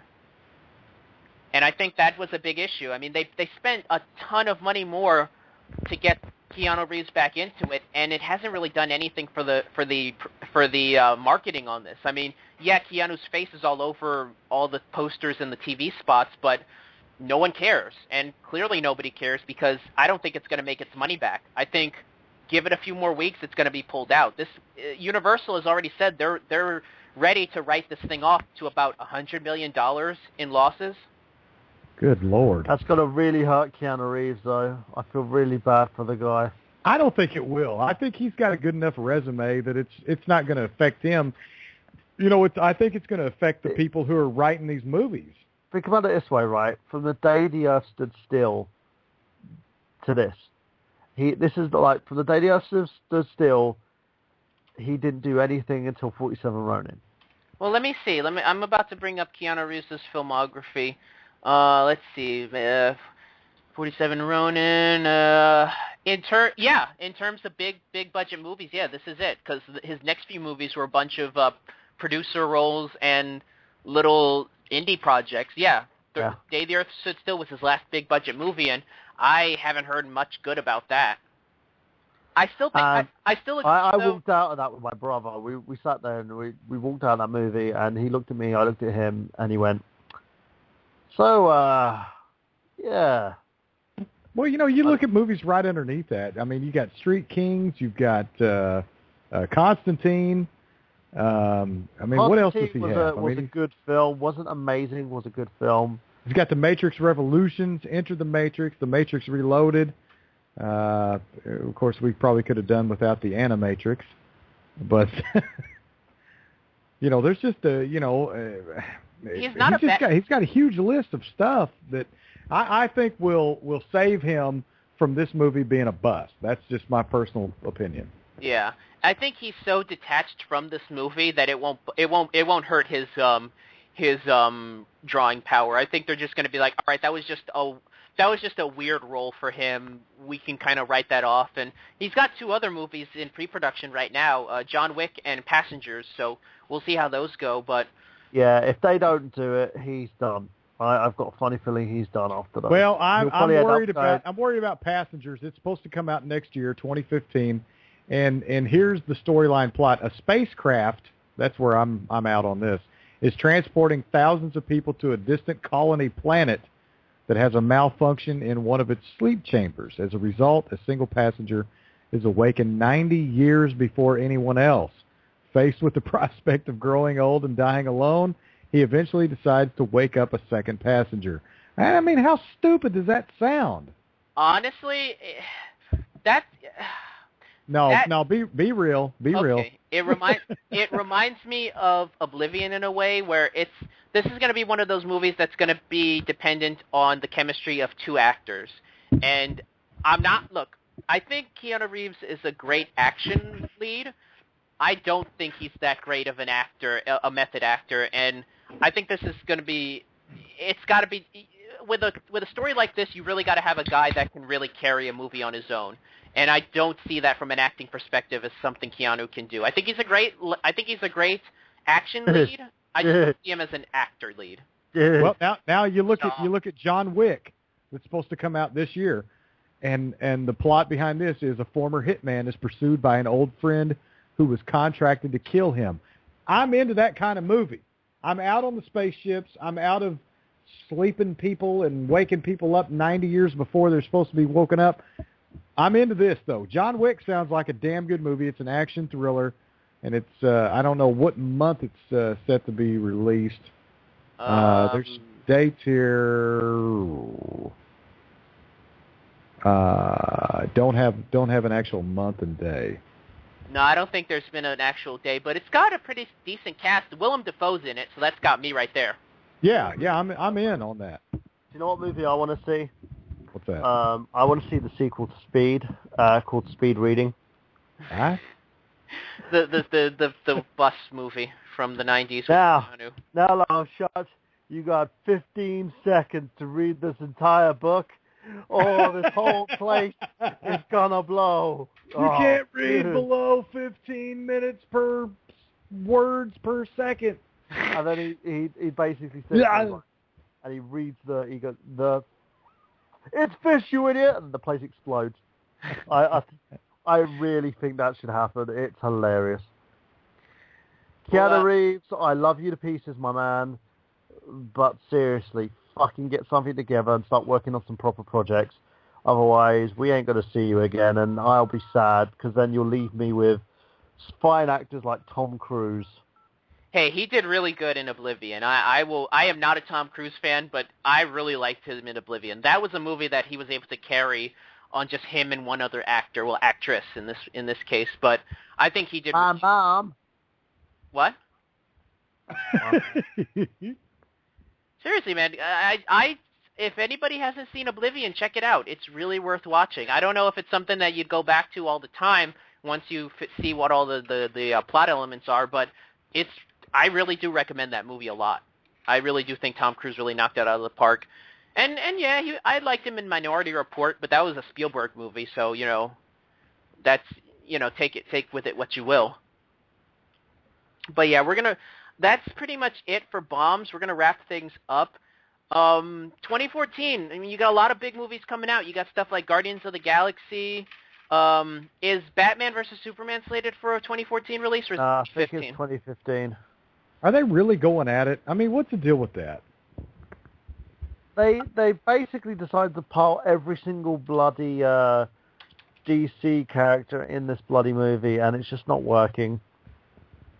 And I think that was a big issue. I mean, they spent a ton of money more to get Keanu Reeves back into it, and it hasn't really done anything for the marketing on this. I mean, yeah, Keanu's face is all over all the posters and the TV spots, but no one cares, and clearly nobody cares because I don't think it's going to make its money back. I think give it a few more weeks, it's going to be pulled out. This Universal has already said they're ready to write this thing off to about $100 million in losses. Good Lord. That's going to really hurt Keanu Reeves, though. I feel really bad for the guy. I don't think it will. I think he's got a good enough resume that it's not going to affect him. You know, I think it's going to affect the people who are writing these movies. Think about it this way, right? From the day the Earth stood still to this. From the day the Earth stood still, he didn't do anything until 47 Ronin. Well, let me see. I'm about to bring up Keanu Reeves' filmography. Let's see. 47 Ronin. In terms of big budget movies, yeah, this is it. Because his next few movies were a bunch of producer roles and little indie projects. Yeah. Day the Earth Stood Still was his last big budget movie, and I haven't heard much good about that. I still think I walked out of that with my brother. We sat there and we walked out of that movie, and he looked at me, I looked at him, and he went, "So, yeah." Well, you know, you look at movies right underneath that. I mean, you got Street Kings, you've got Constantine. What else does he have? Was a good film. Wasn't amazing. Was a good film. He's got The Matrix Revolutions, Enter the Matrix Reloaded. Of course, we probably could have done without the Animatrix, but you know, there's just he's got a huge list of stuff that I think will save him from this movie being a bust. That's just my personal opinion. Yeah, I think he's so detached from this movie that it won't hurt his drawing power. I think they're just going to be like, all right, that was just a weird role for him. We can kind of write that off. And he's got two other movies in pre-production right now, John Wick and Passengers. So we'll see how those go. But yeah, if they don't do it, he's done. I've got a funny feeling he's done after that. Well, I'm worried about Passengers. It's supposed to come out next year, 2015. And here's the storyline plot: a spacecraft, that's where I'm out on this, is transporting thousands of people to a distant colony planet that has a malfunction in one of its sleep chambers. As a result, a single passenger is awakened 90 years before anyone else. Faced with the prospect of growing old and dying alone, he eventually decides to wake up a second passenger. I mean, how stupid does that sound? Honestly, No, be real. Be real. It reminds me of Oblivion in a way where this is going to be one of those movies that's going to be dependent on the chemistry of two actors. And I think Keanu Reeves is a great action lead. I don't think he's that great of an actor, a method actor, and I think this is going to be. It's got to be with a story like this. You really got to have a guy that can really carry a movie on his own. And I don't see that from an acting perspective as something Keanu can do. I think he's a great action lead. I just don't see him as an actor lead. Well, now you look at John Wick, that's supposed to come out this year, and the plot behind this is a former hitman is pursued by an old friend who was contracted to kill him. I'm into that kind of movie. I'm out on the spaceships. I'm out of sleeping people and waking people up 90 years before they're supposed to be woken up. I'm into this, though. John Wick sounds like a damn good movie. It's an action thriller, and it's I don't know what month it's set to be released. There's dates here. Don't have an actual month and day. No, I don't think there's been an actual day, but it's got a pretty decent cast. Willem Dafoe's in it, so that's got me right there. Yeah, I'm in on that. Do you know what movie I want to see? What's that? I want to see the sequel to Speed, called Speed Reading. Huh? The bus movie from the 90s. Now, long shot. You got 15 seconds to read this entire book. Oh, this whole place is gonna blow. You can't read below 15 minutes per words per second. And then he basically says, and he reads it's fish, you idiot, and the place explodes. I really think that should happen. It's hilarious. Keanu Reeves, I love you to pieces, my man, but seriously, fucking get something together and start working on some proper projects. Otherwise, we ain't going to see you again, and I'll be sad, because then you'll leave me with fine actors like Tom Cruise. Hey, he did really good in Oblivion. I am not a Tom Cruise fan, but I really liked him in Oblivion. That was a movie that he was able to carry on just him and one other actor, well, actress in this case. But I think he did. Mom. What? Seriously, man, I if anybody hasn't seen Oblivion, check it out. It's really worth watching. I don't know if it's something that you'd go back to all the time once you see what all the plot elements are, but I really do recommend that movie a lot. I really do think Tom Cruise really knocked that out of the park. And yeah, I liked him in Minority Report, but that was a Spielberg movie, so that's take with it what you will. But yeah, that's pretty much it for bombs. We're gonna wrap things up. 2014. I mean, you got a lot of big movies coming out. You got stuff like Guardians of the Galaxy. Is Batman vs Superman slated for a 2014 release, or is it 2015? I think it's 2015. Are they really going at it? I mean, what's the deal with that? They basically decided to pile every single bloody DC character in this bloody movie, and it's just not working.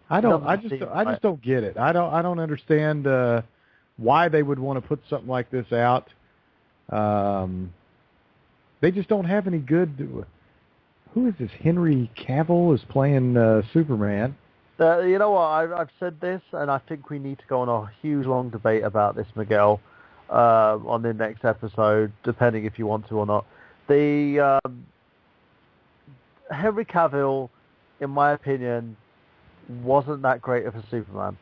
I just don't get it. I don't understand why they would want to put something like this out. They just don't have any good. Who is this? Henry Cavill is playing Superman. You know what? I've said this, and I think we need to go on a huge long debate about this, Miguel, on the next episode, depending if you want to or not. The Henry Cavill, in my opinion, wasn't that great of a Superman.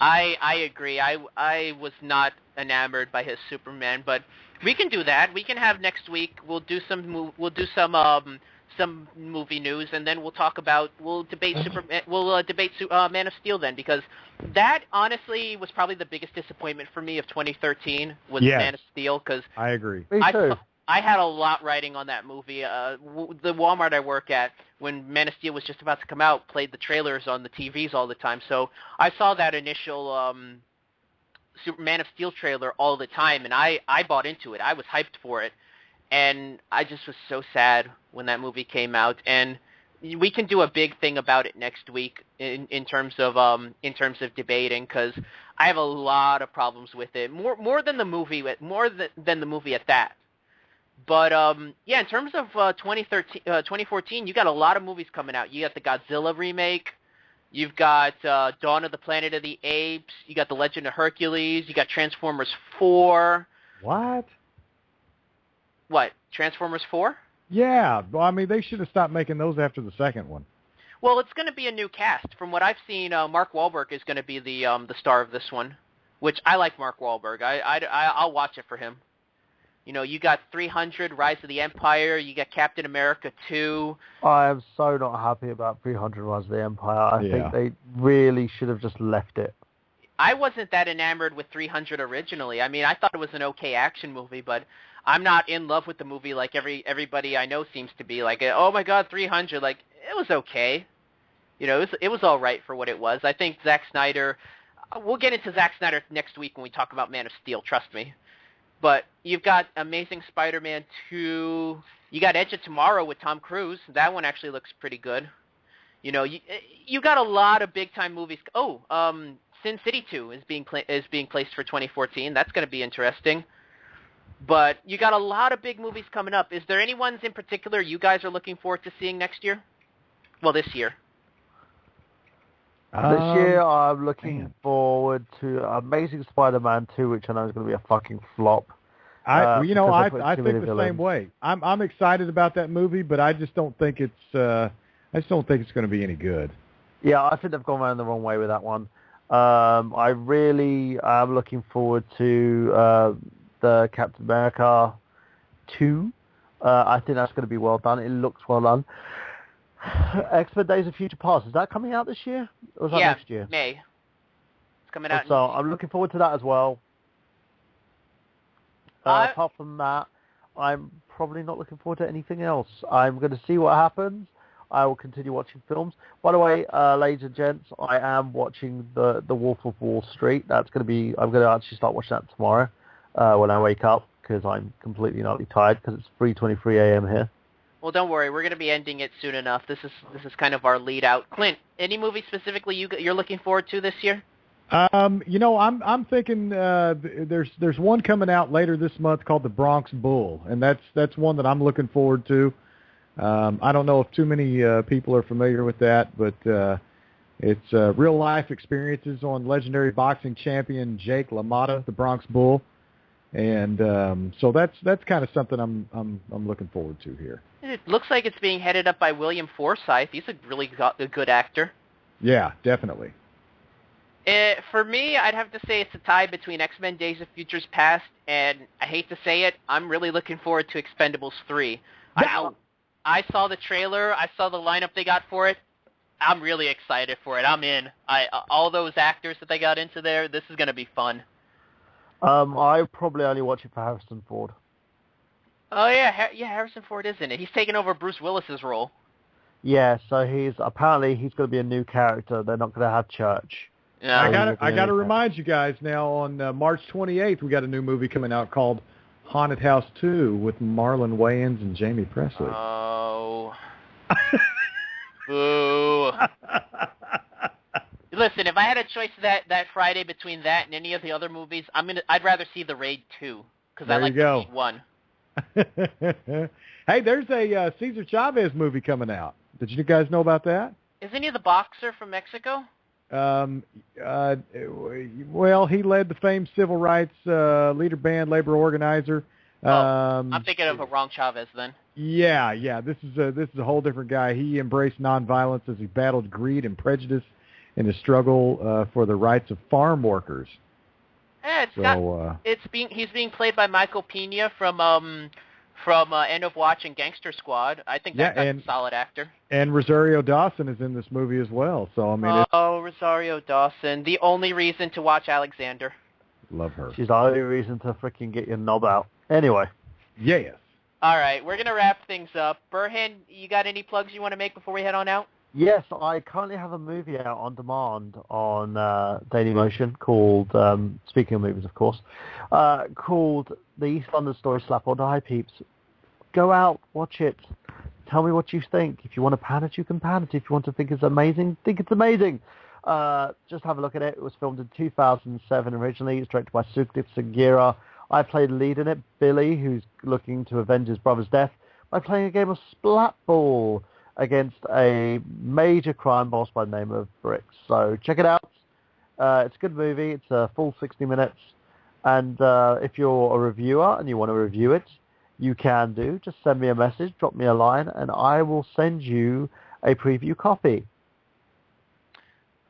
I agree. I was not enamored by his Superman, but we can do that. We can have next week. We'll do some movie news, and then we'll debate Superman. We'll debate Man of Steel then, because that honestly was probably the biggest disappointment for me of 2013 was Man of Steel. Because I agree. Me too. I had a lot riding on that movie. The Walmart I work at, when Man of Steel was just about to come out, played the trailers on the TVs all the time. So I saw that initial Man of Steel trailer all the time, and I bought into it. I was hyped for it, and I just was so sad when that movie came out. And we can do a big thing about it next week in terms of debating, because I have a lot of problems with it, more than the movie, than the movie at that. But, yeah, in terms of 2014, you got a lot of movies coming out. You got the Godzilla remake. You've got Dawn of the Planet of the Apes. You got The Legend of Hercules. You got Transformers 4. What? What, Transformers 4? Yeah. Well, I mean, they should have stopped making those after the second one. Well, it's going to be a new cast. From what I've seen, Mark Wahlberg is going to be the star of this one, which I like Mark Wahlberg. I'll watch it for him. You got 300, Rise of the Empire. You got Captain America 2. I am so not happy about 300, Rise of the Empire. I think they really should have just left it. I wasn't that enamored with 300 originally. I mean, I thought it was an okay action movie, but I'm not in love with the movie like everybody I know seems to be. Like, oh my God, 300. Like, it was okay. It was all right for what it was. I think Zack Snyder. We'll get into Zack Snyder next week when we talk about Man of Steel. Trust me. But you've got Amazing Spider-Man 2. You got Edge of Tomorrow with Tom Cruise. That one actually looks pretty good. You know, you got a lot of big-time movies. Sin City 2 is being placed for 2014. That's going to be interesting. But you got a lot of big movies coming up. Is there any ones in particular you guys are looking forward to seeing next year? Well, this year. This year, I'm looking forward to Amazing Spider-Man 2, which I know is going to be a fucking flop. I think the same way. I'm excited about that movie, but I just don't think it's going to be any good. Yeah, I think they've gone around the wrong way with that one. I really am looking forward to the Captain America 2. I think that's going to be well done. It looks well done. X-Men Days of Future Past, is that coming out this year? Or is that next year? May. It's coming out. So I'm looking forward to that as well. Apart from that, I'm probably not looking forward to anything else. I'm going to see what happens. I will continue watching films. By the way, ladies and gents, I am watching the Wolf of Wall Street. I'm going to actually start watching that tomorrow when I wake up, because I'm completely not tired, because it's 3:23 a.m. here. Well, don't worry. We're going to be ending it soon enough. This is kind of our lead out. Clint, any movie specifically you're looking forward to this year? I'm thinking there's one coming out later this month called The Bronx Bull, and that's one that I'm looking forward to. I don't know if too many people are familiar with that, but it's real life experiences on legendary boxing champion Jake LaMotta, the Bronx Bull, and so that's kind of something I'm looking forward to here. It looks like it's being headed up by William Forsythe. He's a really good actor. Yeah, definitely. For me, I'd have to say it's a tie between X-Men Days of Futures Past and, I hate to say it, I'm really looking forward to Expendables 3. Wow. I saw the trailer. I saw the lineup they got for it. I'm really excited for it. I'm in. All those actors that they got into there, this is going to be fun. I probably only watch it for Harrison Ford. Oh, yeah, Harrison Ford is in it. He's taking over Bruce Willis's role. Yeah, so he's going to be a new character. They're not going to have Church. Yeah. I got to remind you guys now, on March 28th, we got a new movie coming out called Haunted House 2 with Marlon Wayans and Jamie Presley. Oh. Boo. Listen, if I had a choice that Friday between that and any of the other movies, I'd rather see The Raid 2, because I like The Raid 1. Hey, there's a Cesar Chavez movie coming out. Did you guys know about that? Isn't he the boxer from Mexico? Well, he led the famed civil rights leader band, labor organizer. I'm thinking of a wrong Chavez then. Yeah. This is a whole different guy. He embraced nonviolence as he battled greed and prejudice in his struggle for the rights of farm workers. Yeah, he's being played by Michael Pena from End of Watch and Gangster Squad. I think that's a solid actor. And Rosario Dawson is in this movie as well. So I mean, Rosario Dawson, the only reason to watch Alexander. Love her. She's the only reason to freaking get your knob out. Anyway. Yes. All right, we're gonna wrap things up. Burhan, you got any plugs you want to make before we head on out? Yes, I currently have a movie out on demand on Dailymotion called, speaking of movies, of course, called The East London Story Slap or Die, peeps. Go out, watch it. Tell me what you think. If you want to pan it, you can pan it. If you want to think it's amazing, think it's amazing. Just have a look at it. It was filmed in 2007 originally. It's directed by Sukhdip Sangira. I played the lead in it, Billy, who's looking to avenge his brother's death by playing a game of splatball against a major crime boss by the name of Bricks. So check it out. It's a good movie. It's a full 60 minutes. And if you're a reviewer and you want to review it, you can do. Just send me a message, drop me a line, and I will send you a preview copy.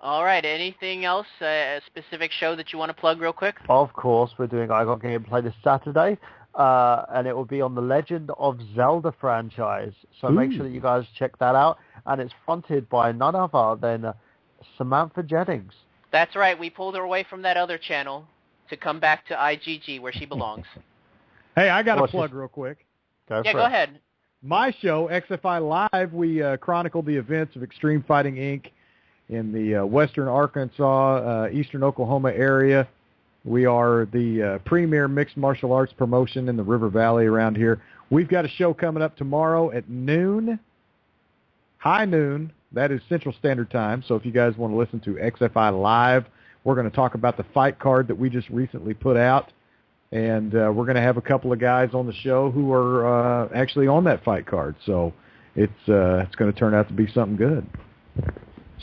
All right. Anything else? A specific show that you want to plug real quick? Of course. We're doing I Got Gameplay this Saturday. And it will be on the Legend of Zelda franchise. So make sure that you guys check that out. And it's fronted by none other than Samantha Jennings. That's right. We pulled her away from that other channel to come back to IGG where she belongs. Hey, I got a plug real quick. Go ahead. My show, XFI Live, we chronicle the events of Extreme Fighting Inc. in the western Arkansas, eastern Oklahoma area. We are the premier mixed martial arts promotion in the River Valley around here. We've got a show coming up tomorrow at noon, high noon. That is Central Standard Time. So if you guys want to listen to XFI Live, we're going to talk about the fight card that we just recently put out. And we're going to have a couple of guys on the show who are actually on that fight card. So it's going to turn out to be something good.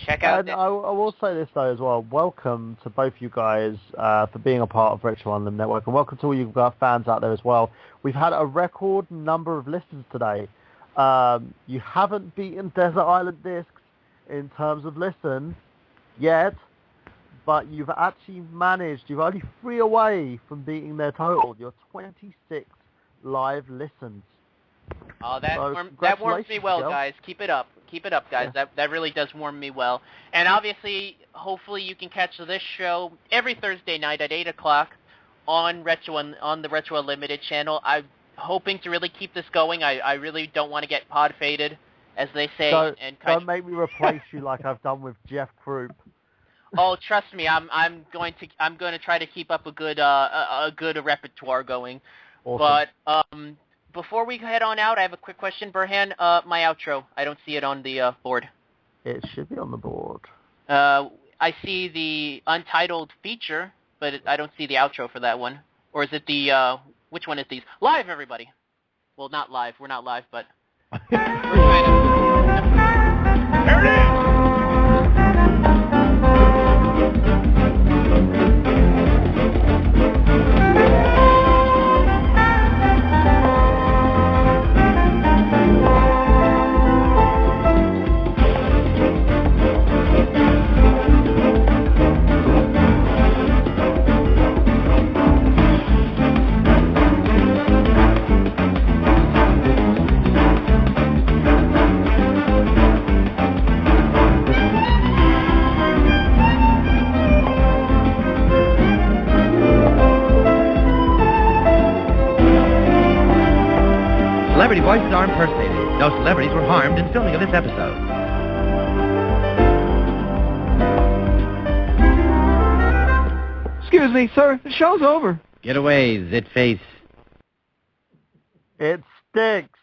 Check out. And I will say this though as well. Welcome to both you guys for being a part of Retro London Network, and welcome to all you fans out there as well. We've had a record number of listens today. You haven't beaten Desert Island Discs in terms of listens yet, but you've actually managed. You're only 3 away from beating their total. You're 26 live listens. Oh, that So warms me well, Miguel. guys. Keep it up. Keep it up, guys. Yeah. That really does warm me well. And obviously, hopefully you can catch this show every Thursday night at 8 o'clock on the Retro Unlimited channel. I'm hoping to really keep this going. I really don't want to get pod faded, as they say. Don't make me replace you like I've done with Jeff Krupp. Oh, trust me, I'm going to try to keep up a good repertoire going. Awesome. But before we head on out, I have a quick question, Burhan. My outro, I don't see it on the board. It should be on the board. I see the Untitled feature, but I don't see the outro for that one. Or is it the which one is these? Live, everybody. Well, not live. We're not live, but we're trying to. Here it is. Celebrity voices are impersonated. No celebrities were harmed in filming of this episode. Excuse me, sir. The show's over. Get away, zit face. It stinks.